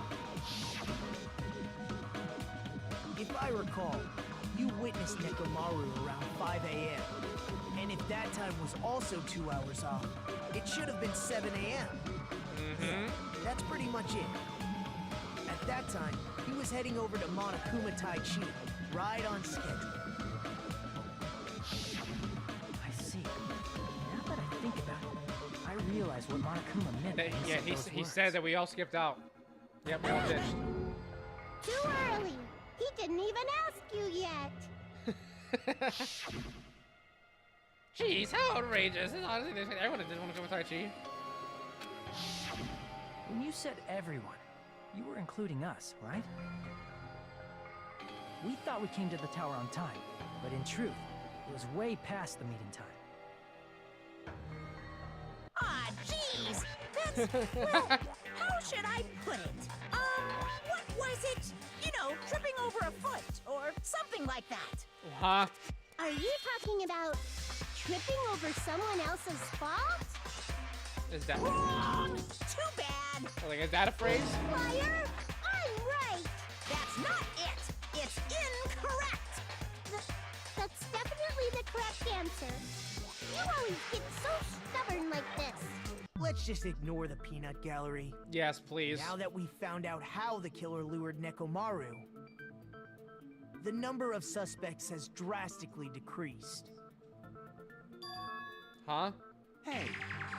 If I recall, you witnessed Nekomaru around 5 a.m. And if that time was also 2 hours off, it should have been 7 a.m. Mm-hmm. That's pretty much it. At that time, he was heading over to Monokuma Tai Chi, right on schedule. I see. Now that I think about it, I realize what Monokuma meant. when he Yeah, said those he words. said that we all skipped out. Yep, we all ditched. Too early. He didn't even ask you yet. Jeez, how outrageous. Honestly, everyone didn't want to go with Tai Chi. When you said everyone, you were including us, right? We thought we came to the tower on time, but in truth, it was way past the meeting time. Ah, jeez. That's, well, how should I put it? What was it? You know, tripping over a foot or something like that. Huh? Are you talking about tripping over someone else's fault? Is that Wrong! Too bad. like is that a phrase? Liar! I'm right! That's not it. It's incorrect. That's definitely the correct answer. You always get so stubborn like this. Let's just ignore the peanut gallery. Yes, please. Now that we've found out how the killer lured Nekomaru, the number of suspects has drastically decreased. Huh? Hey,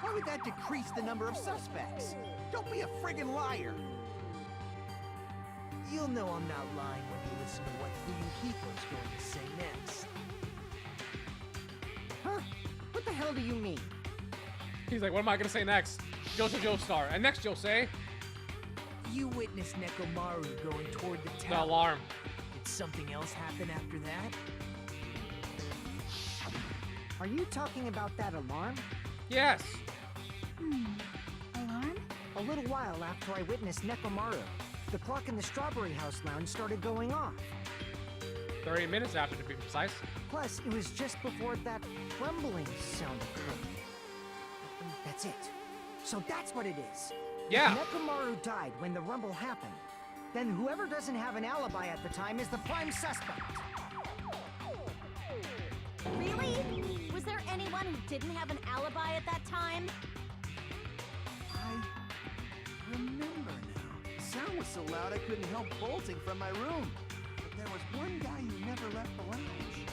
why would that decrease the number of suspects? Don't be a friggin' liar. You'll know I'm not lying when you listen to what Fuyuhiko's going to say next. huh? What the hell do you mean? He's like, what am I gonna say next? Joseph Joestar. And next you'll say You witnessed Nekomaru going toward the the tower. alarm. Did something else happen after that? Are you talking about that alarm? Yes. Alarm? A little while after I witnessed Nekomaru, the clock in the Strawberry House lounge started going off. 30 minutes after, to be precise. Plus, it was just before that rumbling sound occurred. That's it. So that's what it is. Yeah. If Nekomaru died when the rumble happened, then whoever doesn't have an alibi at the time is the prime suspect. Really? Was there anyone who didn't have an alibi at that time? I remember now. The sound was so loud I couldn't help bolting from my room. But there was one guy who never left the lounge.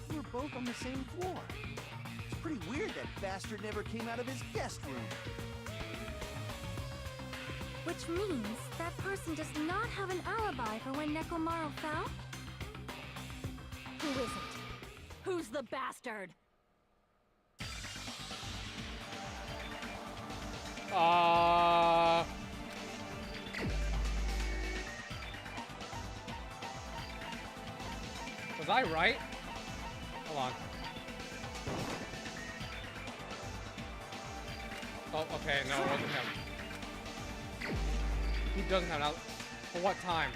We were both on the same floor. It's pretty weird that bastard never came out of his guest room. Which means that person does not have an alibi for when Nekomaru fell? Who is it? Who's the bastard? Was I right? Hold on. Oh, okay, no, it wasn't him. He doesn't have an alibi. For what time?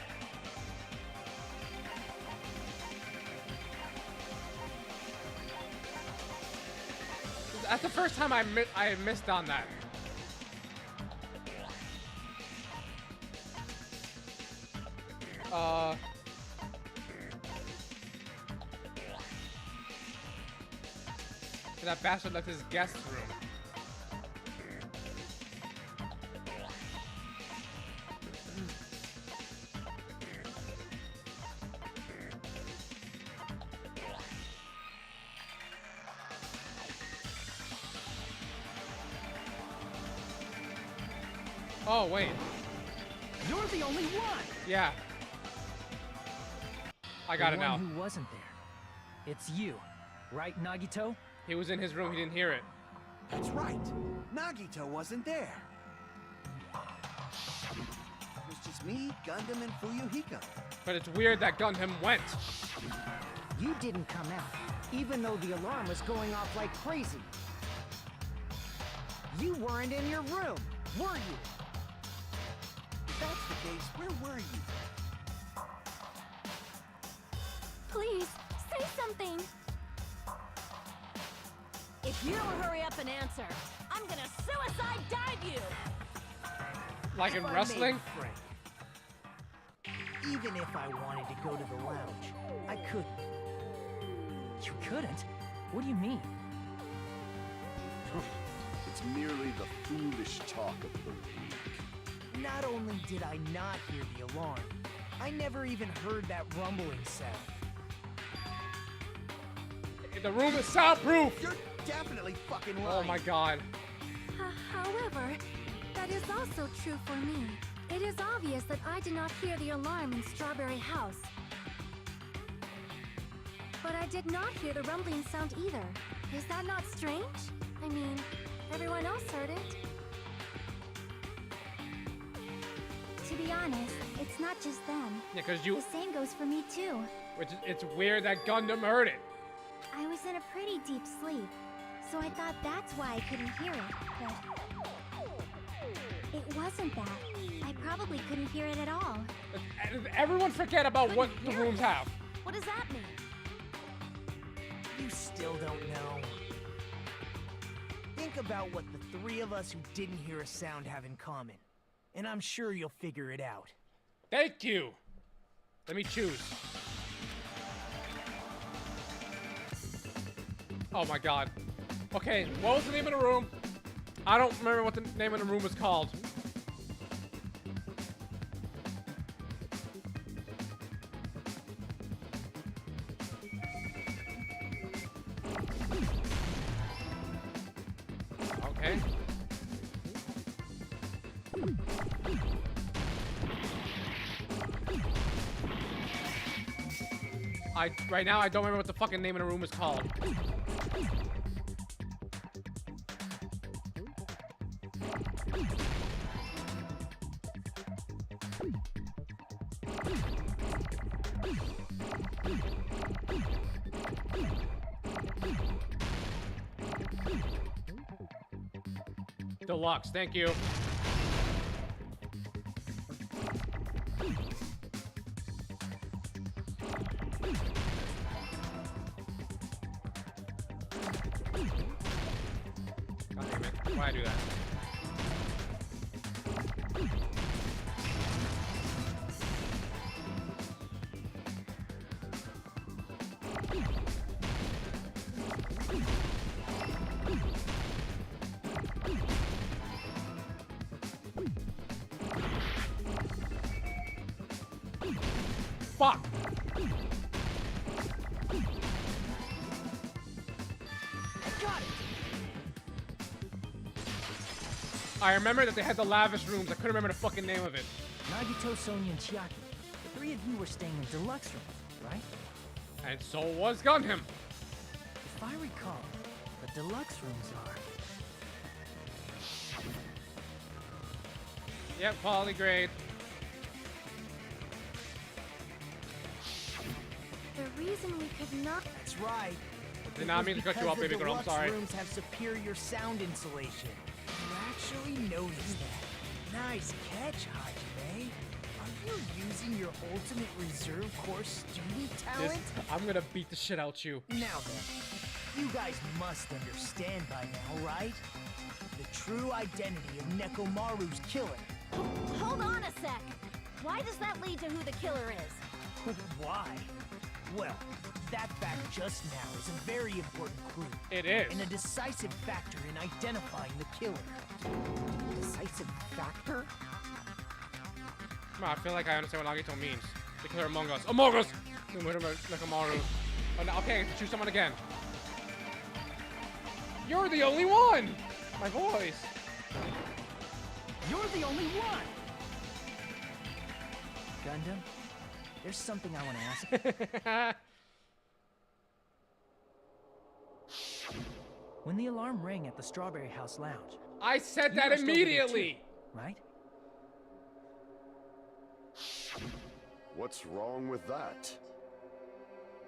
That's the first time I missed on that. That bastard left his guest room. Oh, wait. You're the only one! Yeah. I got it now. The one who wasn't there. It's you, right, Nagito? He was in his room, he didn't hear it. That's right. Nagito wasn't there. It was just me, Gundam, and Fuyuhiko. But it's weird that Gundam went. You didn't come out, even though the alarm was going off like crazy. You weren't in your room, were you? If that's the case, where were you? Please, say something! If you don't hurry up and answer, I'm gonna suicide dive you! Like in If I wrestling? may, Frank, even if I wanted to go to the lounge, I couldn't. You couldn't? What do you mean? It's merely the foolish talk of the weak. Not only did I not hear the alarm, I never even heard that rumbling sound. The room is soundproof! You're definitely fucking lying. Oh my god. However, that is also true for me. It is obvious that I did not hear the alarm in Strawberry House. But I did not hear the rumbling sound either. Is that not strange? I mean, everyone else heard it. To be honest, it's not just them. Yeah, because you... The same goes for me too. It's weird that Gundam heard it. I was in a pretty deep sleep, so I thought that's why I couldn't hear it, but... It wasn't that. I probably couldn't hear it at all. Everyone forget about what the rooms have. What does that mean? You still don't know. Think about what the three of us who didn't hear a sound have in common, and I'm sure you'll figure it out. Thank you. Let me choose. Oh my god. Okay, what was the name of the room? I don't remember what the name of the room was called. Okay. Right now I don't remember what the fucking name of the room is called. Deluxe, thank you. God damn it. Why'd I do that? Fuck! Got it! I remember that they had the lavish rooms. I couldn't remember the fucking name of it. Nagito, Sonia, and Chiaki. The three of you were staying in deluxe rooms, right? And so was Gundam. If I recall, the deluxe rooms are... Yep, quality grade. The reason we could not... That's right. Did not mean to cut you off, baby girl. I'm sorry. The deluxe rooms have superior sound insulation. You actually noticed that. Nice catch, Hajime. Are you using your ultimate reserve course student talent? I'm gonna beat the shit out you. Now then, you guys must understand by now, right? The true identity of Nekomaru's killer. Hold on a sec. Why does that lead to who the killer is? Why? Well, that fact just now is a very important clue. It is. And a decisive factor in identifying the killer. Decisive factor? I feel like I understand what Nagito means. The killer among us. Among us! Nekomaru. Oh, no, okay, choose someone again. You're the only one! My voice. You're the only one! Gundam, there's something I want to ask. When the alarm rang at the Strawberry House Lounge... I said you that rushed over there immediately! too, right? What's wrong with that?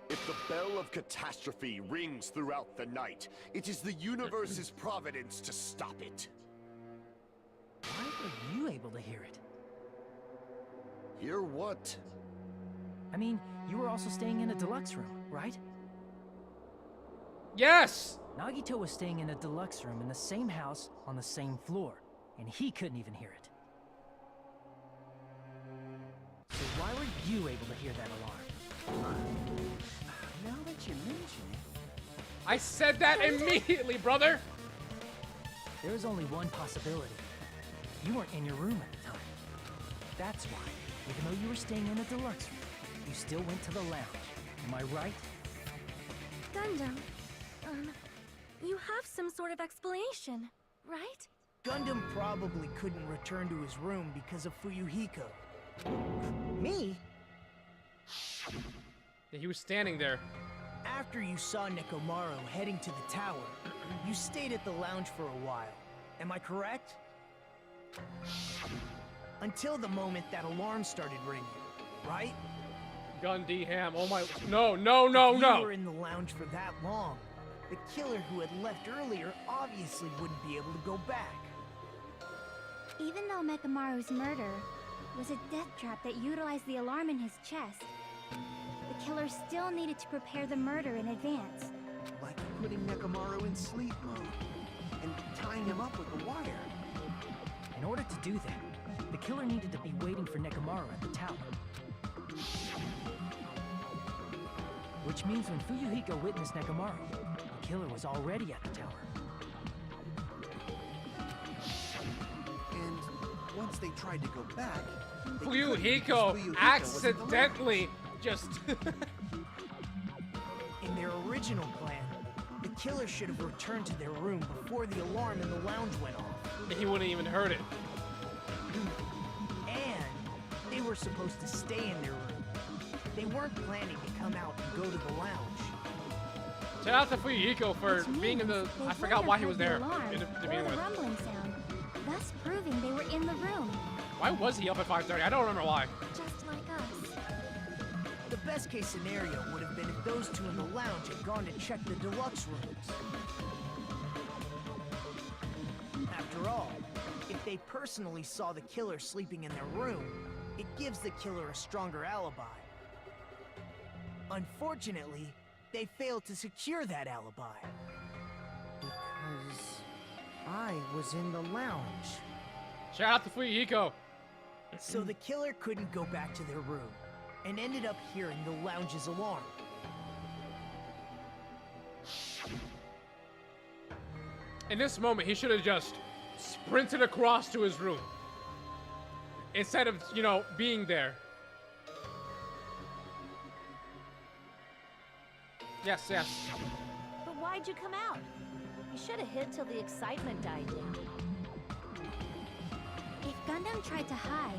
If the bell of catastrophe rings throughout the night, it is the universe's providence to stop it. Why were you able to hear it? Hear what? I mean, you were also staying in a deluxe room, right? Yes! Nagito was staying in a deluxe room in the same house on the same floor, and he couldn't even hear it. So why were you able to hear that alarm? Now that you mention it... I said that immediately, brother! There is only one possibility. You weren't in your room at the time. That's why, even though you were staying in a deluxe room, you still went to the lounge. Am I right? Gundam, you have some sort of explanation, right? Gundam probably couldn't return to his room because of Fuyuhiko. Me? Yeah, he was standing there. After you saw Nekomaru heading to the tower, you stayed at the lounge for a while. Am I correct? Until the moment that alarm started ringing, right? Gun D Ham. Oh my. No, no, no, If no. you were in the lounge for that long, the killer who had left earlier obviously wouldn't be able to go back. Even though Mekamaru's murder was a death trap that utilized the alarm in his chest, the killer still needed to prepare the murder in advance. Like putting Nekomaru in sleep mode and tying him up with a wire. In order to do that, the killer needed to be waiting for Nekomaru at the tower. Which means when Fuyuhiko witnessed Nekomaru, the killer was already at the tower. And once they tried to go back, they couldn't because Fuyuhiko Fuyuhiko was in the accidentally just. In their original plan, the killer should have returned to their room before the alarm in the lounge went off. He wouldn't even heard it. And they were supposed to stay in their room. They weren't planning to come out and go to the lounge. Shout out to Fuyuhiko for Which being in the. means they I forgot wouldn't why have he was heard there the alarm to or begin the with. rumbling sound, thus proving they were in the room. Why was he up at 5:30? I don't remember why. Just like us. The best case scenario would have been if those two in the lounge had gone to check the deluxe rooms. After all, if they personally saw the killer sleeping in their room, it gives the killer a stronger alibi. Unfortunately, they failed to secure that alibi. Because I was in the lounge. Shout out to Fuyuhiko. So the killer couldn't go back to their room, and ended up hearing the lounge's alarm. In this moment, he should have just sprinted across to his room. Instead of, you know, being there. Yes, yes. But why'd you come out? You should have hid till the excitement died down. If Gundam tried to hide,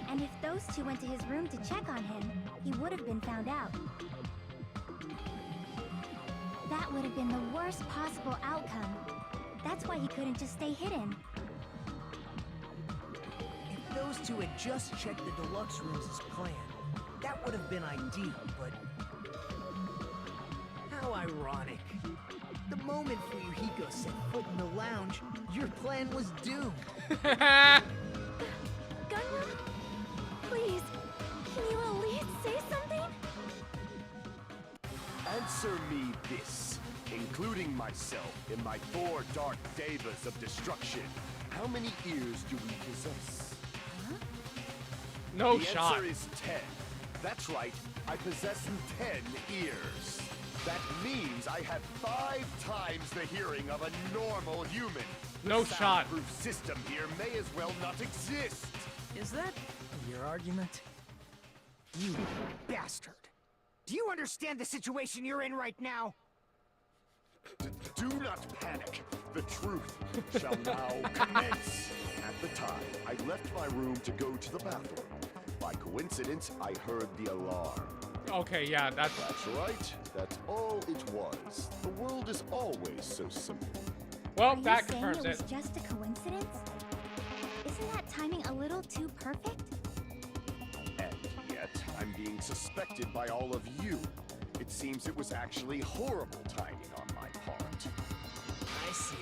and if those two went to his room to check on him, he would have been found out. That would have been the worst possible outcome. That's why he couldn't just stay hidden. If those two had just checked the deluxe rooms as planned, that would have been ideal, but... How ironic. The moment Fuyuhiko set foot in the lounge, your plan was doomed. Gundam? Please, can you at least say something? Answer me this, including myself in my 4 dark devas of destruction. How many ears do we possess? No the shot. answer is 10. That's right, I possess 10 ears. That means I have 5 times the hearing of a normal human. No the shot. soundproof system here may as well not exist. Is that your argument? You bastard! Do you understand the situation you're in right now? Do not panic. The truth shall now commence. At the time, I left my room to go to the bathroom. By coincidence, I heard the alarm. Okay, yeah, that's right. That's all it was. The world is always so simple. well, Are you that saying confirms it was it. just a coincidence? Isn't that timing a little too perfect? And yet, I'm being suspected by all of you. It seems it was actually horrible timing on my part. I see.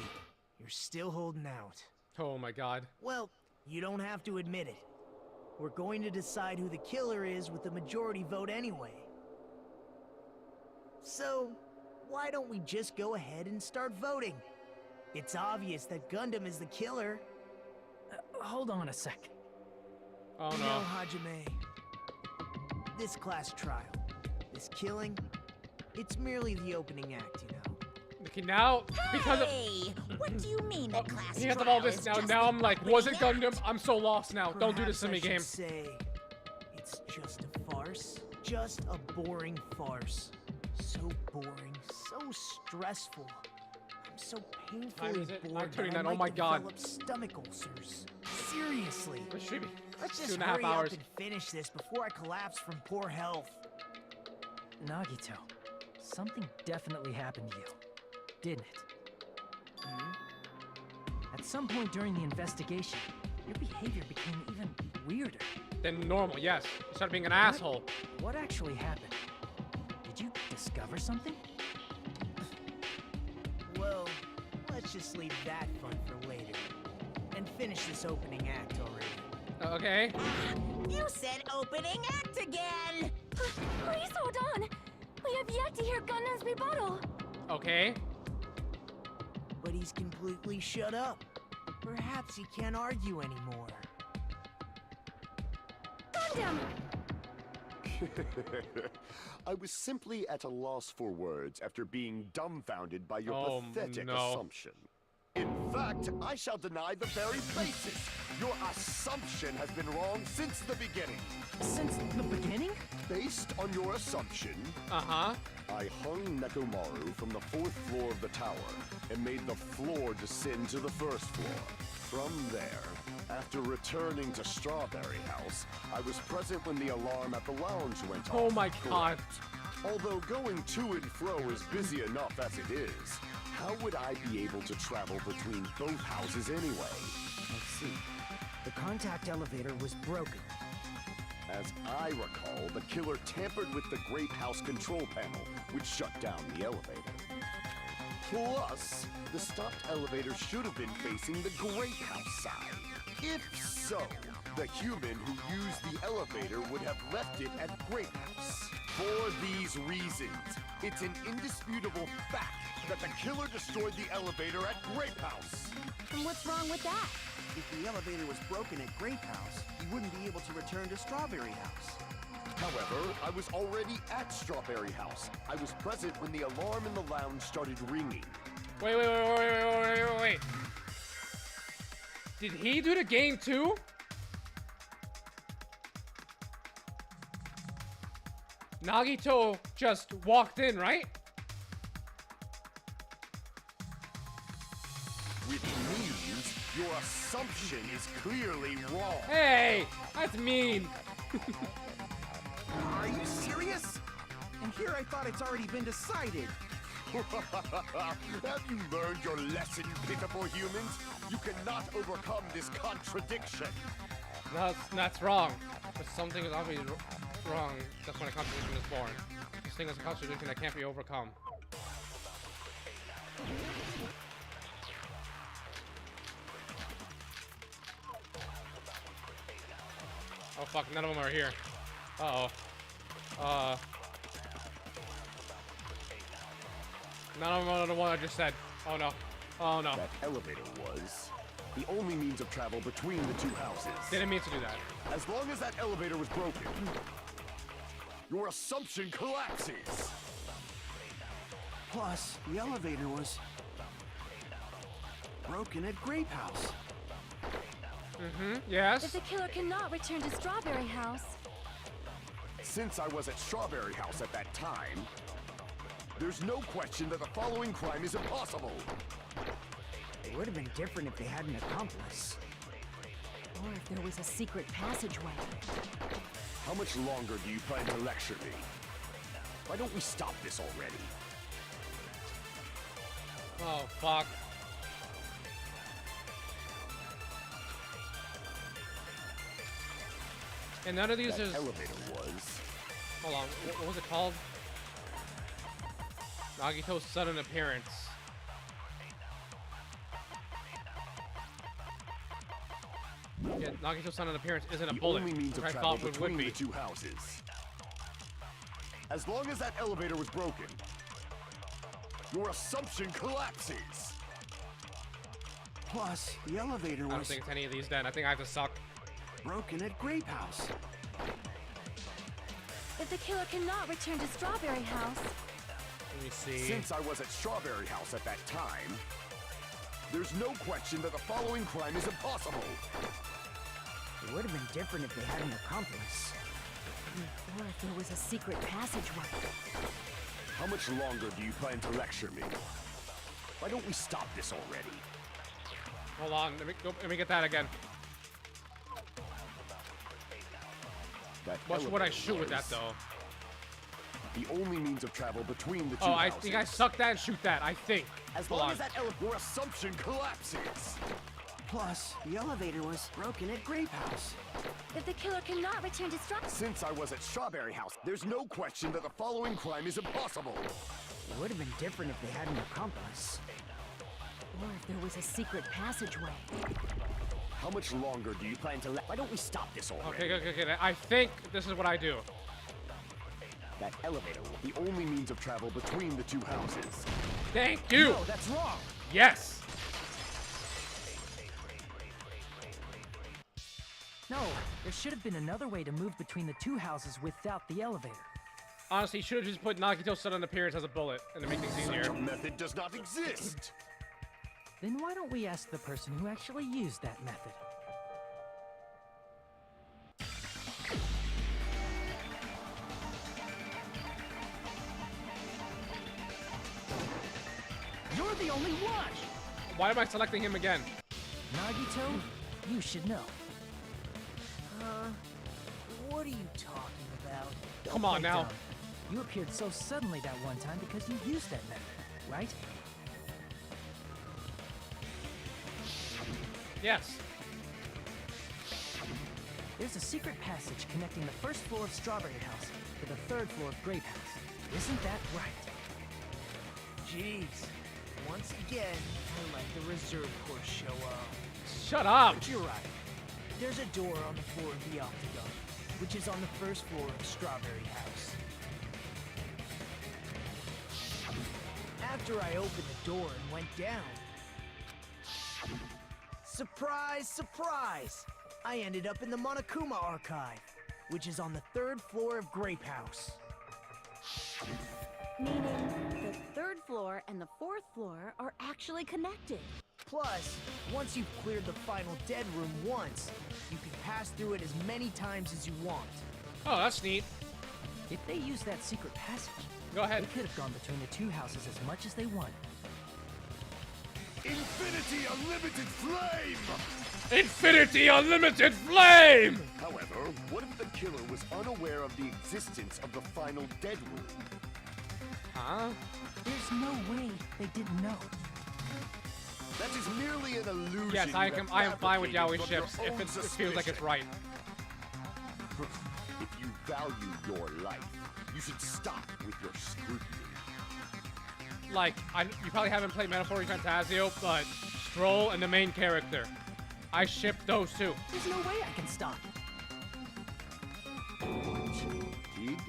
You're still holding out. Oh my god. Well, you don't have to admit it. We're going to decide who the killer is with the majority vote anyway. So, why don't we just go ahead and start voting? It's obvious that Gundam is the killer. Hold on a sec. Oh No, no. Hajime. This class trial, this killing, it's merely the opening act, you know. Okay, now because of Hey, what do you mean a class because of all trial this is now, just now the I'm like, was it opening Gundam? I'm so lost now. Don't do this to Perhaps me, I game. should say, it's just a farce. Just a boring farce. So boring, so stressful. I'm so Time painfully is it? bored I'm turning that I that. Oh might my God. develop stomach ulcers. Seriously. It should be Let's just 2.5 hurry hours. up and finish this before I collapse from poor health. Nagito, something definitely happened to you, didn't it? At some point during the investigation, your behavior became even weirder. Then normal, yes. You started being an asshole. What actually happened? Did you discover something? Well, let's just leave that fun for later. And finish this opening act already. Okay. You said opening act again! Please hold on. We have yet to hear Gundam's rebuttal. Okay. But he's completely shut up. Perhaps he can't argue anymore. Gundam! I was simply at a loss for words after being dumbfounded by your Oh, pathetic no. assumption. In fact, I shall deny the very basis. Your assumption has been wrong since the beginning. Since the beginning? Based on your assumption, Uh-huh. I hung Nekomaru from the 4th floor of the tower and made the floor descend to the 1st floor. From there, after returning to Strawberry House, I was present when the alarm at the lounge went off. Oh my God. Although going to and fro is busy enough as it is, how would I be able to travel between both houses anyway? I see. The contact elevator was broken. As I recall, the killer tampered with the Grape House control panel, which shut down the elevator. Plus, the stopped elevator should have been facing the Grape House side. If so, the human who used the elevator would have left it at Grape House. For these reasons, it's an indisputable fact that the killer destroyed the elevator at Grape House. And what's wrong with that? If the elevator was broken at Grape House, he wouldn't be able to return to Strawberry House. However, I was already at Strawberry House. I was present when the alarm in the lounge started ringing. Wait. Did he do the game too? Nagito just walked in, right? Which means your assumption is clearly wrong. Hey, that's mean. Are you serious? And here I thought it's already been decided. Have you learned your lesson, pitiful humans? You cannot overcome this contradiction. That's wrong. But something is obviously wrong. That's when a contradiction is born. This thing is a contradiction that can't be overcome. Oh fuck, none of them are here. Uh-oh. None of them are the one I just said. Oh no. Oh no. That elevator was the only means of travel between the two houses. Didn't mean to do that. As long as that elevator was broken, your assumption collapses. Plus, the elevator was broken at Grape House. Yes. If the killer cannot return to Strawberry House, Since I was at Strawberry House at that time, there's no question that the following crime is impossible. It would have been different if they had an accomplice. Or if there was a secret passageway. How much longer do you plan to lecture me? Why don't we stop this already? Oh fuck. And none of these That is. elevator was. Hold on. What was it called? Nagito's sudden appearance. Yeah, Nagito's sudden appearance isn't a The bullet, only means which of I travel thought would between be. the two houses. As long as that elevator was broken, your assumption collapses. Plus, the elevator I don't was think it's any of these then. I think I have to suck. broken at Grape House. if the killer cannot return to Strawberry House, Let me see. Since I was at Strawberry House at that time, there's no question that the following crime is impossible. It would have been different if they had an accomplice. Or if there was a secret passageway. How much longer do you plan to lecture me? Why don't we stop this already? Hold on. Let me get that again. That What would I elevator shoot with that was though? The only means of travel between the two Oh, I houses. think I suck that and shoot that. I think. As Hold long on. as that your assumption collapses. Plus, the elevator was broken at Grape House. if the killer cannot return to Strawberry Since I was at Strawberry House, there's no question that the following crime is impossible. It would have been different if they had an accomplice. Or if there was a secret passageway. How much longer do you plan to Why don't we stop this already? Okay. I think this is what I do. That elevator will be the only means of travel between the two houses. Thank you. No, that's wrong. Yes. No, there should have been another way to move between the two houses without the elevator. Honestly, should have just put Nagito's sudden appearance as a bullet and to make things Such easier. a method does not exist. Then why don't we ask the person who actually used that method? You're the only one! Why am I selecting him again? Nagito, you should know. What are you talking about? Come on Play now. dumb. You appeared so suddenly that one time because you used that method, right? Yes. There's a secret passage connecting the first floor of Strawberry House to the third floor of Grape House. Isn't that right? Jeez. Once again, I let the reserve course show up. Shut up. But you're right. There's a door on the floor of the Octagon, which is on the first floor of Strawberry House. After I opened the door and went down, surprise, surprise! I ended up in the Monokuma Archive, which is on the third floor of Grape House. Meaning, the third floor and the fourth floor are actually connected. Plus, once you've cleared the final dead room once, you can pass through it as many times as you want. Oh, that's neat. If they used that secret passage, Go ahead. they could have gone between the two houses as much as they wanted. Infinity Infinity Unlimited Flame! Infinity Unlimited Flame! However, what if the killer was unaware of the existence of the final dead room? Huh? There's no way they didn't know. That is merely an illusion. Yes, I am fine with Yaoi ships if it feels like it's right. If you value your life, you should stop with your scrutiny. Like, you probably haven't played Metaphor Fantasio, but Stroll and the main character. I ship those two. There's no way I can stop. Did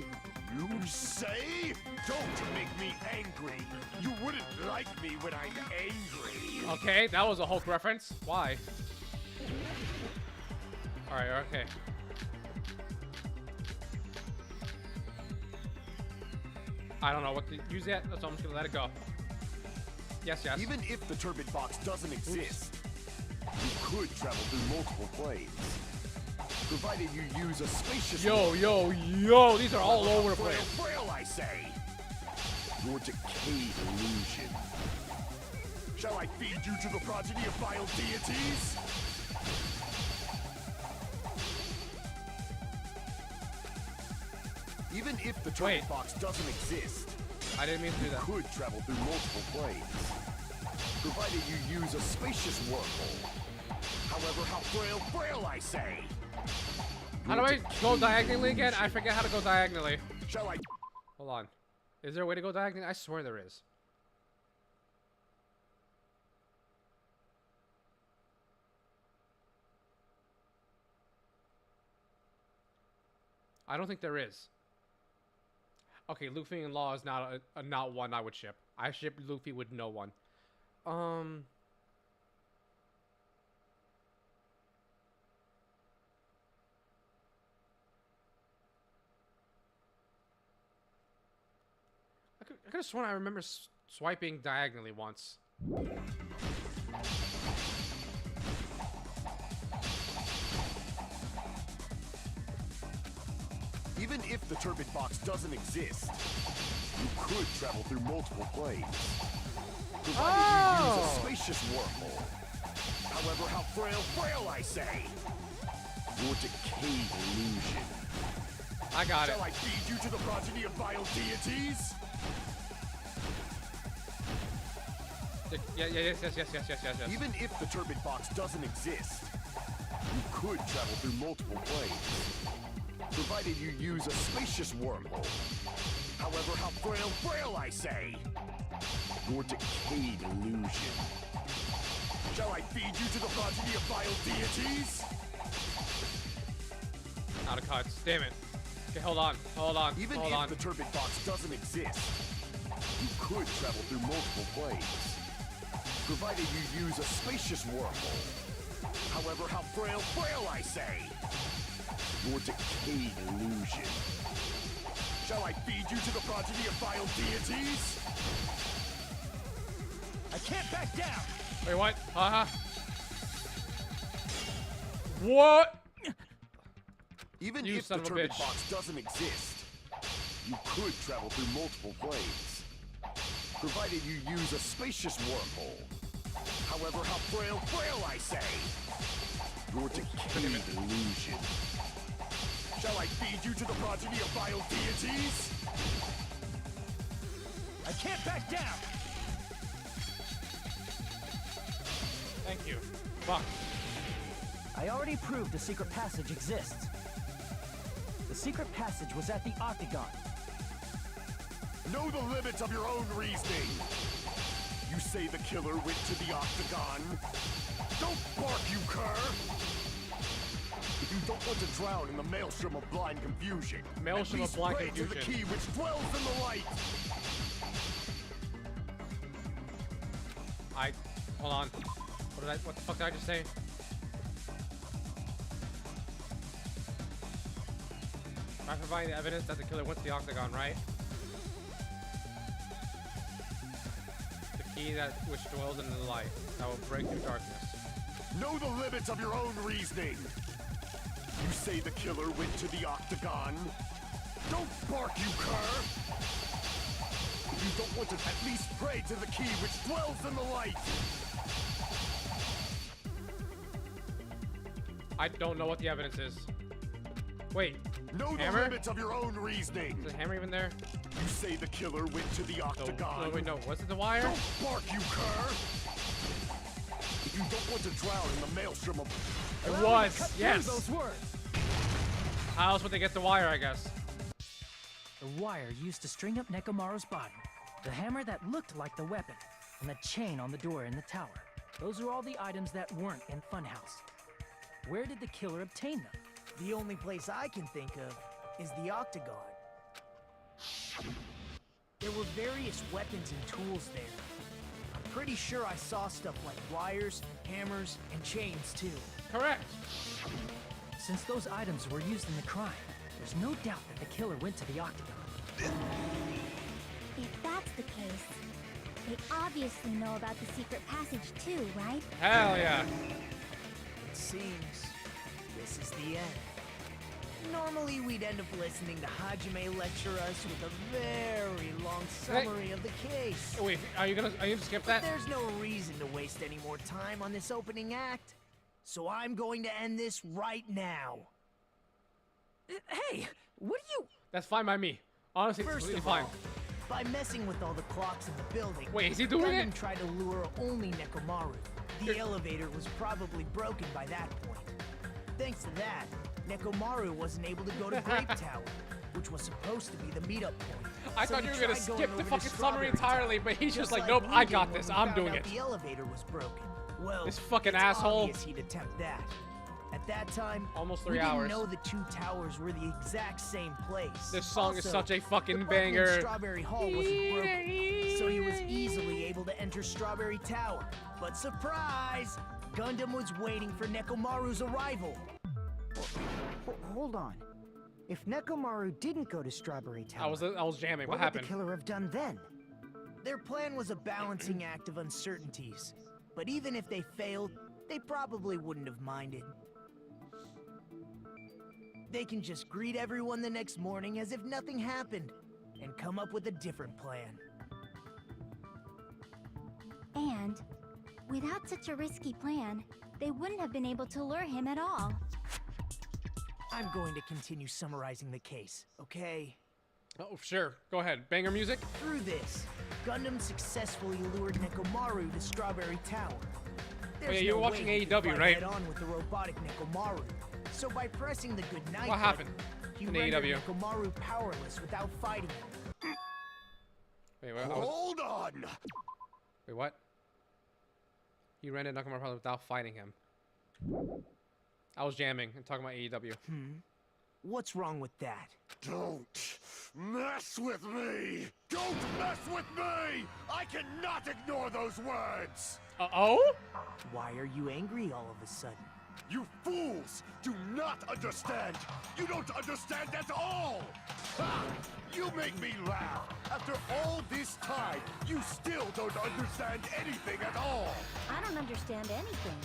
you say? Don't make me angry. You wouldn't like me when I'm angry. Okay, that was a Hulk reference. Why? Alright, okay. I don't know what to use yet, so I'm just gonna let it go. Yes, yes. Even if the turbid box doesn't exist, you could travel through multiple planes. Provided you use a spacious... Yo, these are all over the place. Frail, I say. Your decayed illusion. Shall I feed you to the progeny of vile deities? Even if the turbid box doesn't exist, I didn't mean to do that. You could travel through multiple planes. Provided you use a spacious wormhole. However, how frail, I say. How do I go diagonally again? I forget how to go diagonally. Shall I? Hold on. Is there a way to go diagonally? I swear there is. I don't think there is. Okay, Luffy and Law is not not one I would ship. I ship Luffy with no one. I could have sworn I remember swiping diagonally once. Even if the turbid box doesn't exist, you could travel through multiple planes. Provided you use a spacious wormhole. However, how frail, I say. Your decayed illusion. I got it. Shall I feed you to the progeny of vile deities? Yes. Even if the turbid box doesn't exist, you could travel through multiple planes. Provided you use a spacious wormhole. However, how frail, I say. Your decayed illusion. Shall I feed you to the progeny of vile deities? Out of cards. Damn it. Okay, hold on. Even if the turbid box doesn't exist, you could travel through multiple planes. Provided you use a spacious wormhole. However, how frail, I say. Your decayed illusion. Shall I feed you to the progeny of vile deities? I can't back down! Wait, what? What? Even You if son the of a turbid bitch. box doesn't exist, you could travel through multiple planes. Provided you use a spacious wormhole. However, how frail, I say. Your decayed illusion. Shall I feed you to the progeny of vile deities? I can't back down! Thank you. Fuck. I already proved a secret passage exists. The secret passage was at the Octagon. Know the limits of your own reasoning. You say the killer went to the Octagon. Don't bark, you cur! If you don't want to drown in the maelstrom of blind confusion, Maelstrom at of least blind pray to the confusion. key which dwells in the light. Hold on. What the fuck did I just say? By providing the evidence that the killer went to the Octagon, right? The key which dwells in the light that will break through darkness. Know the limits of your own reasoning. You say the killer went to the Octagon. Don't bark, you cur! If you don't want to at least pray to the key which dwells in the light. I don't know what the evidence is. Wait. Know the Hammer? limits of your own reasoning. Is the hammer even there? You say the killer went to the octagon. No, wait, no. Was it the wire? Don't bark, you cur! You don't want to drown in the maelstrom of... It was. Cut through Yes. those words. How else would they get the wire, I guess? The wire used to string up Nekomaru's body, the hammer that looked like the weapon, and the chain on the door in the tower. Those are all the items that weren't in Funhouse. Where did the killer obtain them? The only place I can think of is the octagon. There were various weapons and tools there. I'm pretty sure I saw stuff like wires, hammers, and chains too. Correct. Since those items were used in the crime, there's no doubt that the killer went to the octagon. If that's the case, they obviously know about the secret passage too, right? Hell yeah. It seems this is the end. Normally we'd end up listening to Hajime lecture us with a very long summary of the case. Wait, are you gonna skip But that? there's no reason to waste any more time on this opening act. So I'm going to end this right now. Hey, what are you... That's fine by me. Honestly, it's First completely of fine. all, by messing with all the clocks in the building, Wait, is he doing Gundam it? tried to lure only Nekomaru. The elevator was probably broken by that point. Thanks to that, Nekomaru wasn't able to go to Grape Tower, which was supposed to be the meetup point. I So thought he you were gonna tried going skip the over to fucking summary Strawberry entirely, Tower, but he's just like, like nope, we I did got when this. we I'm found doing out it. The elevator was broken. Well, This fucking it's asshole. obvious he'd attempt that. At that time, Almost we 3 didn't hours. know the two towers were the exact same place. This song is Also, such a fucking the button in banger. Strawberry Hall wasn't broken, so he was easily able to enter Strawberry Tower. But surprise! Gundam was waiting for Nekomaru's arrival. Hold on. If Nekomaru didn't go to Strawberry Tower, I was jamming. What what would happened? the killer have done then? Their plan was a balancing act of uncertainties. But even if they failed, they probably wouldn't have minded. They can just greet everyone the next morning as if nothing happened, and come up with a different plan. And without such a risky plan, they wouldn't have been able to lure him at all. I'm going to continue summarizing the case, okay? Oh, sure. Go ahead. Banger music. Through this, Gundam successfully lured Nekomaru to Strawberry Tower. There's you were no watching way he could AEW, fight right? head on with the robotic Nekomaru. So by pressing the goodnight What happened button, he in rendered AEW? Nekomaru powerless without fighting him. Wait, what? Hold on! Wait, what? He rendered Nakamura probably without fighting him. I was jamming and talking about AEW. What's wrong with that? Don't mess with me! Don't mess with me! I cannot ignore those words! Uh-oh? Why are you angry all of a sudden? You fools do not understand! You don't understand at all! Ha! You make me laugh! After all this time, you still don't understand anything at all! I don't understand anything.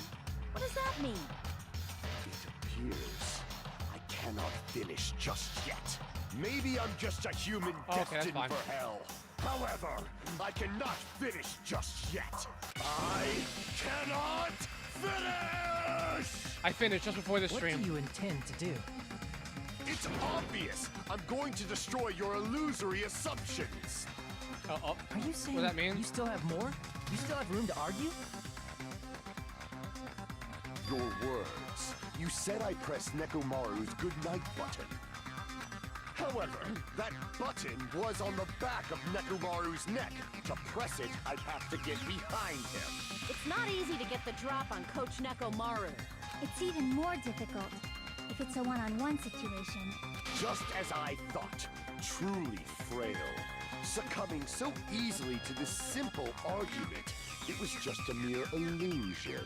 What does that mean? It appears I cannot finish just yet. Maybe I'm just a human Okay, that's destined fine. for hell. However, I cannot finish just yet. I cannot finish! I finished just before this What stream. do you intend to do? It's obvious. I'm going to destroy your illusory assumptions. Oh, Are you saying what does that mean? you still have more? You still have room to argue? Your words. You said I pressed Nekomaru's goodnight button. However, that button was on the back of Nekomaru's neck. To press it, I'd have to get behind him. It's not easy to get the drop on Coach Nekomaru. It's even more difficult if it's a one-on-one situation. Just as I thought. Truly frail. Succumbing so easily to this simple argument. It was just a mere illusion.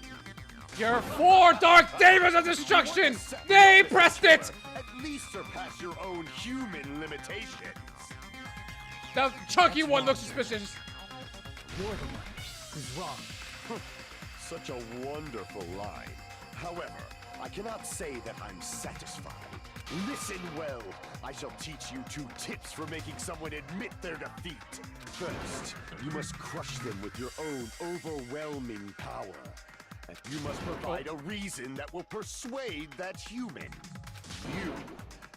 Your 4 Dark Demons of Destruction! They pressed it! At least surpass your own human limitations. The chunky one looks suspicious. You're the one who's wrong. Such a wonderful line. However, I cannot say that I'm satisfied. Listen well. I shall teach you 2 tips for making someone admit their defeat. First, you must crush them with your own overwhelming power. You must provide a reason that will persuade that human. You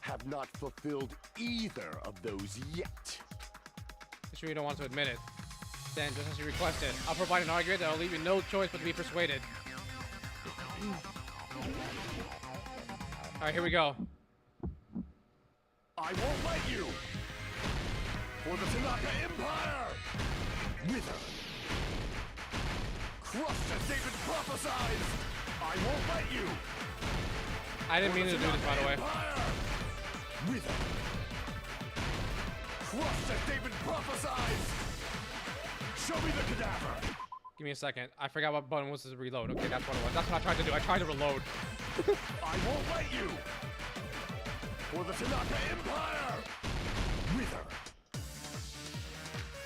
have not fulfilled either of those yet. I'm sure you don't want to admit it. Then, just as you requested, I'll provide an argument that will leave you no choice but to be persuaded. Alright, here we go. I won't let you! For the Tanaka Empire! Wither! Crushed as David prophesied! I won't let you! I didn't mean to do this, by the way. Wither! Crushed as David prophesied! Show me the cadaver! Give me a second. I forgot what button was to reload. Okay, that's what it was. That's what I tried to do. I tried to reload. I won't let you! For the Tanaka Empire! Wither!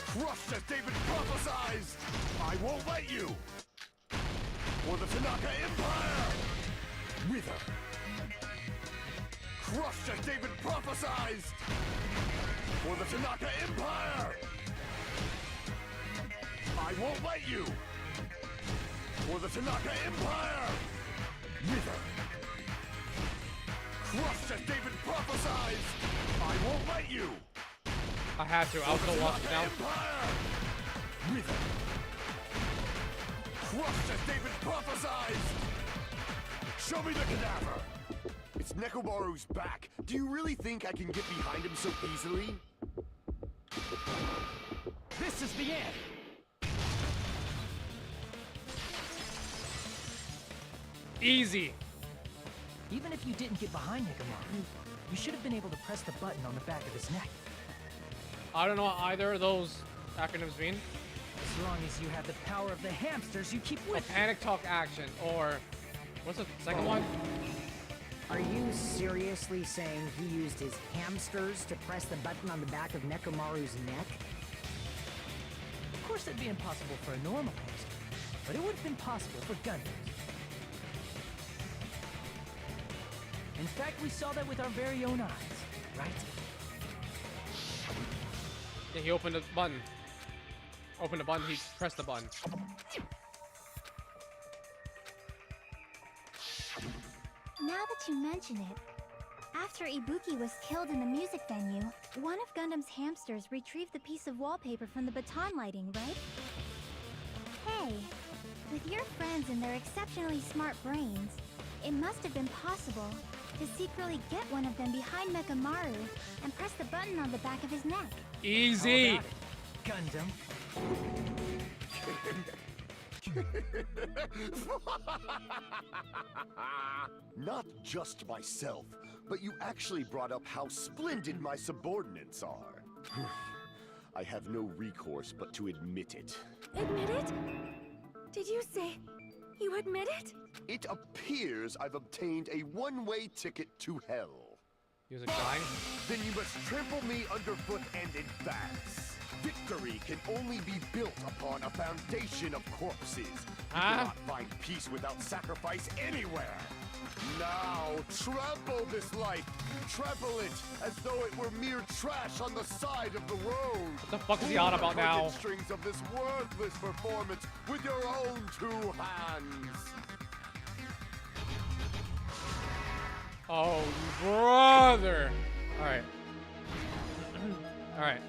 Crushed as David prophesied! I won't let you! For the Tanaka Empire! Wither! Crushed as David prophesied! For the Tanaka Empire! I won't let you! For the Tanaka Empire! Wither! Crushed as David prophesied! I won't let you! I had to. I was gonna watch it now. Wither! Crushed as David prophesied! Show me the cadaver! It's Nekomaru's back. Do you really think I can get behind him so easily? This is the end! Easy. Even if you didn't get behind Nekomaru, you should have been able to press the button on the back of his neck. I don't know what either of those acronyms mean. As long as you have the power of the hamsters you keep with you. Panic talk action, or what's the second one? Are you seriously saying he used his hamsters to press the button on the back of Nekomaru's neck? Of course it'd be impossible for a normal hamster, but it would have been possible for Gundams. In fact, we saw that with our very own eyes, right? Yeah, he opened the button. Opened the button, he pressed the button. Now that you mention it, after Ibuki was killed in the music venue, one of Gundam's hamsters retrieved the piece of wallpaper from the baton lighting, right? Hey, with your friends and their exceptionally smart brains, it must have been possible to secretly get one of them behind Mechamaru and press the button on the back of his neck. Easy! Gundam. Not just myself, but you actually brought up how splendid my subordinates are. I have no recourse but to admit it. Admit it? Did you say you admit it? It appears I've obtained a one-way ticket to hell. He was a guy? Then you must trample me underfoot and advance. Victory can only be built upon a foundation of corpses. You cannot find peace without sacrifice anywhere. Now, trample this life. Trample it as though it were mere trash on the side of the road. What the fuck is he on about now? Strings of this worthless performance with your own two hands. Oh, brother! Alright. Alright.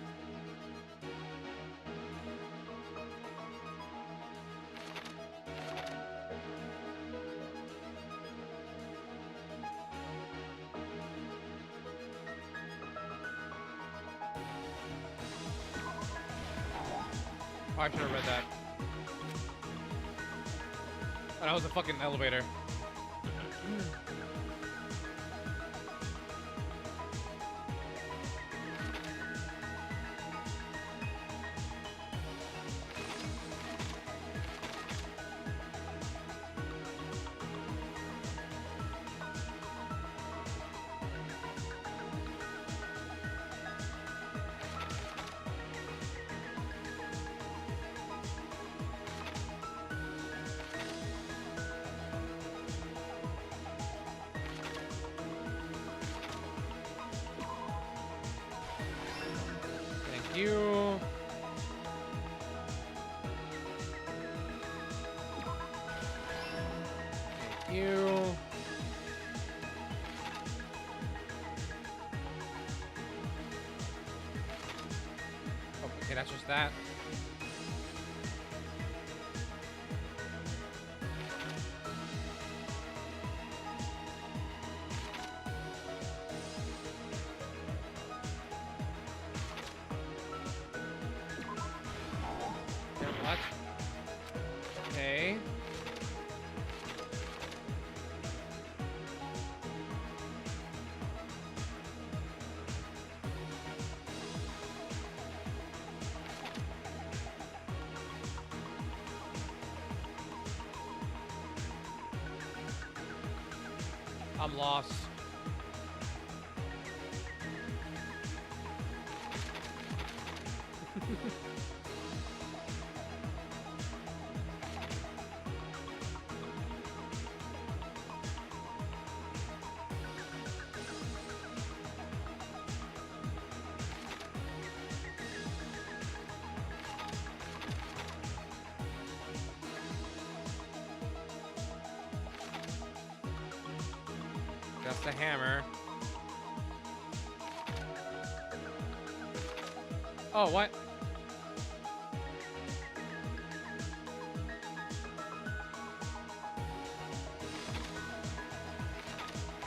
Oh, I should have read that. Oh, that was a fucking elevator. You. Ew. Okay, that's just that. What? Okay. I'm lost. That's the hammer. Oh, what?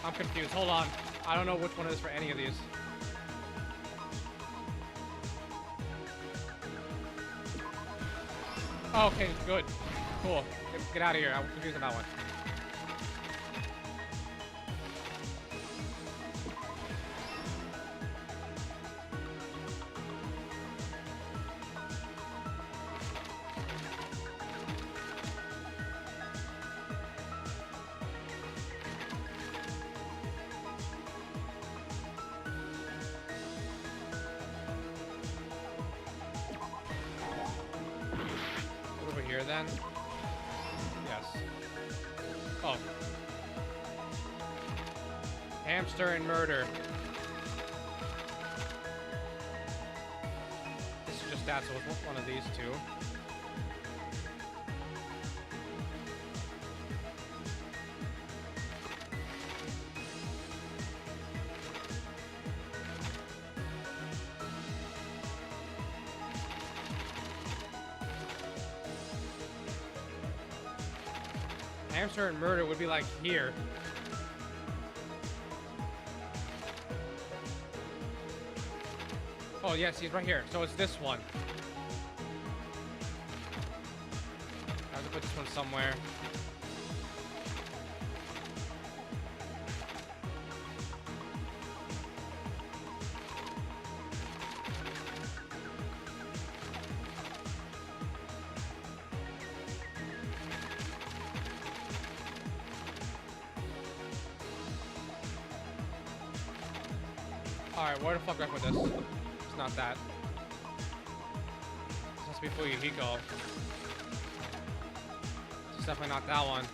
I'm confused. Hold on. I don't know which one it is for any of these. Oh, okay, good. Cool. Get out of here. I'm confused on that one. Over here then? Yes. Oh. Hamster and murder. This is just that, so it's one of these two. Hamster and murder would be like here. Oh yes, he's right here. So it's this one. I have to put this one somewhere. Alright, where the fuck do I put this? It's not that. This has to be for Yuhiko. It's definitely not that one.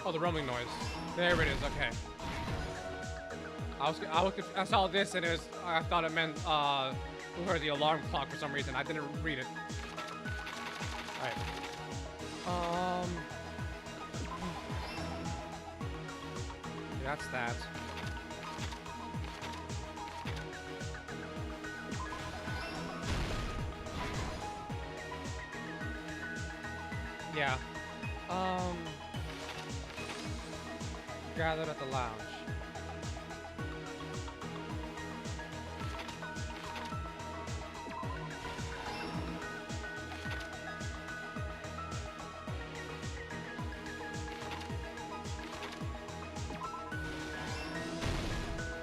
Oh, the roaming noise. There it is, okay. I saw this and I thought it meant, we heard the alarm clock for some reason. I didn't read it. Alright. That's that. Yeah. Gathered at the lounge.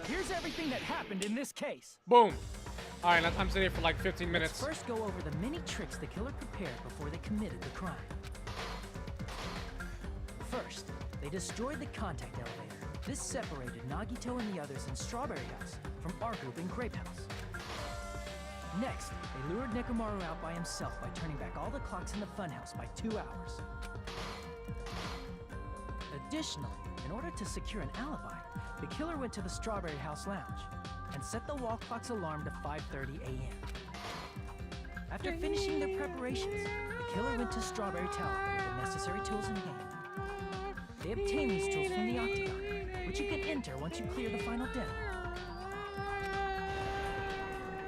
Here's everything that happened in this case. Boom. All right, now I'm sitting here for like 15 minutes. Let's first go over the many tricks the killer prepared before they committed the crime. First, they destroyed the contact elevator. This separated Nagito and the others in Strawberry House from our group in Grape House. Next, they lured Nekomaru out by himself by turning back all the clocks in the funhouse by 2 hours. Additionally, in order to secure an alibi, the killer went to the Strawberry House Lounge and set the wall clock's alarm to 5:30 a.m. After finishing their preparations, the killer went to Strawberry Tower with the necessary tools in hand. They obtained these tools from the Octagon, which you can enter once you clear the final den.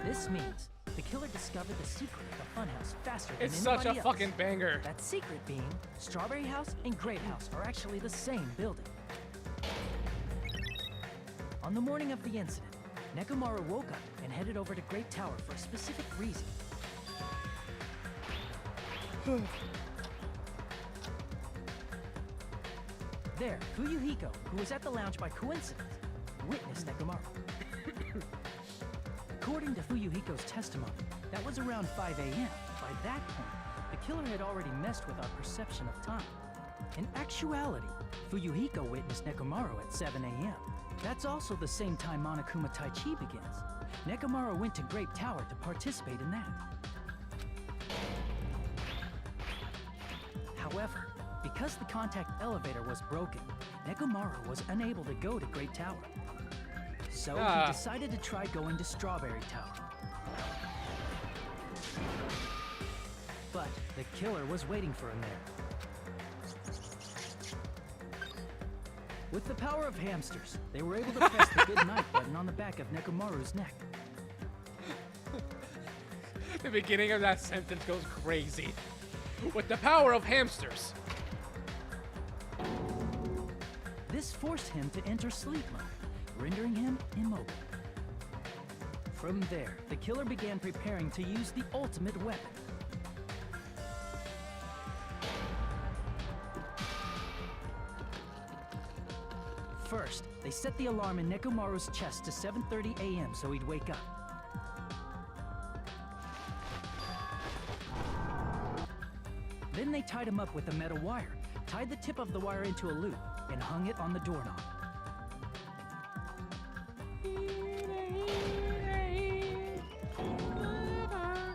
This means the killer discovered the secret of the funhouse faster than It's anybody such a else. fucking banger. That secret being, Strawberry House and Grape House are actually the same building. On the morning of the incident, Nekomaru woke up and headed over to Grape Tower for a specific reason. There, Fuyuhiko, who was at the lounge by coincidence, witnessed Nekomaru. According to Fuyuhiko's testimony, that was around 5 a.m. By that point, the killer had already messed with our perception of time. In actuality, Fuyuhiko witnessed Nekomaru at 7 a.m. That's also the same time Monokuma Tai Chi begins. Nekomaru went to Grape Tower to participate in that. However, because the contact elevator was broken, Nekomaru was unable to go to Grape Tower. So he decided to try going to Strawberry Tower. But the killer was waiting for him there. With the power of hamsters, they were able to press the good night button on the back of Nekomaru's neck. The beginning of that sentence goes crazy. With the power of hamsters. This forced him to enter sleep mode, rendering him immobile. From there, the killer began preparing to use the ultimate weapon. First, they set the alarm in Nekomaru's chest to 7:30 a.m. so he'd wake up. Then they tied him up with a metal wire, tied the tip of the wire into a loop, and hung it on the doorknob.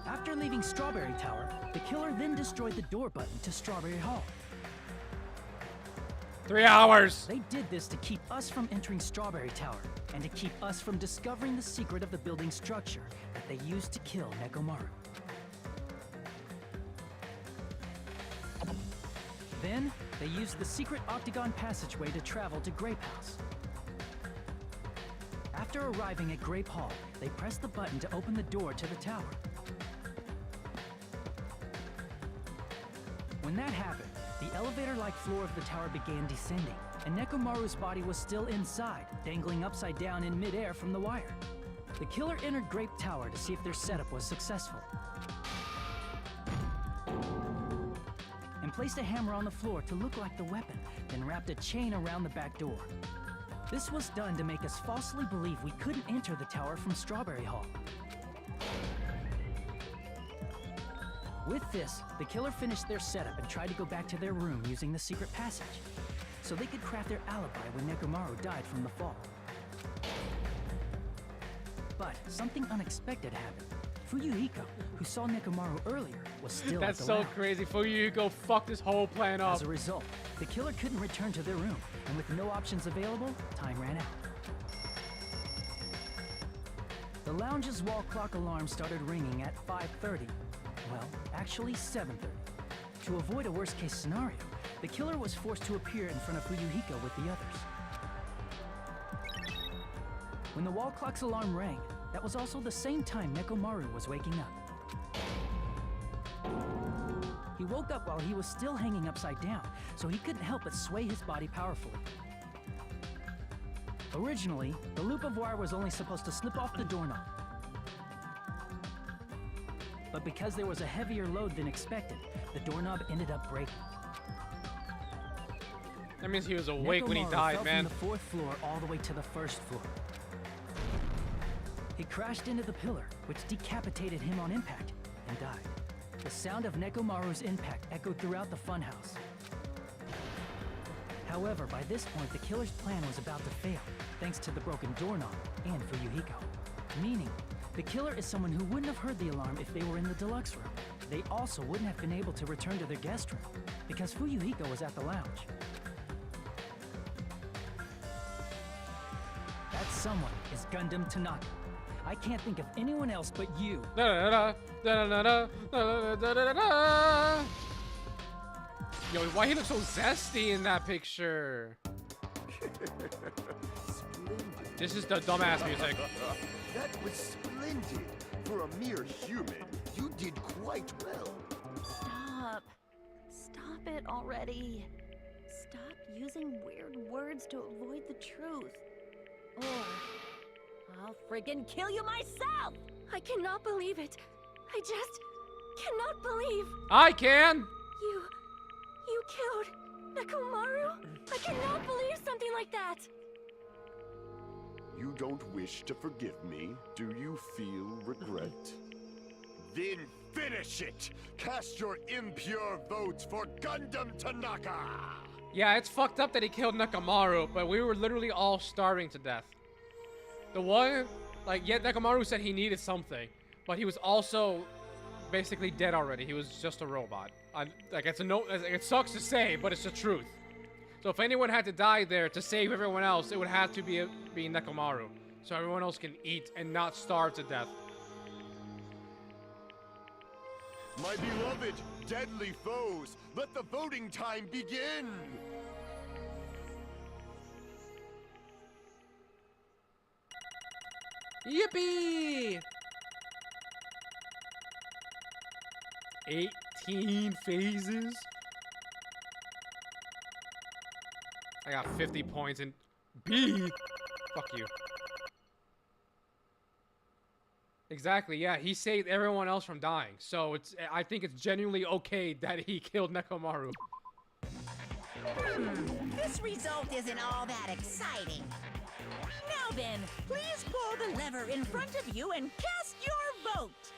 After leaving Strawberry Tower, the killer then destroyed the door button to Strawberry Hall. 3 hours. They did this to keep us from entering Strawberry Tower, and to keep us from discovering the secret of the building's structure that they used to kill Nekomaru. Then, they used the secret octagon passageway to travel to Grape House. After arriving at Grape Hall, they pressed the button to open the door to the tower. When that happened, the elevator-like floor of the tower began descending, and Nekomaru's body was still inside, dangling upside down in midair from the wire. The killer entered Grape Tower to see if their setup was successful, and placed a hammer on the floor to look like the weapon, then wrapped a chain around the back door. This was done to make us falsely believe we couldn't enter the tower from Strawberry Hall. With this, the killer finished their setup and tried to go back to their room using the secret passage, so they could craft their alibi when Nekomaru died from the fall. But something unexpected happened. Fuyuhiko, who saw Nekomaru earlier, was still at That's the so lounge. crazy. Fuyuhiko fucked this whole plan up. As a result, the killer couldn't return to their room, and with no options available, time ran out. The lounge's wall clock alarm started ringing at 5:30. Well, actually 7:30. To avoid a worst-case scenario, the killer was forced to appear in front of Fuyuhiko with the others. When the wall clock's alarm rang, that was also the same time Nekomaru was waking up. He woke up while he was still hanging upside down, so he couldn't help but sway his body powerfully. Originally, the loop of wire was only supposed to slip off the doorknob. But because there was a heavier load than expected, the doorknob ended up breaking. That means he was awake when he Nekomaru died, fell man. from the 4th floor all the way to the 1st floor. He crashed into the pillar, which decapitated him on impact, and died. The sound of Nekomaru's impact echoed throughout the funhouse. However, by this point, the killer's plan was about to fail, thanks to the broken doorknob and Fuyuhiko. Meaning, the killer is someone who wouldn't have heard the alarm if they were in the deluxe room. They also wouldn't have been able to return to their guest room, because Fuyuhiko was at the lounge. someone is Gundam Tanaka. I can't think of anyone else but you. Yo, why he looks so zesty in that picture? This is the dumbass music. That was splendid. For a mere human, you did quite well. Stop. Stop it already. Stop using weird words to avoid the truth. Or I'll friggin' kill you myself! I cannot believe it. I just cannot believe. I can! You killed Nekomaru? I cannot believe something like that. You don't wish to forgive me? Do you feel regret? Then finish it! Cast your impure votes for Gundam Tanaka! Yeah, it's fucked up that he killed Nekomaru, but we were literally all starving to death. The one, like, yeah, Nekomaru said he needed something, but he was also basically dead already. He was just a robot. Like, it sucks to say, but it's the truth. So if anyone had to die there to save everyone else, it would have to be Nekomaru, so everyone else can eat and not starve to death. My beloved, deadly foes, let the voting time begin! Yippee! 18 phases? I got 50 points in B. Fuck you. Exactly, yeah, he saved everyone else from dying. So I think it's genuinely okay that he killed Nekomaru. This result isn't all that exciting. Now then, please pull the lever in front of you and cast your vote.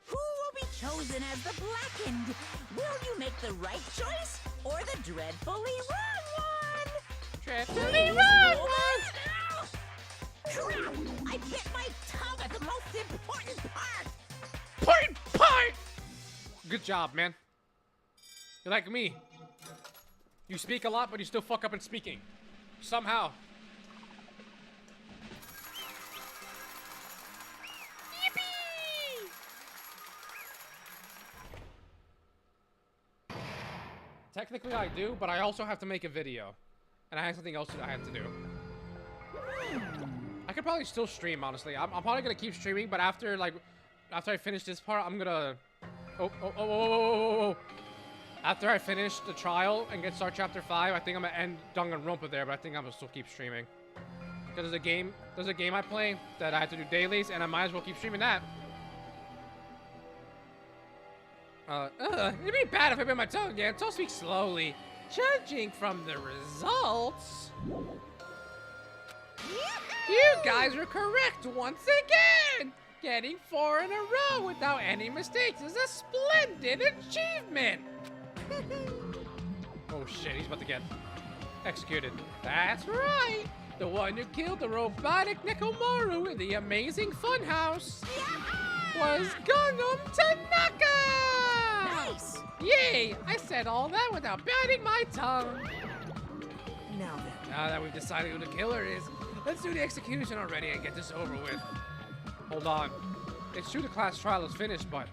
Who will be chosen as the blackened? Will you make the right choice or the dreadfully wrong one? Dreadfully wrong one! Crap! I bit my tongue at the most important part! Point! Good job, man. You're like me. You speak a lot, but you still fuck up in speaking. Somehow. Yippee! Technically I do, but I also have to make a video. And I have something else that I have to do. I could probably still stream, honestly. I'm probably gonna keep streaming, but after I finish this part, I'm gonna... Oh. After I finish the trial and start chapter 5, I think I'm gonna end danganronpa there, but I think I'm gonna still keep streaming. Because there's a game I play that I have to do dailies, and I might as well keep streaming that. It'd be bad if I bit my tongue again. Don't speak slowly. Judging from the results... You guys were correct once again! Getting 4 in a row without any mistakes is a splendid achievement! Oh shit, he's about to get executed. That's right! The one who killed the robotic Nekomaru in the amazing funhouse was Gundam Tanaka! Nice! Yay! I said all that without biting my tongue! Now Now that we've decided who the killer is, let's do the execution already and get this over with. Hold on. It's true the class trial is finished, but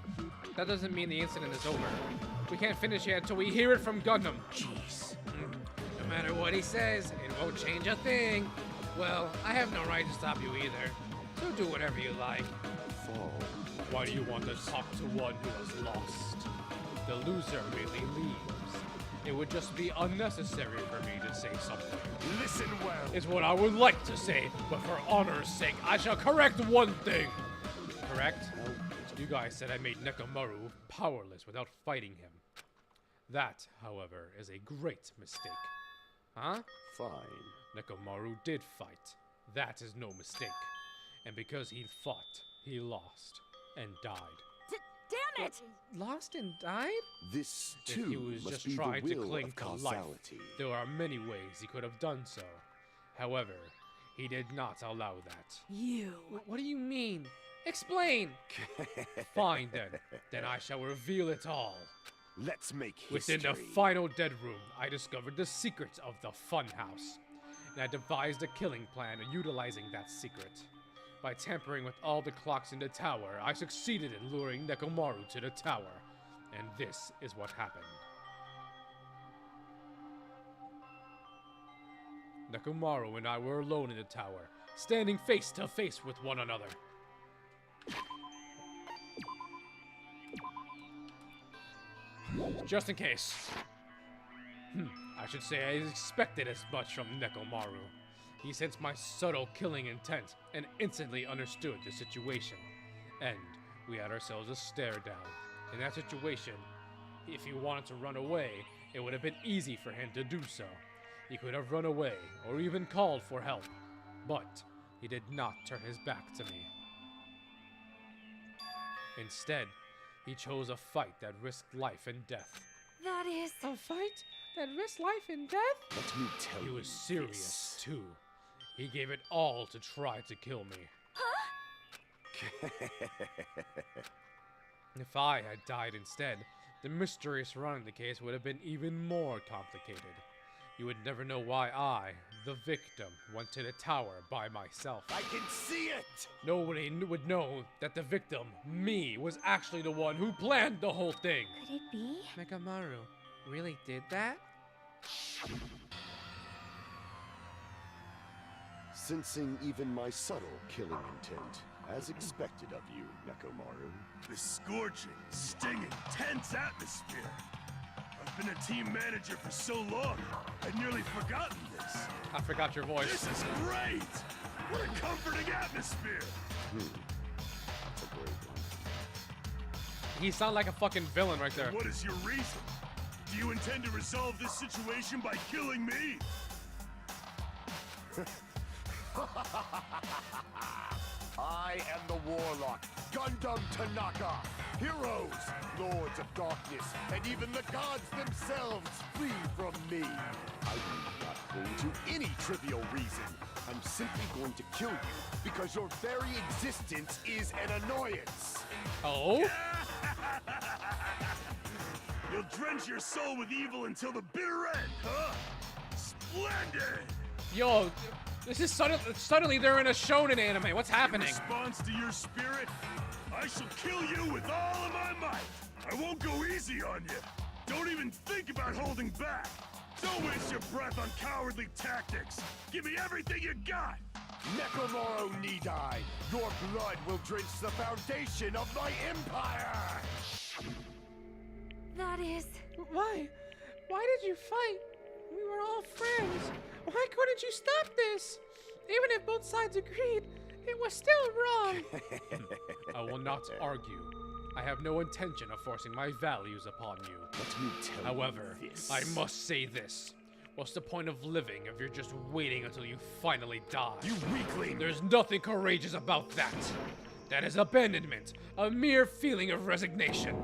that doesn't mean the incident is over. We can't finish it until we hear it from Gundam. Jeez. No matter what he says, it won't change a thing. Well, I have no right to stop you either. So do whatever you like. Why do you want to talk to one who has lost? The loser really leaves. It would just be unnecessary for me to say something. Listen well. Is what I would like to say, but for honor's sake, I shall correct one thing. Correct? You guys said I made Nekomaru powerless without fighting him. That, however, is a great mistake. Huh? Fine. Nekomaru did fight. That is no mistake. And because he fought, he lost and died. Damn it! Lost and died? This, If too, he was must just be trying the to will cling of to life, causality. there are many ways he could have done so. However, he did not allow that. You. What do you mean? Explain! Fine then. Then I shall reveal it all. Let's make history. Within the final dead room, I discovered the secrets of the funhouse. and I devised a killing plan utilizing that secret. By tampering with all the clocks in the tower, I succeeded in luring Nekomaru to the tower, and this is what happened. Nekomaru and I were alone in the tower, standing face to face with one another. Just in case. I should say I expected as much from Nekomaru. He sensed my subtle killing intent and instantly understood the situation. And we had ourselves a stare down. In that situation, if he wanted to run away, it would have been easy for him to do so. He could have run away or even called for help. But he did not turn his back to me. Instead, he chose a fight that risked life and death. That is... A fight that risked life and death? Let me tell you. He was serious, too. He gave it all to try to kill me. Huh? If I had died instead, the mystery surrounding the case would have been even more complicated. You would never know why I, the victim, went to the tower by myself. I can see it! Nobody would know that the victim, me, was actually the one who planned the whole thing. Could it be? Nekomaru really did that? Sensing even my subtle killing intent, as expected of you, Nekomaru. The scorching, stinging, tense atmosphere. I've been a team manager for so long, I'd nearly forgotten this. I forgot your voice. This is great! What a comforting atmosphere! That's a great one. He sounded like a fucking villain right there. What is your reason? Do you intend to resolve this situation by killing me? I am the Warlock, Gundam Tanaka. Heroes, Lords of Darkness, and even the gods themselves flee from me. I'm not going to any trivial reason. I'm simply going to kill you because your very existence is an annoyance. Oh? You'll drench your soul with evil until the bitter end, huh? Splendid! Yo, this is suddenly they're in a shonen anime. What's happening? In response to your spirit, I shall kill you with all of my might. I won't go easy on you. Don't even think about holding back. Don't waste your breath on cowardly tactics. Give me everything you got. Nekomaru Nidai, your blood will drench the foundation of my empire! That is... Why? Why did you fight? We were all friends. Why couldn't you stop this? Even if both sides agreed, it was still wrong. I will not argue. I have no intention of forcing my values upon you. Let me tell However, you this. I must say this. What's the point of living if you're just waiting until you finally die? You weakling! There's nothing courageous about that. That is abandonment, a mere feeling of resignation.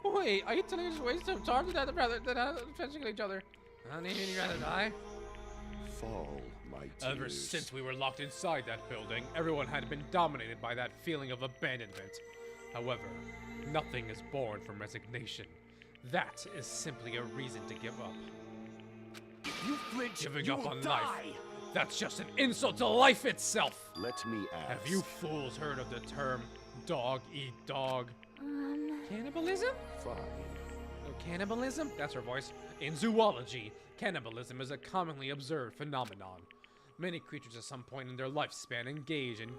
Wait, are you telling us ways of talking to rather than defending each other? Honey, you'd rather die? Fall, my tears. Ever since we were locked inside that building, everyone had been dominated by that feeling of abandonment. However, nothing is born from resignation. That is simply a reason to give up. If you flinch, Giving you up will on die. life. That's just an insult to life itself. Let me ask. Have you fools heard of the term dog eat dog? Cannibalism? Fine. Oh, cannibalism? That's her voice. In zoology, cannibalism is a commonly observed phenomenon. Many creatures at some point in their lifespan engage in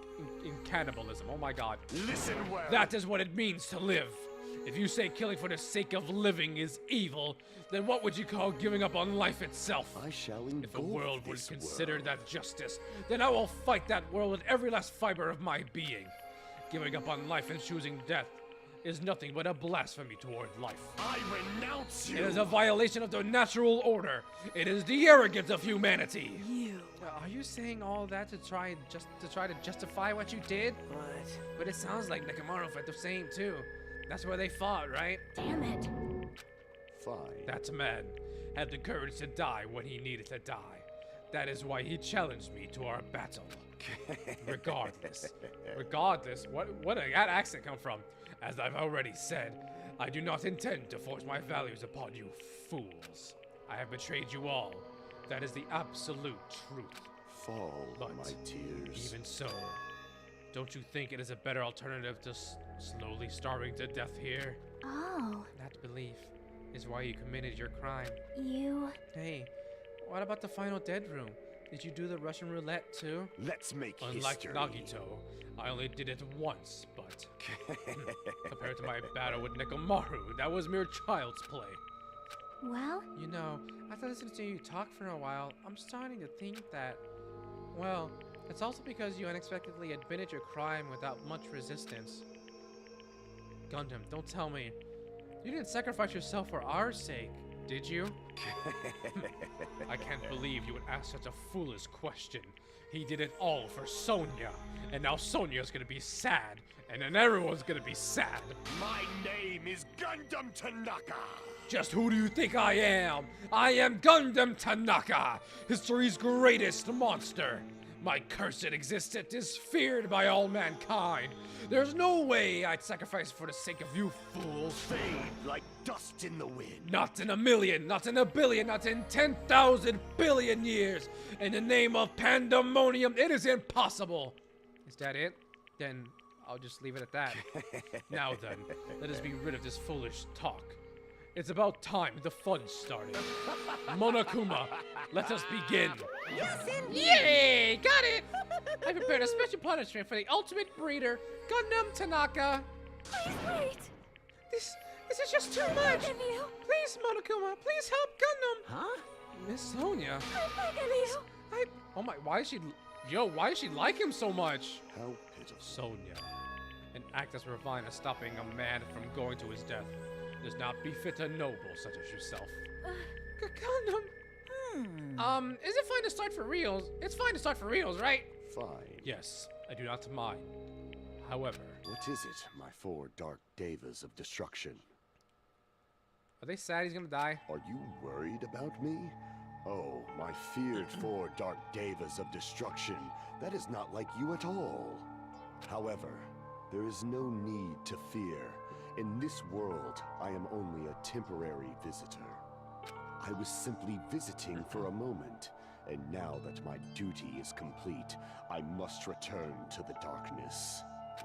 cannibalism. Oh my god. Listen well. That is what it means to live. If you say killing for the sake of living is evil, then what would you call giving up on life itself? I shall If a world would this consider world. that justice, then I will fight that world with every last fiber of my being. Giving up on life and choosing death is nothing but a blasphemy toward life. I renounce you. It is a violation of the natural order. It is the arrogance of humanity. You. Are you saying all that to try to justify what you did? What? But it sounds like Nekomaru felt the same too. That's where they fought, right? Damn it. Fine. That man had the courage to die when he needed to die. That is why he challenged me to our battle. Regardless, what did that accent come from? As I've already said, I do not intend to force my values upon you fools. I have betrayed you all. That is the absolute truth. Fall, But my tears. even so, don't you think it is a better alternative to slowly starving to death here? Oh, That belief is why you committed your crime. you... Hey, what about the final dead room? Did you do the Russian roulette too? Let's make Unlike history. Nagito, I only did it once, but compared to my battle with Nekomaru, that was mere child's play. Well, You know, after listening to you talk for a while, I'm starting to think that, well, it's also because you unexpectedly admitted your crime without much resistance. Gundam, don't tell me. You didn't sacrifice yourself for our sake, did you? I can't believe you would ask such a foolish question. He did it all for Sonya, and now Sonya's gonna be sad, and then everyone's gonna be sad. My name is Gundam Tanaka. Just who do you think I am? I am Gundam Tanaka, history's greatest monster. My cursed existence is feared by all mankind. There's no way I'd sacrifice for the sake of you fools. Fade like dust in the wind. Not in a million, not in a billion, not in 10,000 billion years. In the name of pandemonium, it is impossible. Is that it? Then I'll just leave it at that. Now then, let us be rid of this foolish talk. It's about time the fun started. Monokuma, let us begin. Yes, indeed. Yay! Got it! I prepared a special punishment for the ultimate breeder, Gundam Tanaka. Please wait. This is just too much. Begging you. Please, Monokuma, please help Gundam. Huh? Miss Sonya. I'm begging you. Oh my, why is she like him so much? How pitiful. Sonya, an act as refined as stopping a man from going to his death does not befit a noble such as yourself. Gundam. Is it fine to start for reals? It's fine to start for reals, right? Fine. Yes, I do not mind. However, What is it, my four dark devas of destruction? are they sad he's gonna die? Are you worried about me? Oh, my feared four dark devas of destruction. That is not like you at all. However, there is no need to fear. In this world, I am only a temporary visitor. I was simply visiting for a moment, and now that my duty is complete, I must return to the darkness.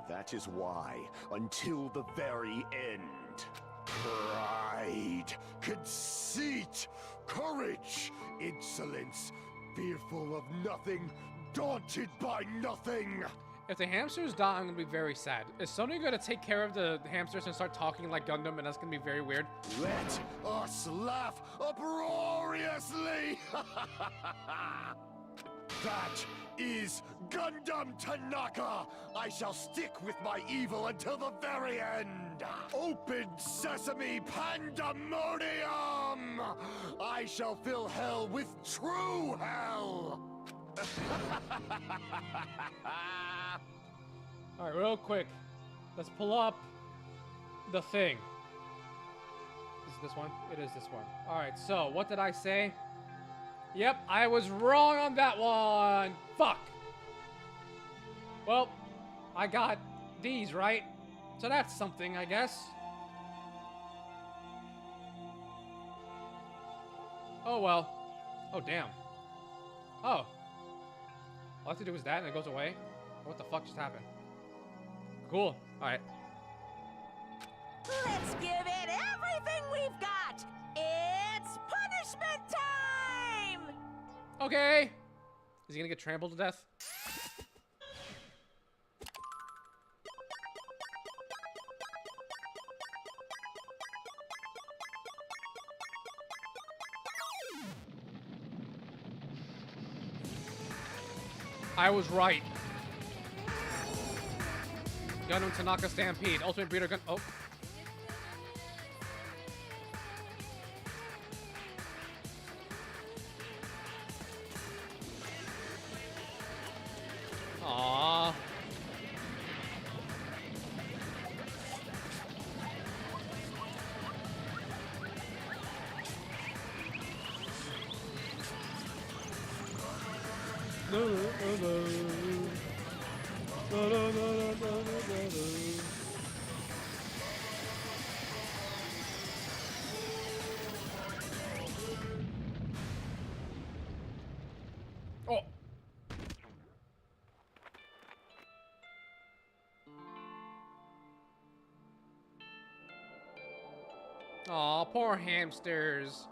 That is why, until the very end, pride, conceit, courage, insolence, fearful of nothing, daunted by nothing. If the hamsters die, I'm gonna be very sad. Is Sonya gonna take care of the hamsters and start talking like Gundam, and that's gonna be very weird? Let us laugh uproariously! That is Gundam Tanaka! I shall stick with my evil until the very end! Open sesame pandemonium! I shall fill hell with true hell! Alright, real quick. Let's pull up the thing. Is it this one? It is this one. Alright, so what did I say? Yep, I was wrong on that one. Fuck. Well, I got these, right? So that's something, I guess. Oh, well. Oh, damn. Oh. All I have to do is that and it goes away? What the fuck just happened? Cool. Alright. Let's give it everything we've got. It's punishment time. Okay. Is he gonna get trampled to death? I was right. Gundam Tanaka Stampede. Ultimate Breeder Gun. Oh. Aww. Oh! Aw, poor hamsters.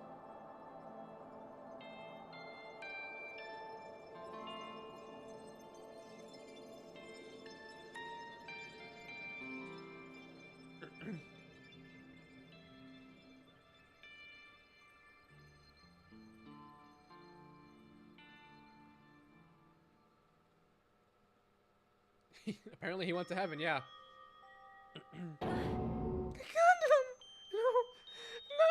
Apparently he went to heaven, yeah. Gundam! No! No!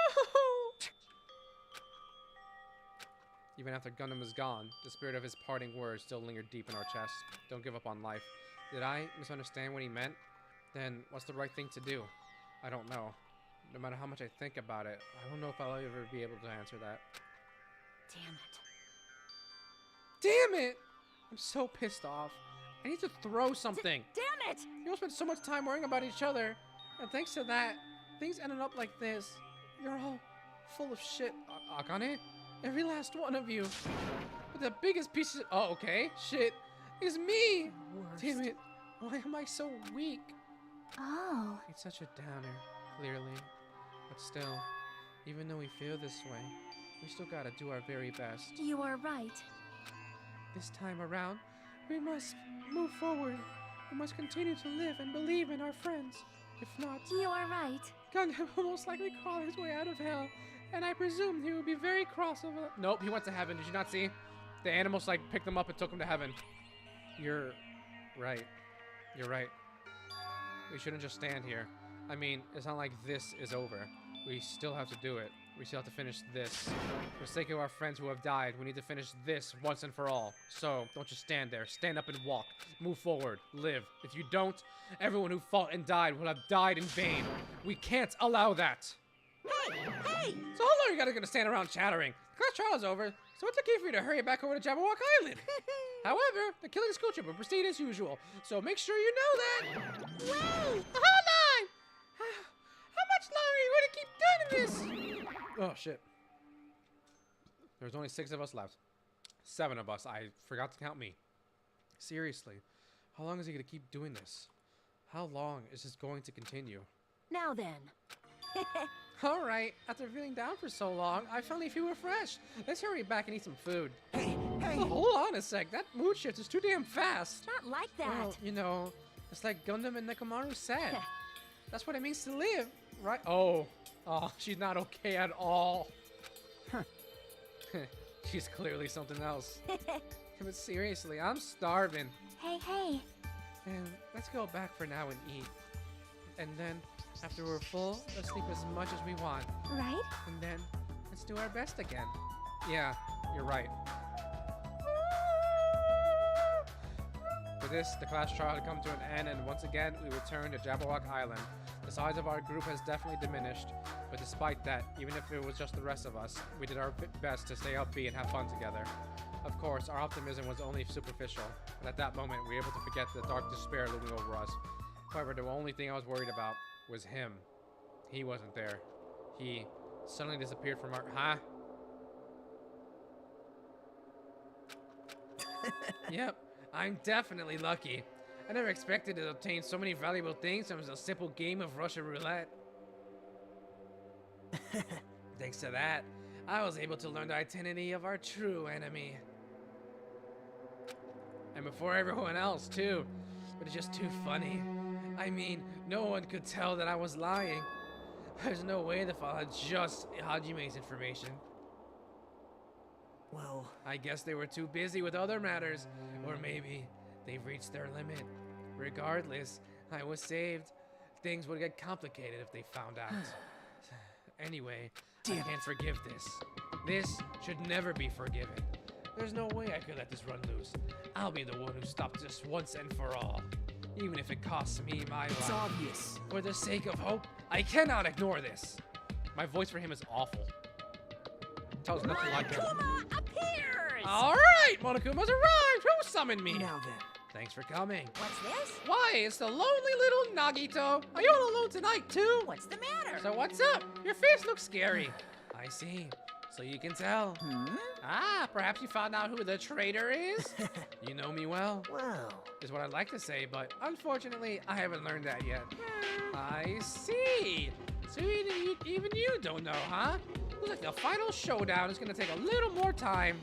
Even after Gundam is gone, the spirit of his parting words still lingered deep in our chests. Don't give up on life. Did I misunderstand what he meant? Then what's the right thing to do? I don't know. No matter how much I think about it, I don't know if I'll ever be able to answer that. Damn it. Damn it! I'm so pissed off. I need to throw something. Damn it! You all spent so much time worrying about each other, and thanks to that, things ended up like this. You're all full of shit, Akane. Every last one of you. But the biggest piece of— oh, okay. Shit. Is me. Worst. Damn it. Why am I so weak? Oh. It's such a downer, clearly. But still, even though we feel this way, we still gotta do our very best. You are right. This time around, we must move forward. We must continue to live and believe in our friends. If not, You are right. Gundam will most likely crawl his way out of hell, and I presume he will be very cross over— nope, he went to heaven. Did you not see? The animals like picked him up and took him to heaven. You're right. You're right. We shouldn't just stand here. I mean, it's not like this is over. We still have to do it. We still have to finish this. For the sake of our friends who have died, we need to finish this once and for all. So, don't just stand there. Stand up and walk. Move forward. Live. If you don't, everyone who fought and died will have died in vain. We can't allow that. Hey! Hey! So how long are you gonna stand around chattering? The class trial is over, so it's okay for you to hurry back over to Jabberwock Island. However, the killing school trip will proceed as usual, so make sure you know that. Wait! Hold on! How much longer are you gonna keep doing this? Oh shit. There's only 6 of us left. 7 of us. I forgot to count me. Seriously, how long is he gonna keep doing this? How long is this going to continue? Now then. All right, after feeling down for so long, I finally feel refreshed. Let's hurry back and eat some food. Hey! Oh, hold on a sec. That mood shift is too damn fast. Not like that. Well, you know, it's like Gundam and Nekomaru said. That's what it means to live, right? Oh, she's not okay at all. Huh. She's clearly something else. But seriously, I'm starving. Hey. And let's go back for now and eat. And then, after we're full, let's sleep as much as we want. Right? And then, let's do our best again. Yeah, you're right. For this, the class trial had come to an end, and once again, we returned to Jabberwock Island. The size of our group has definitely diminished, but despite that, even if it was just the rest of us, we did our best to stay upbeat and have fun together. Of course, our optimism was only superficial, and at that moment, we were able to forget the dark despair looming over us. However, the only thing I was worried about was him. He wasn't there. He suddenly disappeared from our— huh? Yep, I'm definitely lucky. I never expected to obtain so many valuable things from a simple game of Russian roulette. Thanks to that, I was able to learn the identity of our true enemy. And before everyone else, too. But it's just too funny. I mean, no one could tell that I was lying. There's no way to follow just Hajime's information. Well, I guess they were too busy with other matters, or maybe they've reached their limit. Regardless, I was saved. Things would get complicated if they found out. Anyway, I can't forgive this. This should never be forgiven. There's no way I could let this run loose. I'll be the one who stops this once and for all. Even if it costs me my life. it's obvious. For the sake of hope, I cannot ignore this. My voice for him is awful. Tells nothing like him. Monokuma appears! All right, Monokuma's arrived. Who summoned me? Now then. Thanks for coming. What's this? Why, it's the lonely little Nagito. Are you all alone tonight, too? What's the matter? So what's up? Your face looks scary. I see. So you can tell. Ah, perhaps you found out who the traitor is? You know me well, Well, is what I'd like to say, but unfortunately, I haven't learned that yet. I see. So even you don't know, huh? Looks like the final showdown is gonna take a little more time.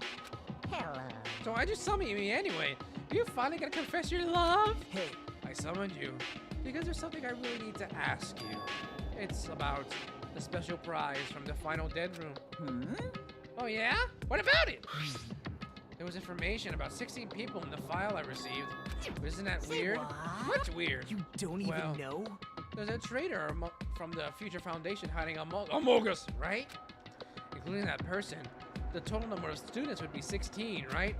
Hello. So why'd you summon me anyway? Are you finally gonna confess your love? Hey, I summoned you because there's something I really need to ask you. It's about the special prize from the final dead room. Oh yeah? What about it? There was information about 16 people in the file I received. Isn't that weird? What's weird? you don't Well, even know? There's a traitor from the Future Foundation hiding among us, right? Including that person. The total number of students would be 16, right?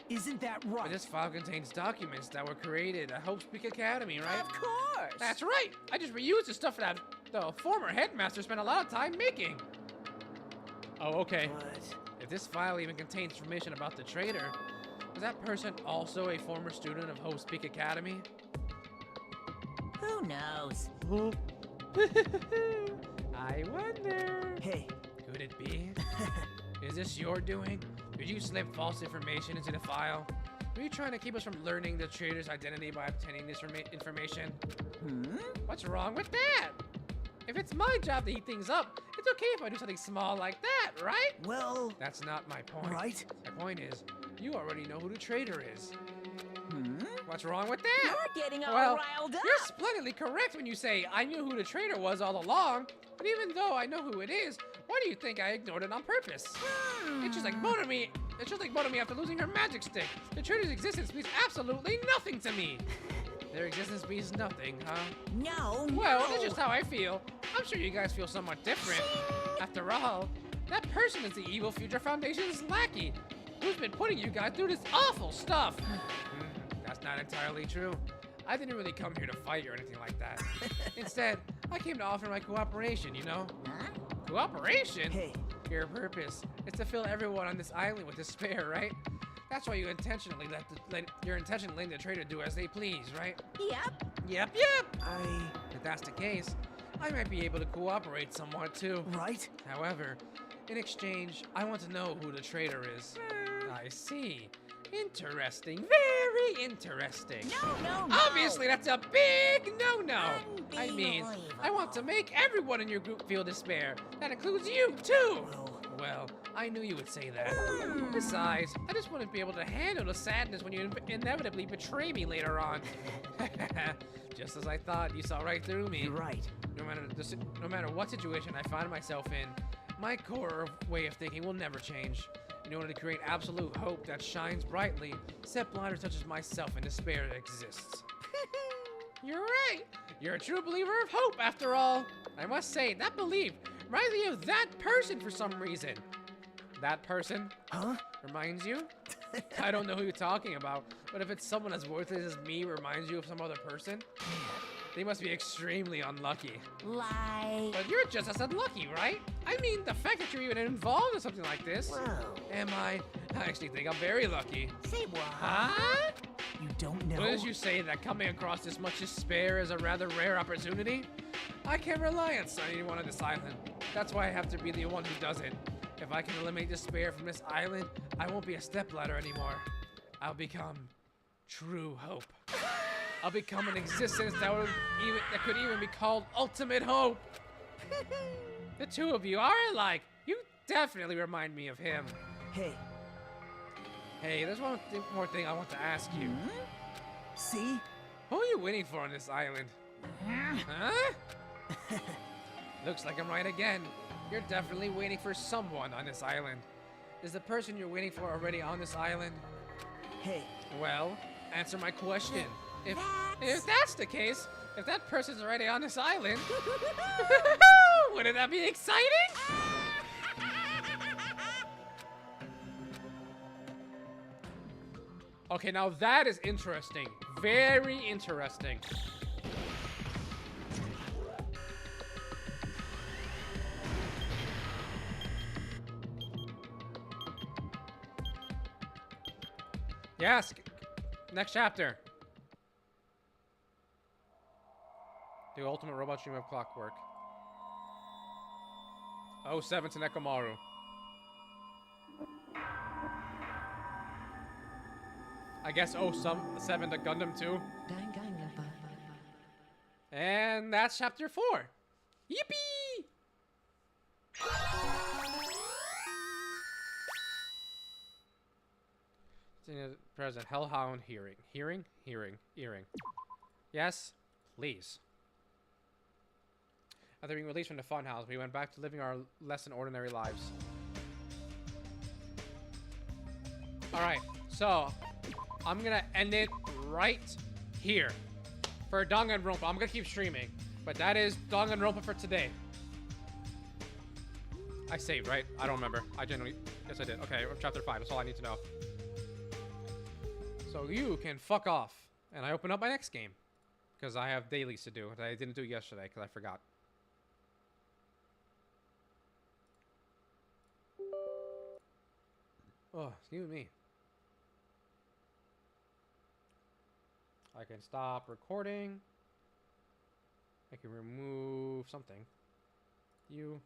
Isn't that But right? this file contains documents that were created at Hope Speak Academy, right? Of course. That's right! I just reused the stuff that the former headmaster spent a lot of time making. Oh, okay. But If this file even contains information about the traitor, is that person also a former student of Hope Speak Academy? Who knows? I wonder. hey, Could it be? Is this your doing? Did you slip false information into the file? Were you trying to keep us from learning the traitor's identity by obtaining this information? What's wrong with that? If it's my job to heat things up, it's okay if I do something small like that, right? well, That's not my point. right? My point is, you already know who the traitor is. What's wrong with that? You're getting all Well, riled up. you're splendidly correct when you say I knew who the traitor was all along. But even though I know who it is, why do you think I ignored it on purpose? It's just like Mona me. It's just like Mona me after losing her magic stick. The traitor's existence means absolutely nothing to me. Their existence means nothing, huh? No, Well, no. that's just how I feel. I'm sure you guys feel somewhat different. After all, that person is the evil Future Foundation's lackey, who's been putting you guys through this awful stuff. That's not entirely true. I didn't really come here to fight or anything like that. Instead, I came to offer my cooperation, you know? Huh? Cooperation? Hey, Your purpose is to fill everyone on this island with despair, right? That's why you intentionally you're intentionally letting the traitor do as they please, right? Yep. Yep. If that's the case, I might be able to cooperate somewhat too. right? However, in exchange, I want to know who the traitor is. I see. Interesting. Very interesting. No. Obviously, that's a big no-no. I mean, I Unbelievable. want to make everyone in your group feel despair. That includes you, too. Well, I knew you would say that. Besides, I just wouldn't be able to handle the sadness when you inevitably betray me later on. Just as I thought, you saw right through me. You're right. No matter what situation I find myself in, my core way of thinking will never change. In order to create absolute hope that shines brightly, step bladders such as myself in despair exists. You're right. You're a true believer of hope, after all. I must say, that belief reminds me of that person for some reason. That person? Huh? Reminds you? I don't know who you're talking about, but if it's someone as worthless as me reminds you of some other person, they must be extremely unlucky. Like. But you're just as unlucky, right? I mean, the fact that you're even involved in something like this. Well, Am I? I actually think I'm very lucky. Say what? Huh? You don't know? What did you say that coming across this much despair is a rather rare opportunity? I can't rely on anyone on this island. That's why I have to be the one who does it. If I can eliminate despair from this island, I won't be a stepladder anymore. I'll become true hope. I'll become an existence that could even be called ultimate hope. The two of you are alike. You definitely remind me of him. Hey, Hey, there's one more thing I want to ask you. see? Who are you waiting for on this island? Huh? Looks like I'm right again. You're definitely waiting for someone on this island. Is the person you're waiting for already on this island? Hey, Well, answer my question. If that's the case, if that person's already on this island, wouldn't that be exciting? Okay, now that is interesting. Very interesting. Yes. Next chapter. The ultimate robot stream of clockwork. 07 to Nekomaru. I guess 07 to Gundam 2. Danganronpa. And that's chapter 4. Yippee! Present Hellhound hearing. Hearing. Yes, please. After being released from the funhouse, we went back to living our less than ordinary lives. Alright, so I'm gonna end it right here for Danganronpa. I'm gonna keep streaming, but that is Danganronpa for today. I saved, right? I don't remember. I genuinely... Yes, I did. Okay, chapter 5. That's all I need to know. So you can fuck off. And I open up my next game. Because I have dailies to do that I didn't do yesterday because I forgot. Oh, excuse me. I can stop recording. I can remove something. You.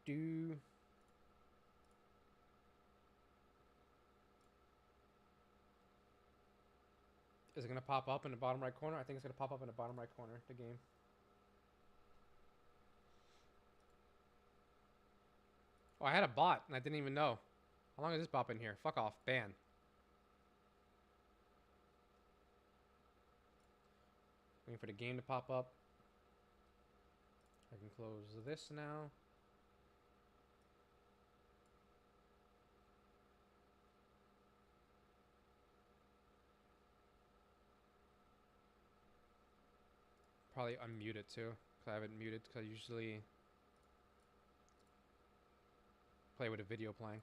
Do. Is it gonna pop up in the bottom right corner? I think it's gonna pop up in the bottom right corner, the game. Oh, I had a bot and I didn't even know. How long is this bot in here? Fuck off. Ban. Waiting for the game to pop up. I can close this now. Probably unmute it too, because I have it muted, because I usually play with a video playing.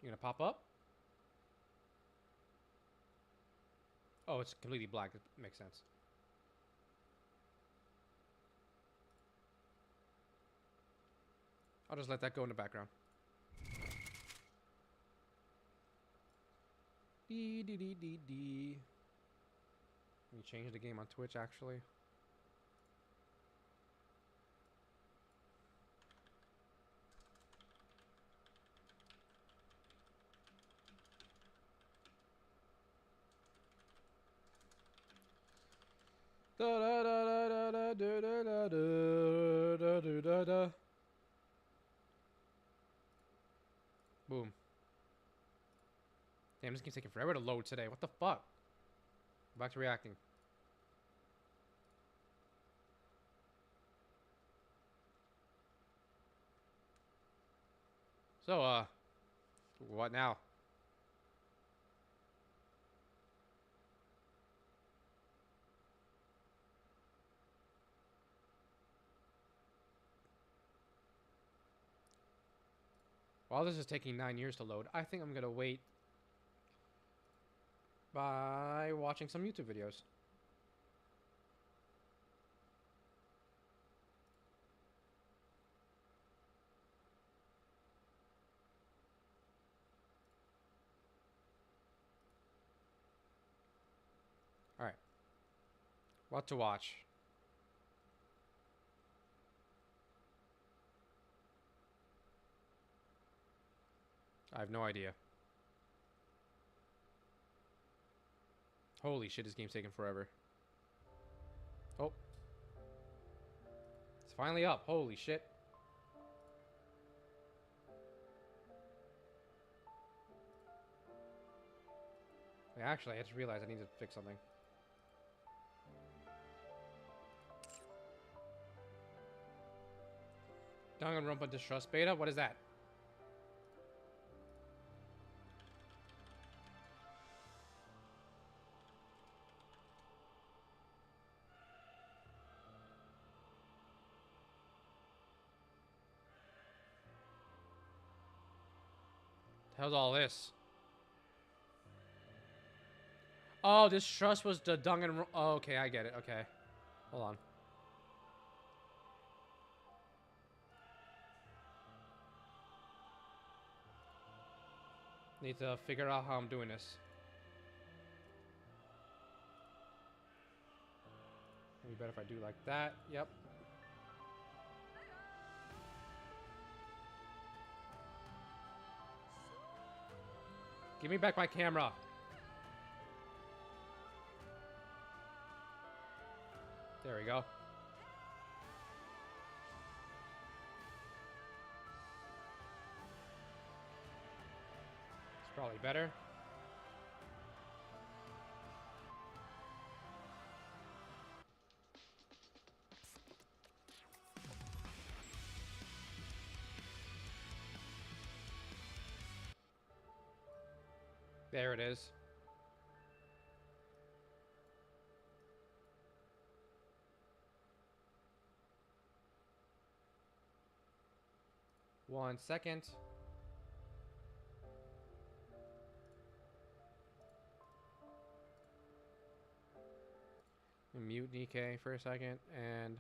You gonna pop up? Oh, it's completely black. It makes sense. I'll just let that go in the background. Let me change the game on Twitch, actually. Boom. Damn, this game's taking forever to load today. What the fuck? Back to reacting. So, what now? While this is taking 9 years to load, I think I'm gonna wait by watching some YouTube videos. Alright. What to watch? I have no idea. Holy shit, this game's taking forever. Oh. It's finally up. Holy shit. Wait, actually, I just realized I need to fix something. Danganronpa Distrust Beta? What is that? The hell's all this? Oh, Distrust was the Danganronpa. Oh, okay, I get it. Okay. Hold on. Need to figure out how I'm doing this. Be better if I do like that. Yep. Give me back my camera. There we go. It's probably better. There it is. One second. Mute Nikkei for a second, and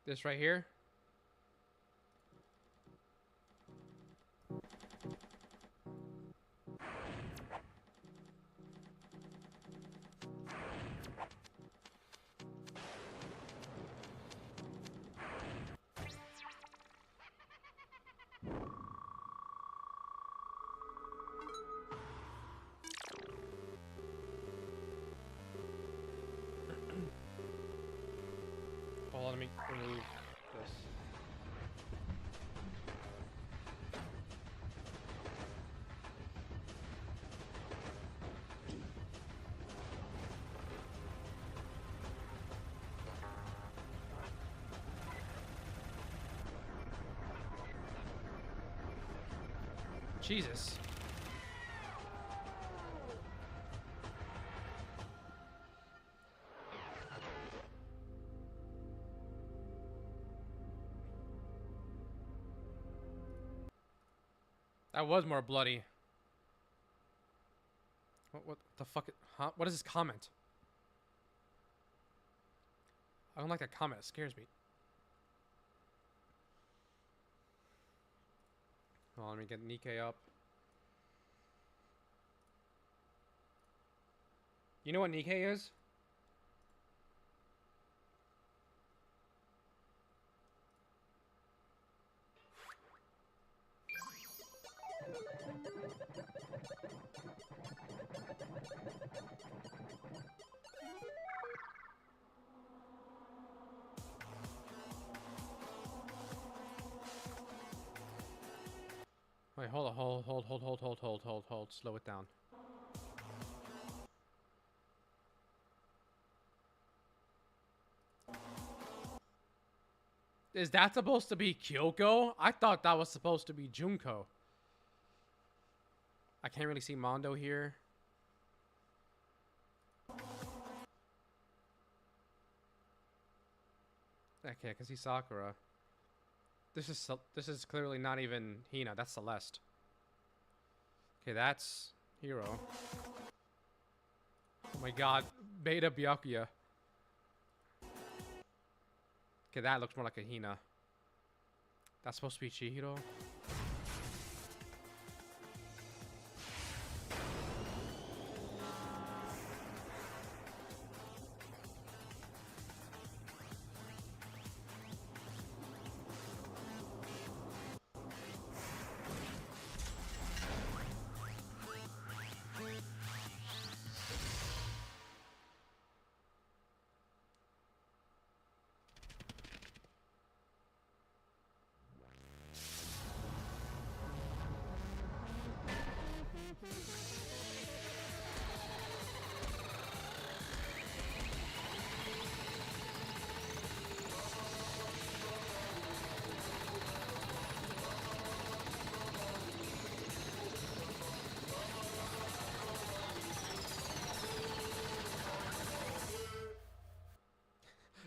this right here. Hold on, let me remove this. Jesus. That was more bloody. What the fuck? Huh? What is this comment? I don't like that comment. It scares me. Hold on, let me get Nikkei up. You know what Nikkei is? Wait, hold on, hold. Slow it down. Is that supposed to be Kyoko? I thought that was supposed to be Junko. I can't really see Mondo here. Okay, I can see Sakura. This is clearly not even Hina. That's Celeste. Okay, that's Hiro. Oh my god, Beta Byakuya. Okay, that looks more like a Hina. That's supposed to be Chihiro.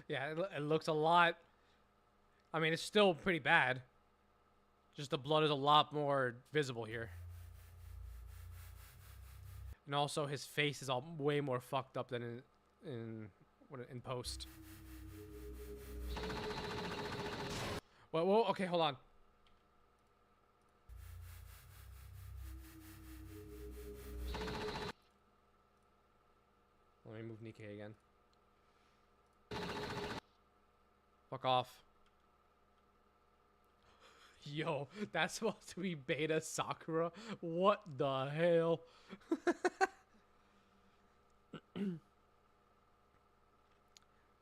Yeah, it looks a lot. I mean, it's still pretty bad. Just the blood is a lot more visible here. And also, his face is all way more fucked up than in post. Whoa, okay, hold on. Let me move Nikkei again. Fuck off. Yo, that's supposed to be Beta Sakura? What the hell?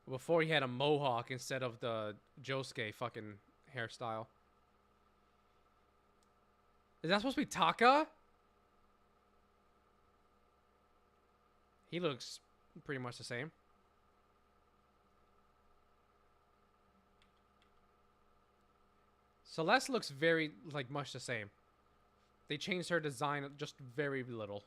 Before he had a mohawk instead of the Josuke fucking hairstyle. Is that supposed to be Taka? He looks pretty much the same. Celeste looks very, like, much the same. They changed her design just very little.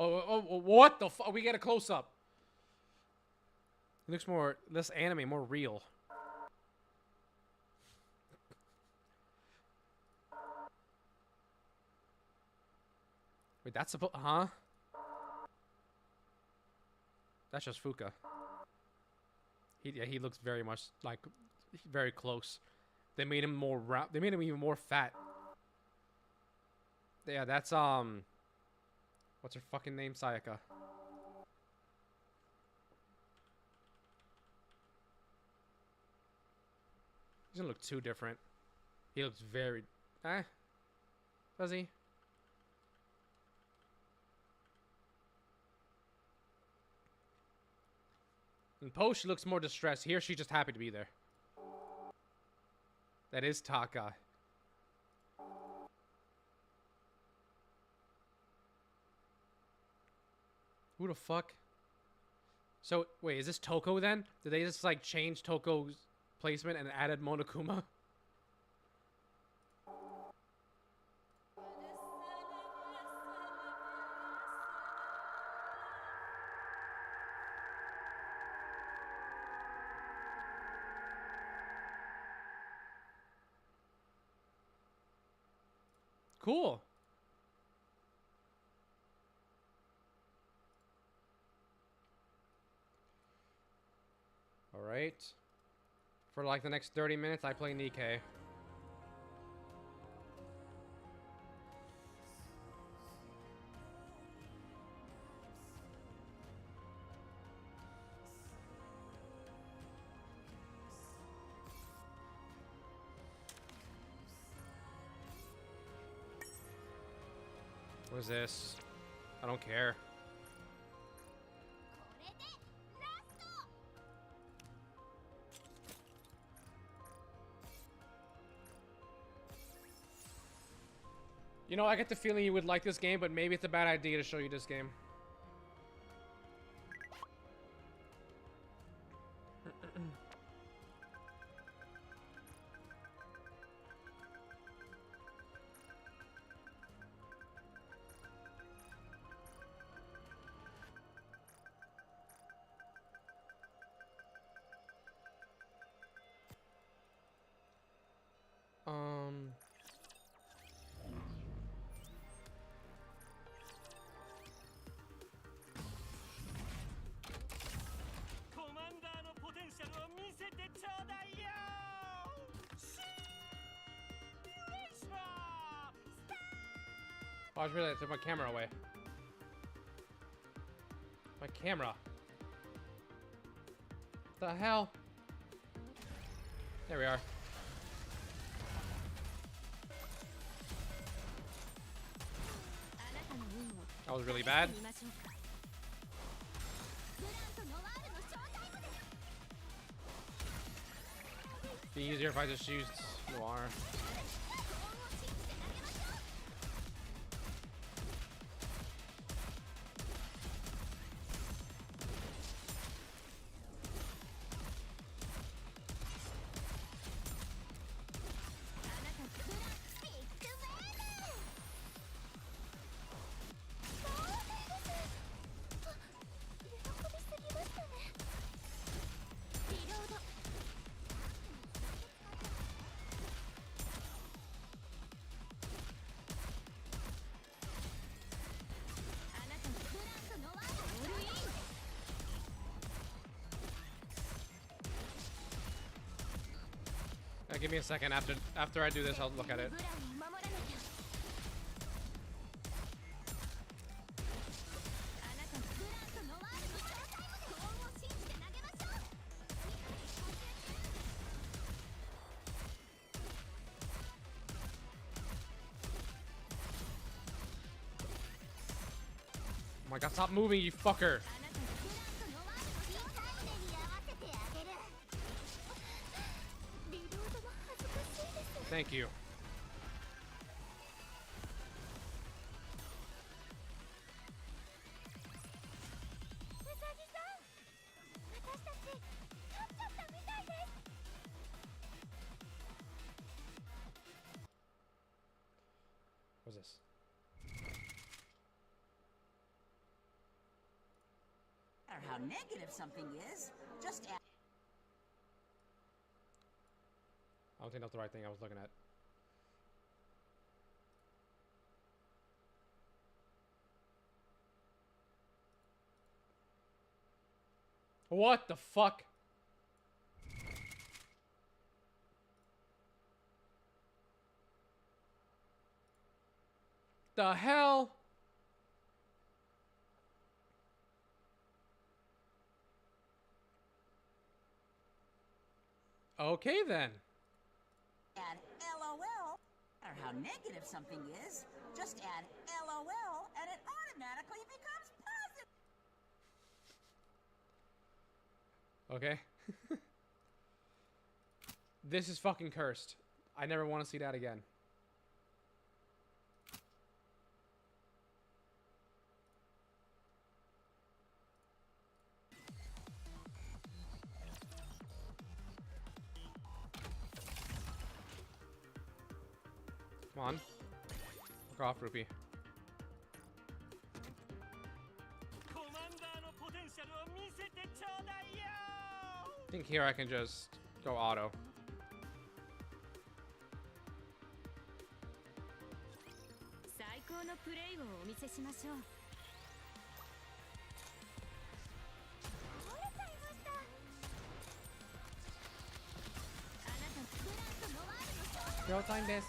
Oh, what the fuck? We get a close-up. It looks more, less anime, more real. Wait, that's supposed, huh? That's just Fuka. Yeah, he looks very much like, very close. They made him more round, they made him even more fat. Yeah, that's, what's her fucking name? Sayaka. He doesn't look too different. He looks very, does he? In post, she looks more distressed. Here, she's just happy to be there. That is Taka. Who the fuck? So, wait, is this Toko then? Did they just, like, change Toko's placement and added Monokuma? Cool. Alright. For like the next 30 minutes, I play Nikkei. What is this? I don't care. You know, I get the feeling you would like this game, but maybe it's a bad idea to show you this game. Oh, I just realized I took my camera away. My camera. What the hell? There we are. That was really bad. Be easier if I just used Noir. Give me a second. After I do this, I'll look at it. Oh my god, stop moving, you fucker! Thank you. What's this? No matter how negative something is, just add. I don't think that's the right thing I was looking at. What the fuck? The hell? Okay then. Add LOL. No matter how negative something is, just add LOL and it automatically becomes positive. Okay. This is fucking cursed. I never want to see that again. Come on. Fuck off, Rupee. I think here I can just go auto. Go time this.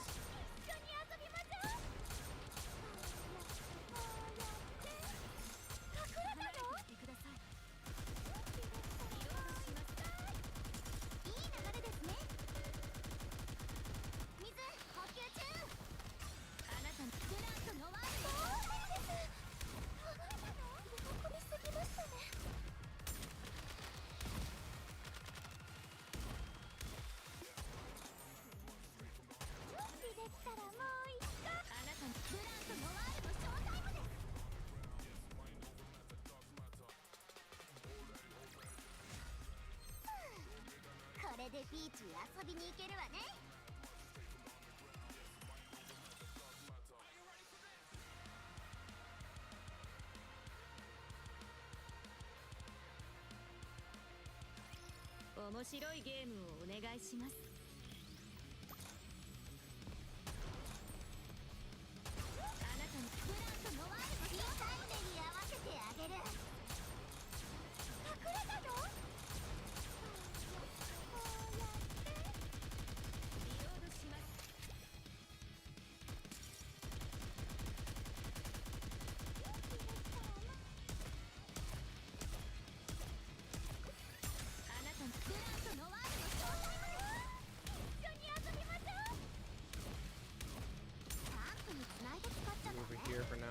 Over here for now.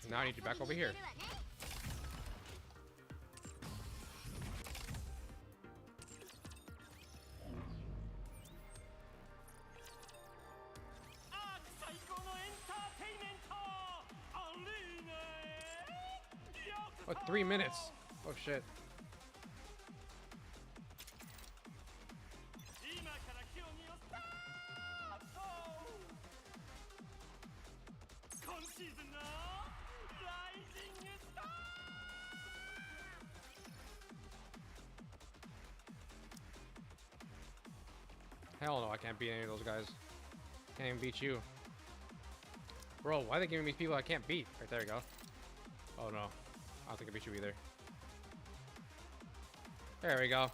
Now I need you back over here. Oh, 3 minutes. Oh shit. Hell no, I can't beat any of those guys. Can't even beat you. Bro, why are they giving me people I can't beat? Right, there you go. Oh no. I don't think I beat you either. There we go.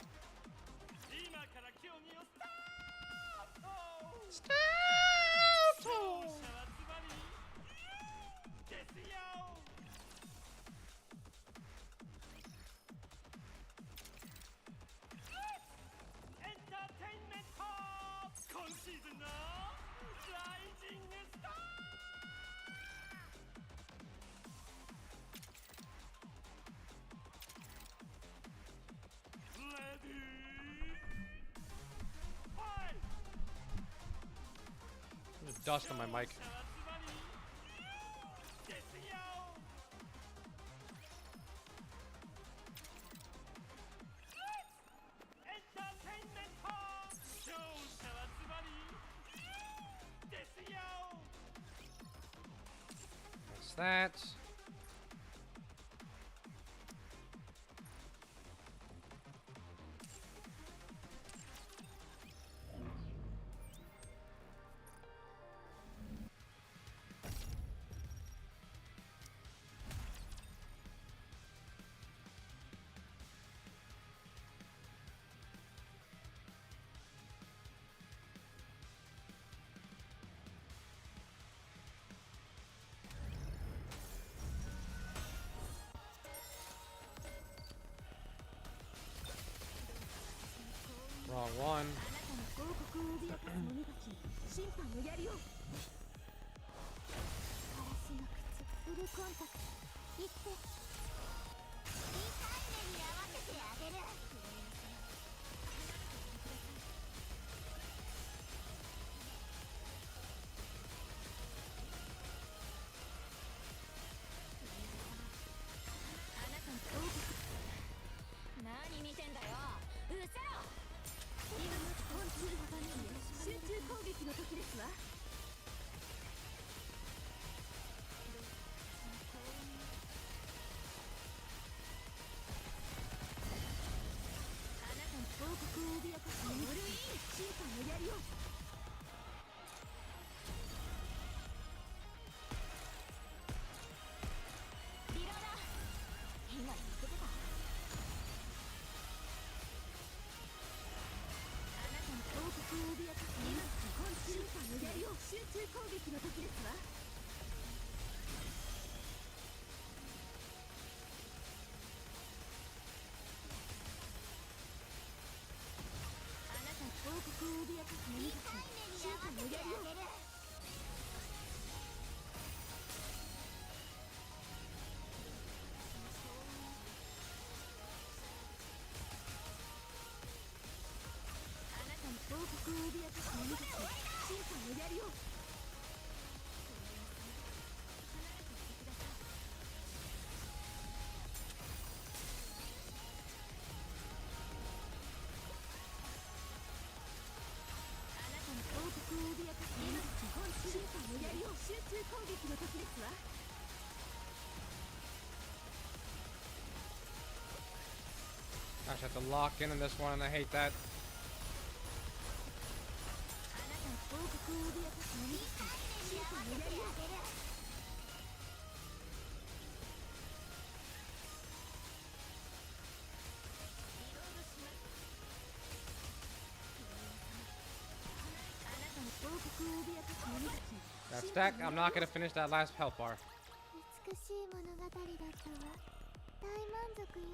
There's dust on my mic. That's that. Wrong one. Gosh, I have to lock in on this one, and I hate that. That stack, I'm not gonna finish that last health bar. 美しい物語だったわ。大満足よ。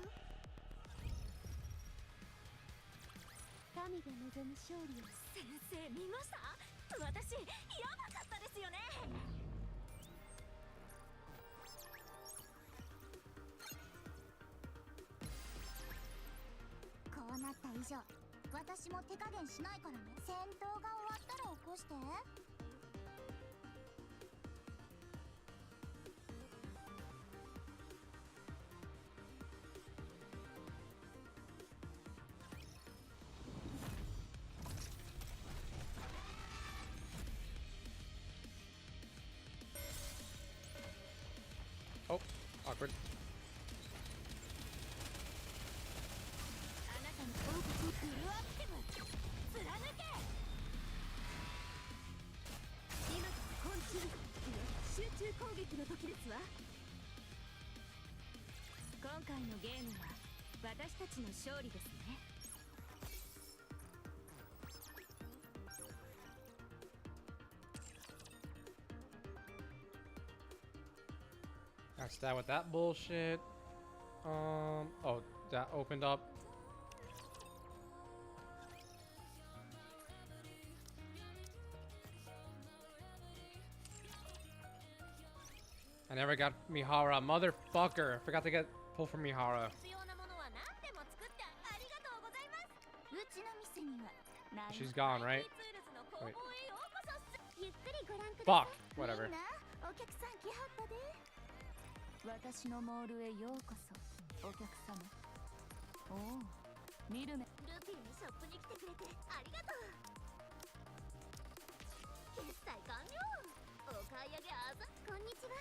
神が望む勝利を。先生見ました？私やばかったですよね。こうなった以上、私も手加減しないからね。戦闘が終わったら起こして。Awkward. That's that with that bullshit. Oh, that opened up. I never got Mihara, motherfucker. I forgot to get pull from Mihara. She's gone, right? Wait. Fuck. Whatever. 私のモールへようこそお客様。おお、見る目。ルピーのショップに来てくれてありがとう。決済完了。お買い上げあざ。こんにちは。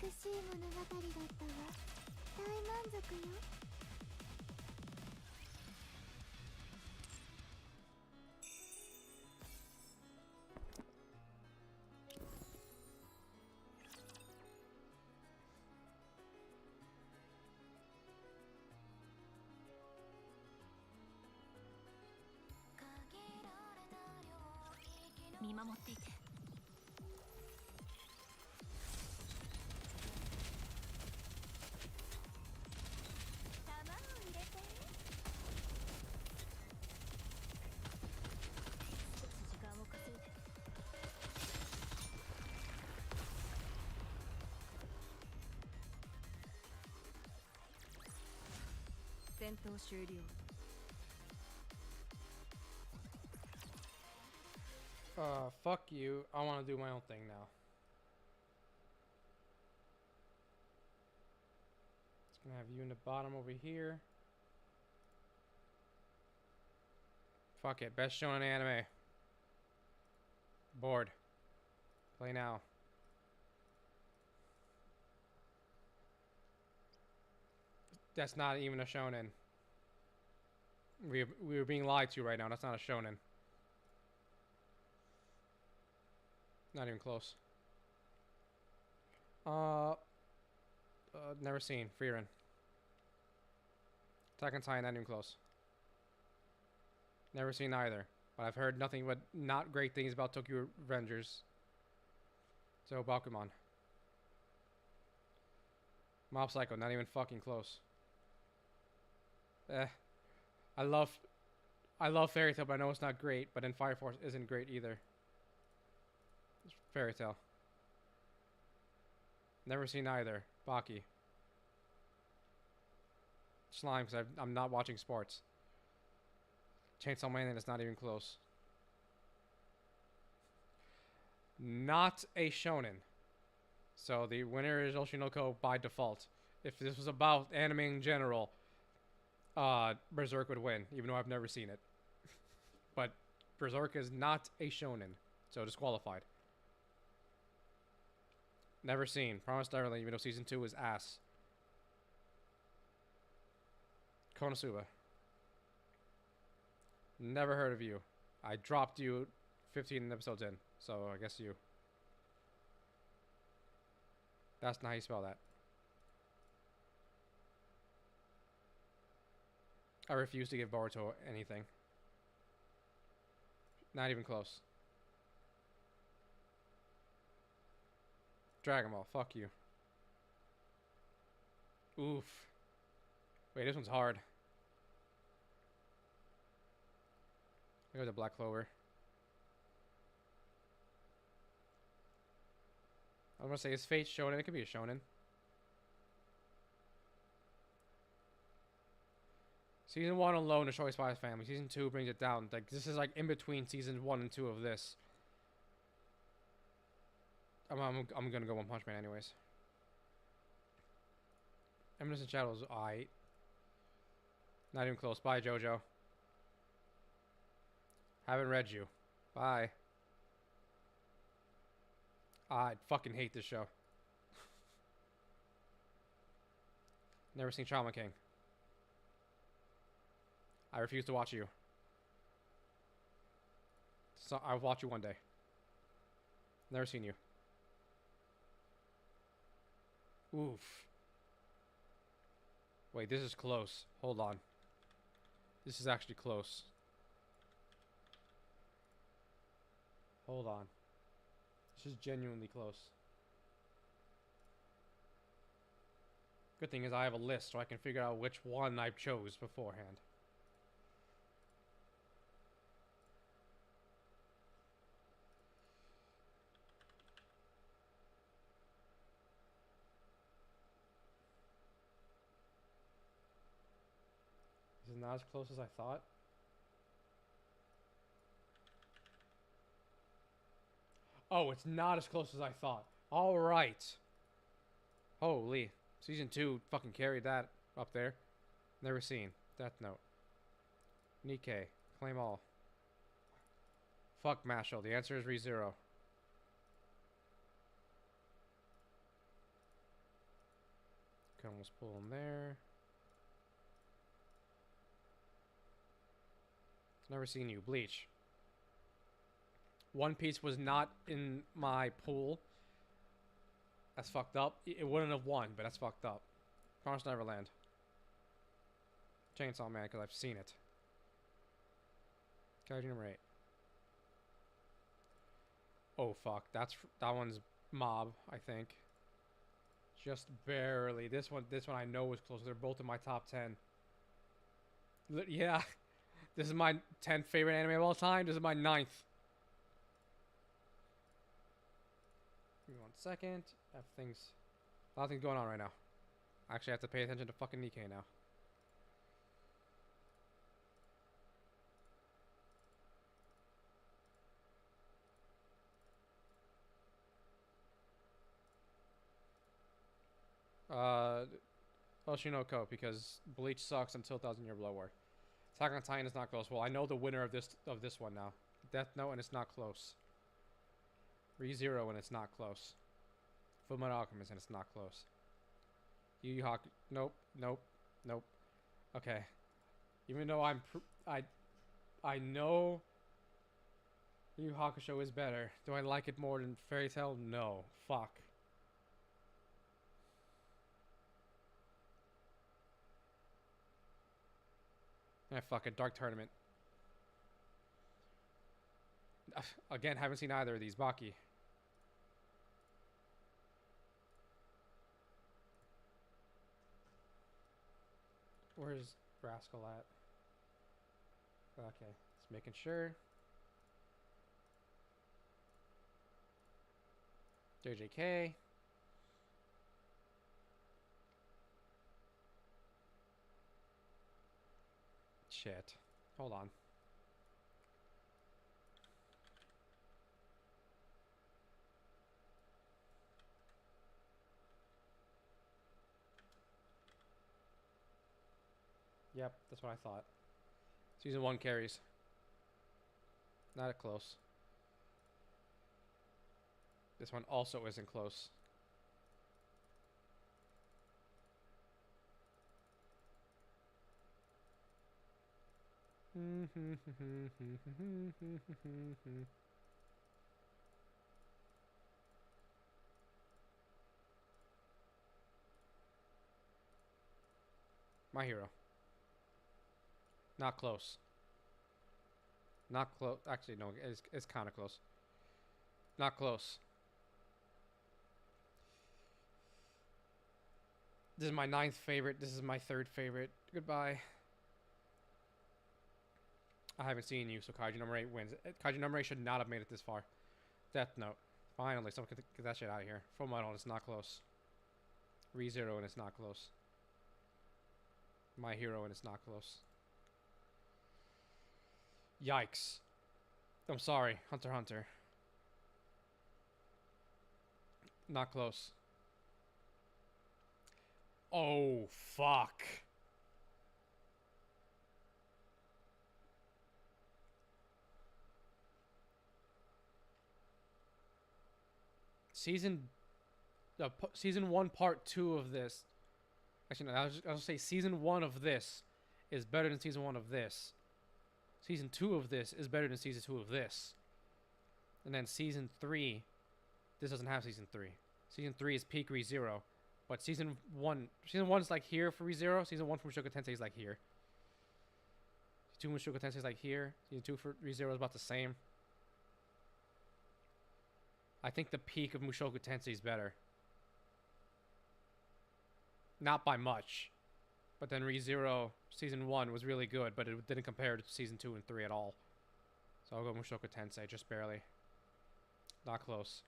美しい物語だったわ。大満足よ。見守っていて。戦闘終了。Fuck you. I want to do my own thing now. It's gonna have you in the bottom over here. Fuck it. Best shonen anime. Bored. Play now. That's not even a shonen. We're being lied to right now. That's not a shonen. Not even close. Never seen. Frieren. Attack on Titan, not even close. Never seen either. But I've heard nothing but not great things about Tokyo Revengers. So, Bakuman. Mob Psycho, not even fucking close. I love Fairy Tail, but I know it's not great. But then Fire Force isn't great either. It's Fairy Tail. Never seen either. Baki. Slime, because I'm not watching sports. Chainsaw Man, and it's not even close. Not a shonen. So the winner is Oshinoko by default. If this was about anime in general, Berserk would win, even though I've never seen it. But Berserk is not a shonen, so disqualified. Never seen. Promised Darling, even though season 2 is ass. Konosuba. Never heard of you. I dropped you 15 episodes in, so I guess you. That's not how you spell that. I refuse to give Boruto anything. Not even close. Dragon Ball, fuck you. Oof. Wait, this one's hard. I go to Black Clover. I'm gonna say his Fate shonen. It could be a shonen. Season 1 alone destroys Spy's family. Season 2 brings it down. Like, this is like in between seasons 1 and 2 of this. I'm gonna go One Punch Man anyways. Eminence in Shadows, aight. Not even close. Bye, JoJo. Haven't read you. Bye. I fucking hate this show. Never seen Trauma King. I refuse to watch you. So I'll watch you one day. Never seen you. Oof. Wait, this is close. Hold on. This is actually close. Hold on. This is genuinely close. Good thing is I have a list so I can figure out which one I chose beforehand. This is not as close as I thought. Oh, it's not as close as I thought. All right. Holy. Season 2 fucking carried that up there. Never seen. Death Note. Nikkei. Claim all. Fuck Mashle. The answer is ReZero. Can almost pull him there. Never seen you. Bleach. One Piece was not in my pool. That's fucked up. It wouldn't have won, but that's fucked up. Promised Neverland. Chainsaw Man, because I've seen it. Kaiju number 8. Oh fuck, that one's Mob, I think. Just barely. This one I know was close. They're both in my top 10. Yeah. This is my 10th favorite anime of all time. This is my 9th. Give me 1 second. I have things. A lot of things going on right now. I actually have to pay attention to fucking Nikkei now. Oshinoko, because Bleach sucks until 1000 Year Blood War. Attack on Titan is not close. Well, I know the winner of this one now. Death Note, and it's not close. ReZero, and it's not close. Fullmetal Alchemist, and it's not close. Yu Yu Hakusho. Nope. Nope. Nope. Okay. Even though I know Yu Yu Hakusho is better. Do I like it more than Fairy Tail? No. Fuck. Fuck it. Dark Tournament. Again, haven't seen either of these. Baki. Where's Rascal at? Okay, just making sure. JJK. Shit. Hold on. Yep, that's what I thought. Season 1 carries. Not a close. This one also isn't close. My Hero. Not close. Not close. Actually, no, it's kind of close. Not close. This is my 9th favorite. This is my 3rd favorite. Goodbye. I haven't seen you, so Kaiju number 8 wins. Kaiju number 8 should not have made it this far. Death Note. Finally, someone can get that shit out of here. Full Metal, and it's not close. ReZero, and it's not close. My Hero, and it's not close. Yikes. I'm sorry. Hunter x Hunter. Not close. Oh, fuck. Season 1 part 2 of this. Actually, no, I'll say season 1 of this is better than season 1 of this. Season 2 of this is better than season 2 of this. And then season 3, this doesn't have season 3. Season 3 is peak ReZero. But season 1 is like here for ReZero. Season 1 from Mushoku Tensei is like here. Season 2 Mushoku Tensei is like here. Season 2 for ReZero is about the same. I think the peak of Mushoku Tensei is better. Not by much. But then ReZero season 1 was really good, but it didn't compare to season 2 and 3 at all. So I'll go Mushoku Tensei, just barely. Not close.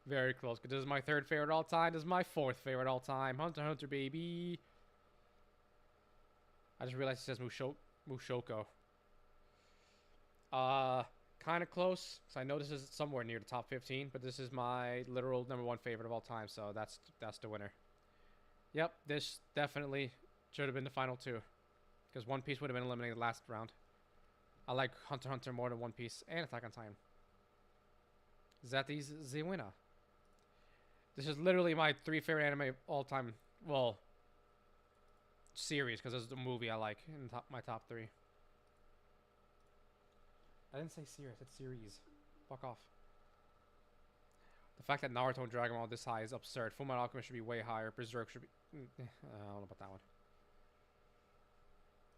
Very close. This is my 3rd favorite all time. This is my 4th favorite all time. Hunter x Hunter, baby. I just realized it says Mushoko. Kind of close, because I know this is somewhere near the top 15, but this is my literal number 1 favorite of all time, so that's the winner. Yep, this definitely should have been the final 2, because One Piece would have been eliminated last round. I like Hunter x Hunter more than One Piece and Attack on Titan. That is the winner. This is literally my 3 favorite anime of all time. Well, series, because this is the movie I like in my top 3. I didn't say series, it's series. Fuck off. The fact that Naruto and Dragon Ball this high is absurd. Fullmetal Alchemist should be way higher. Berserk should be... I don't know about that one.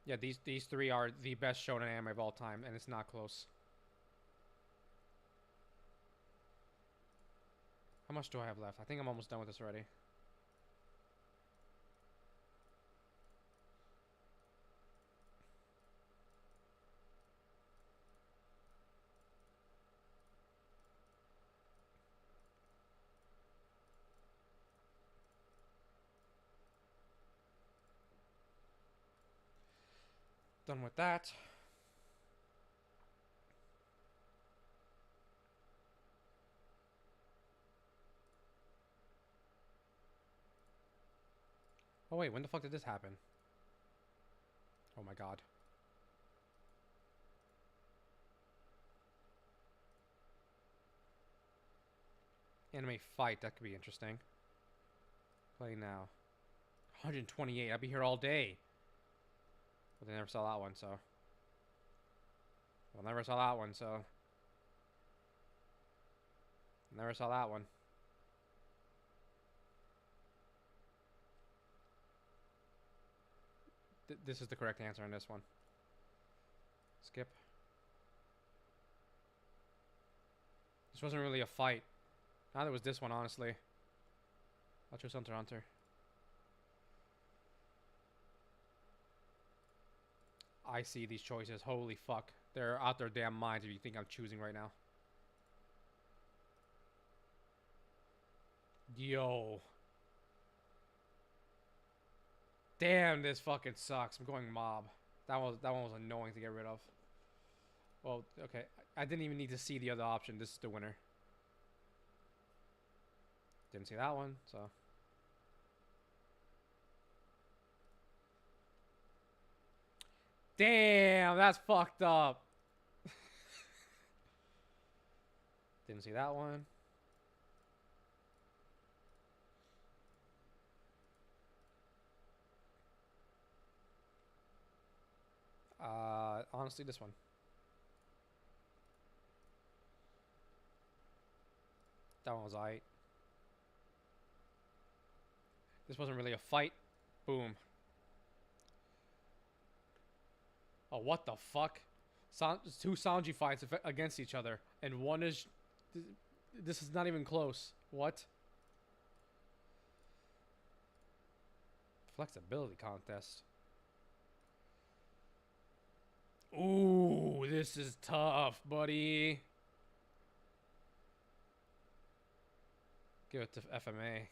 Yeah, these 3 are the best shonen anime of all time, and it's not close. How much do I have left? I think I'm almost done with this already. Done with that. Oh wait, when the fuck did this happen? Oh my god. Anime fight, that could be interesting. Play now. 128, I'll be here all day. But they never saw that one, so. Well, never saw that one, so. Never saw that one. This is the correct answer on this one. Skip. This wasn't really a fight. Neither was this one, honestly. I'll choose Hunter x Hunter. I see these choices. Holy fuck. They're out their damn minds if you think I'm choosing right now. Yo. Damn, this fucking sucks. I'm going mob. That one was annoying to get rid of. Well, okay. I didn't even need to see the other option. This is the winner. Didn't see that one, so. Damn, that's fucked up. Didn't see that one. Honestly, this one. That one was alright. This wasn't really a fight. Boom. Oh, what the fuck? Two Sanji fights against each other, and one is... This is not even close. What? Flexibility contest. Ooh, this is tough, buddy. Give it to FMA.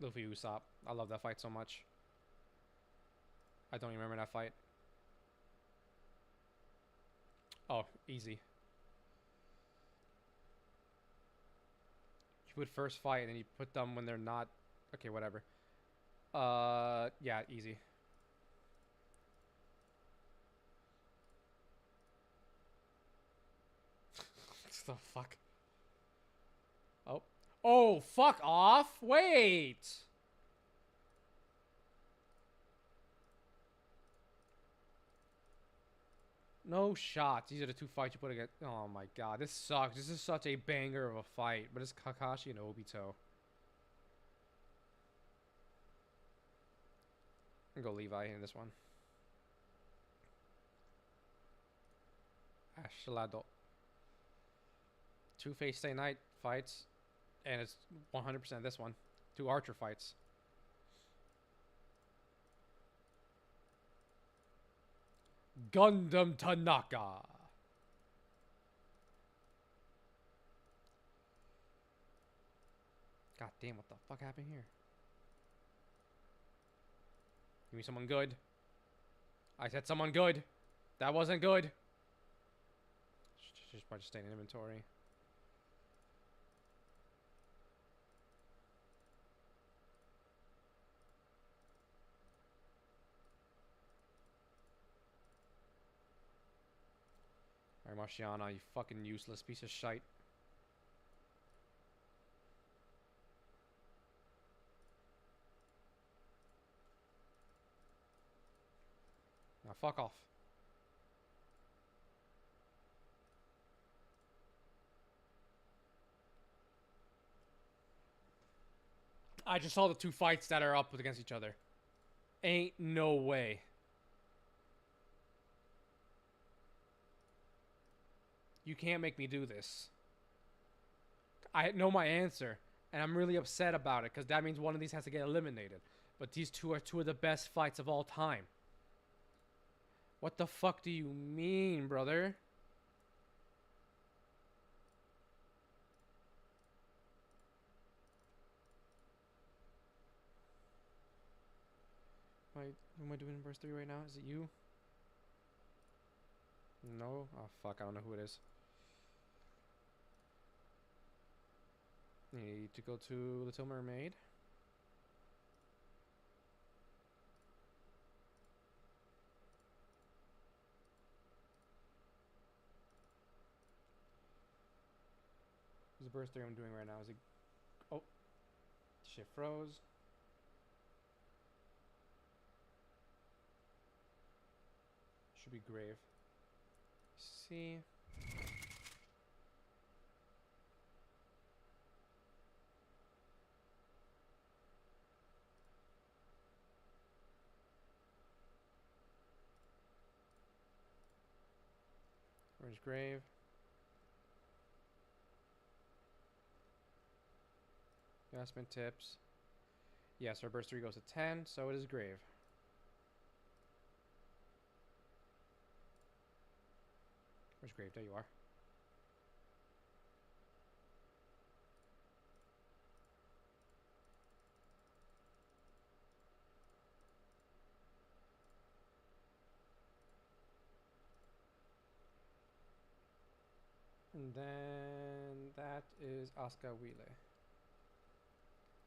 Luffy Usopp. I love that fight so much. I don't even remember that fight. Oh, easy. You put first fight and then you put them when they're not... Okay, whatever. Yeah, easy. What the fuck? Oh. Oh, fuck off! Wait! No shots. These are the two fights you put against... Oh my god, this sucks. This is such a banger of a fight. But it's Kakashi and Obito. I'm gonna go Levi in this one. Ashilado. Two Face Stay Night fights. And it's 100% this one. Two Archer fights. Gundam Tanaka. God damn, what the fuck happened here? Give me someone good. I said someone good. That wasn't good. Just probably stay in inventory. Alright, Marciana, you fucking useless piece of shite. Now fuck off. I just saw the two fights that are up against each other. Ain't no way. You can't make me do this. I know my answer, and I'm really upset about it, because that means one of these has to get eliminated. But these two are two of the best fights of all time. What the fuck do you mean, brother? Who am I doing in verse 3 right now? Is it you? No? Oh, fuck. I don't know who it is. Need to go to Little Mermaid. Who's the verse 3 I'm doing right now? Is it... Oh. Shit froze. Should be grave. See. Where's grave? Investment tips. Yes, our burst 3 goes to 10, so it is grave. Where's grave? There you are. And then that is Asuka Wheeler.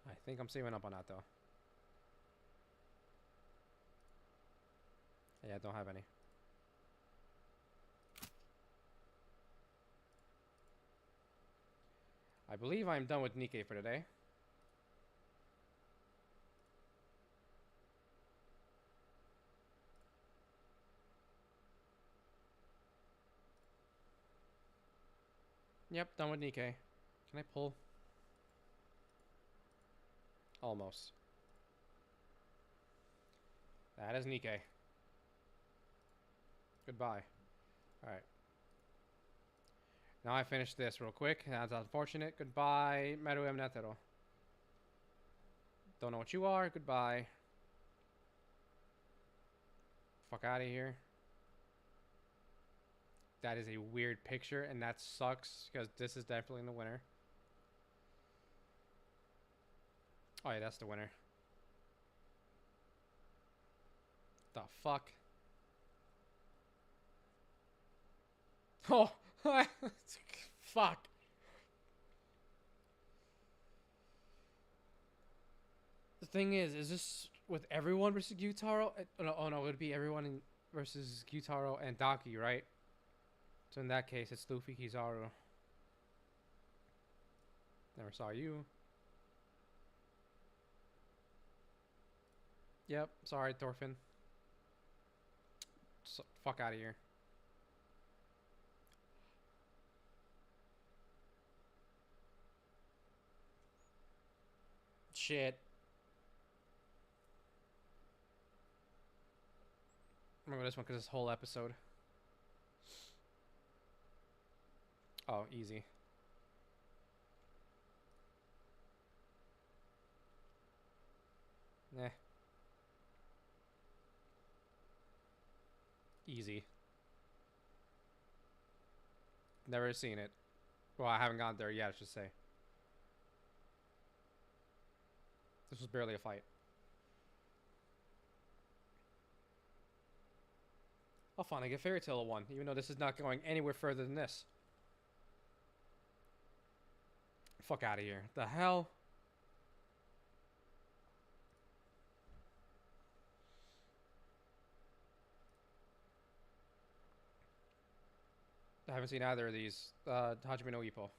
I think I'm saving up on that though. Yeah, I don't have any. I believe I'm done with Nikkei for today. Yep, done with Nikkei. Can I pull? Almost. That is Nikkei. Goodbye. Alright. Now I finished this real quick. That's unfortunate. Goodbye, Meruem Netero. Don't know what you are. Goodbye. Fuck out of here. That is a weird picture, and that sucks, because this is definitely the winner. Oh yeah, that's the winner. The fuck? Oh! Fuck. The thing is this with everyone versus Gyutaro? Oh no, it would be everyone versus Gyutaro and Daki, right? So in that case, it's Luffy Kizaru. Never saw you. Yep, sorry, Thorfinn. So, fuck out of here. Shit. I'm gonna go this one because this whole episode. Oh, easy. Nah. Easy. Never seen it. Well, I haven't gone there yet, I should say. This was barely a fight. I'll finally get Fairy Tail 1, even though this is not going anywhere further than this. Fuck out of here. The hell? I haven't seen either of these. Hajime no Ippo.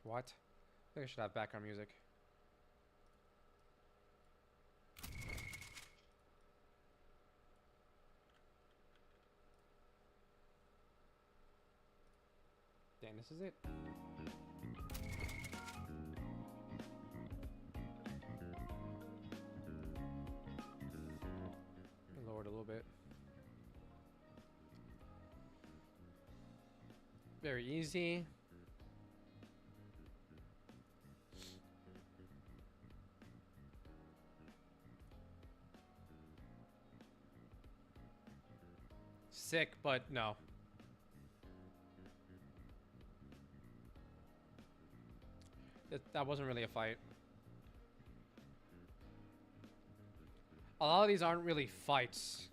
What? I think I should have background music. Damn, this is it. Lower it a little bit. Very easy. Sick, but no. That wasn't really a fight. A lot of these aren't really fights.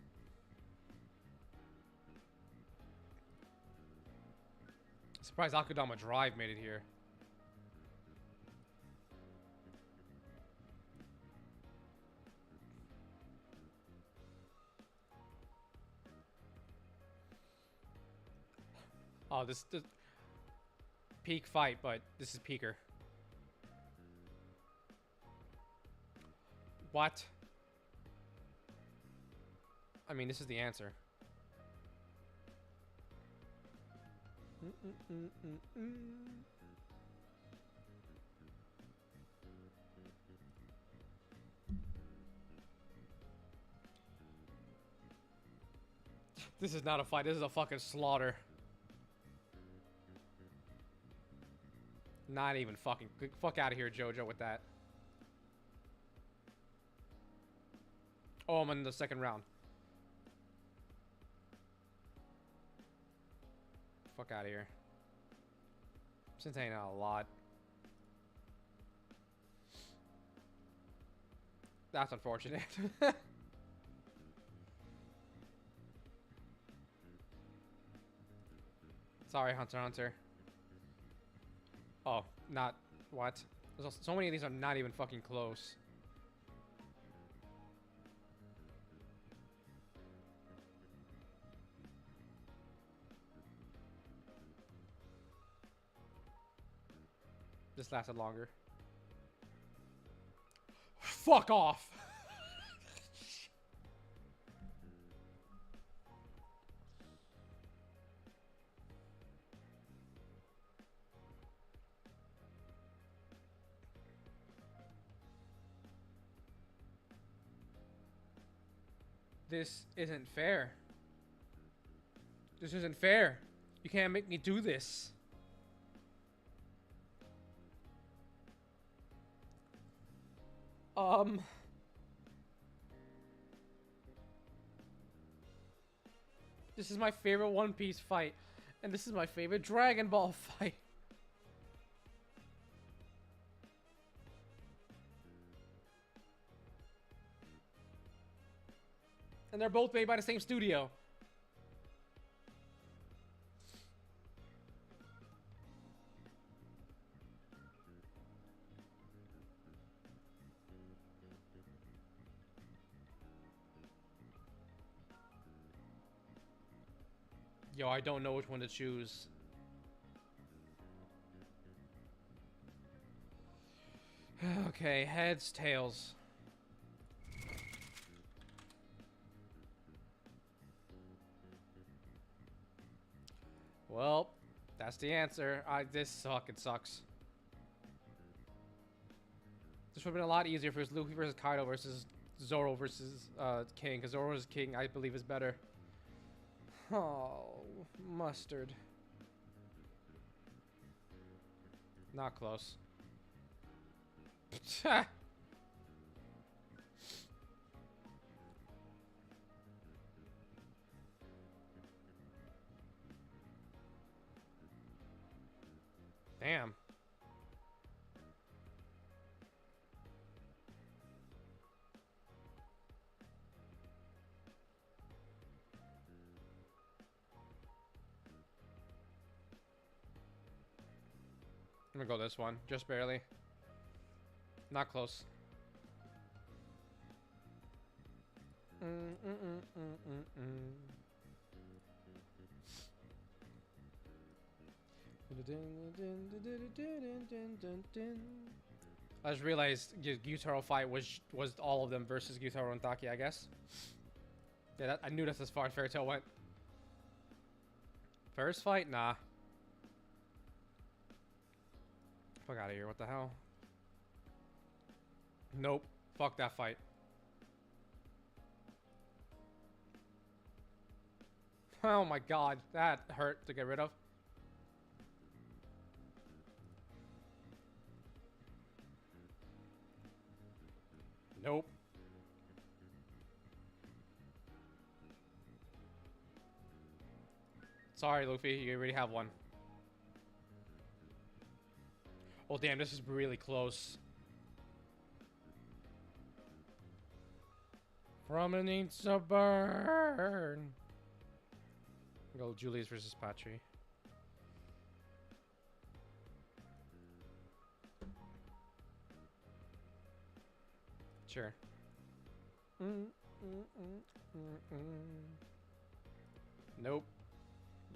Surprised Akudama Drive made it here. Oh, this peak fight, but this is peaker. What? I mean, this is the answer. This is not a fight. This is a fucking slaughter. Not even fucking. Fuck out of here, JoJo, with that. Oh, I'm in the second round. Fuck out of here. Since ain't a lot. That's unfortunate. Sorry, Hunter x Hunter. Oh, not what? There's so many of these are not even fucking close. This lasted longer. Fuck off! This isn't fair. This isn't fair. You can't make me do this. This is my favorite One Piece fight. And this is my favorite Dragon Ball fight. And they're both made by the same studio. Yo, I don't know which one to choose. Okay, heads, tails. Well, that's the answer. This fucking sucks. This would have been a lot easier if it was Luffy versus Kaido versus Zoro versus King, because Zoro's King, I believe, is better. Oh, mustard. Not close. Damn. I'm gonna go this one, just barely. Not close. I just realized Gyutaro fight was all of them versus Gyutaro and Taki, I guess. Yeah, I knew that's as far as Fairy Tail went. First fight? Nah. Fuck out of here, what the hell? Nope. Fuck that fight. Oh my god, that hurt to get rid of. Nope. Sorry, Luffy, you already have one. Oh damn, this is really close. From an needs to burn. Go Julius versus Patry. Sure. Nope.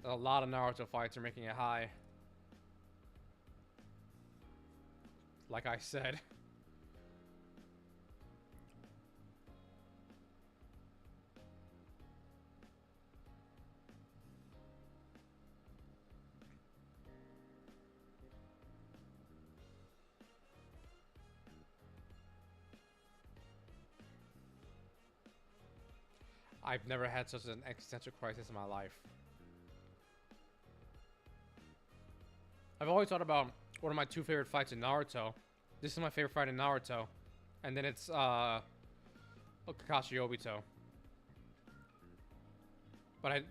A lot of Naruto fights are making it high. Like I said. I've never had such an existential crisis in my life. I've always thought about one of my two favorite fights in Naruto. This is my favorite fight in Naruto. And then it's Kakashi Obito. But I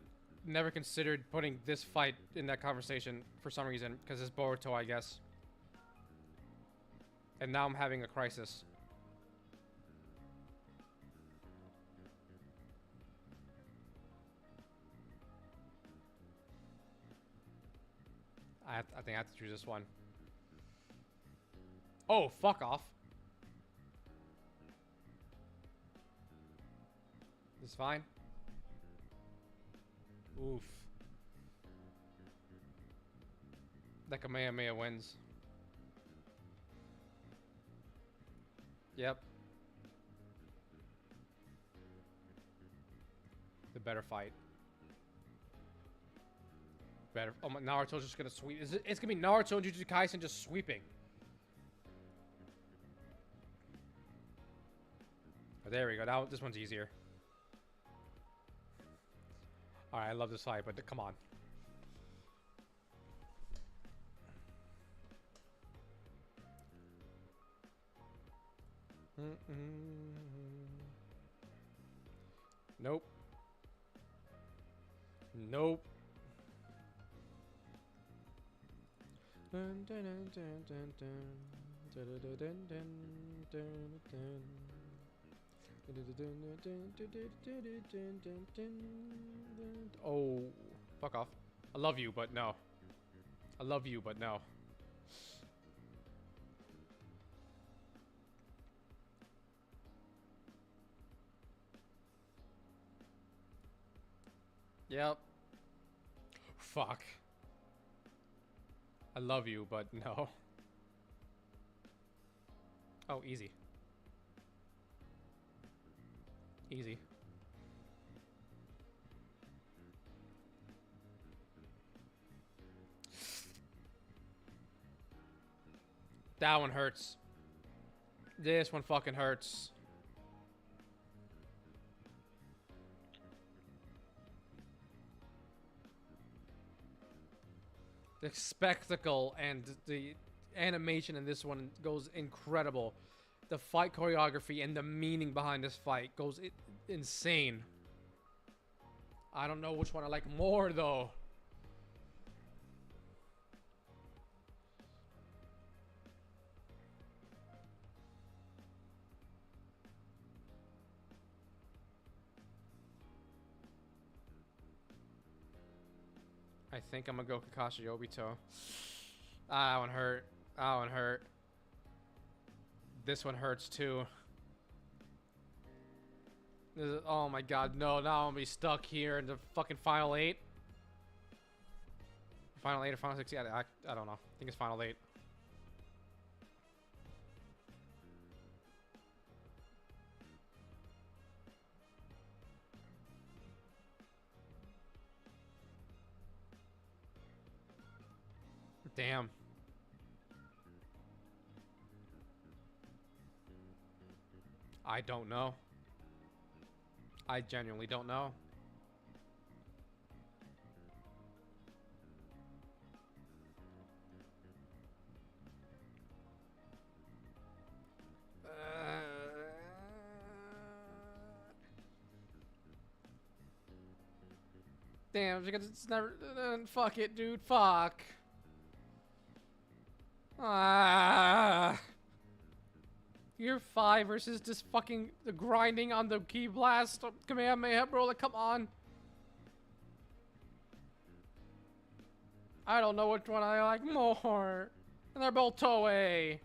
never considered putting this fight in that conversation for some reason, because it's Boruto, I guess. And now I'm having a crisis. I think I have to choose this one. Oh, fuck off. This is fine. Oof. That Kamehameha wins. Yep. The better fight. Better. Oh my, Naruto's just gonna sweep. It's gonna be Naruto and Jujutsu Kaisen just sweeping. Oh, there we go. Now this one's easier. Alright, I love this fight, but come on. Nope. Nope. Oh, fuck off. I love you, but no. I love you, but no. Yep. Fuck. I love you, but no. Oh, easy. Easy. That one hurts. This one fucking hurts. The spectacle and the animation in this one goes incredible. The fight choreography and the meaning behind this fight goes insane. I don't know which one I like more though. I think I'm gonna go Kakashi Obito. Ah, that one hurt. That one hurt. This one hurts too. Oh my god, no, now I'm gonna be stuck here in the fucking final 8. Final 8 or final 6? Yeah, I don't know. I think it's final 8. Damn. I don't know. I genuinely don't know. Damn, because it's never. Fuck it, dude. Fuck. Ah. Year 5 versus this fucking grinding on the key blast Kamehameha, bro. Like, come on. I don't know which one I like more. And they're both Toei.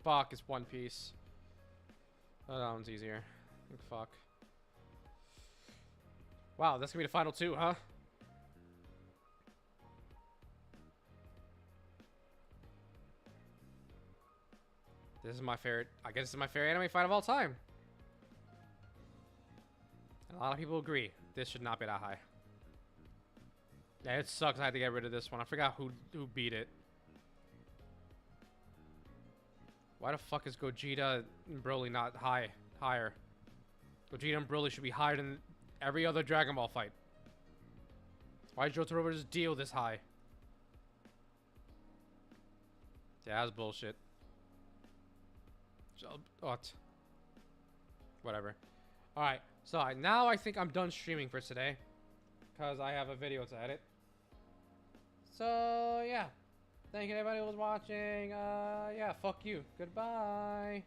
Fuck, it's One Piece. Oh, that one's easier. Fuck. Wow, that's gonna be the final 2, huh? This is my favorite. I guess this is my favorite anime fight of all time. And a lot of people agree. This should not be that high. Yeah, it sucks. I had to get rid of this one. I forgot who beat it. Why the fuck is Gogeta and Broly not higher? Gogeta and Broly should be higher than every other Dragon Ball fight. Why did Jotaro just deal this high? Yeah, that's bullshit. What? Whatever. Alright, so now I think I'm done streaming for today. Because I have a video to edit. So, yeah. Thank you everybody who was watching. Yeah, fuck you. Goodbye.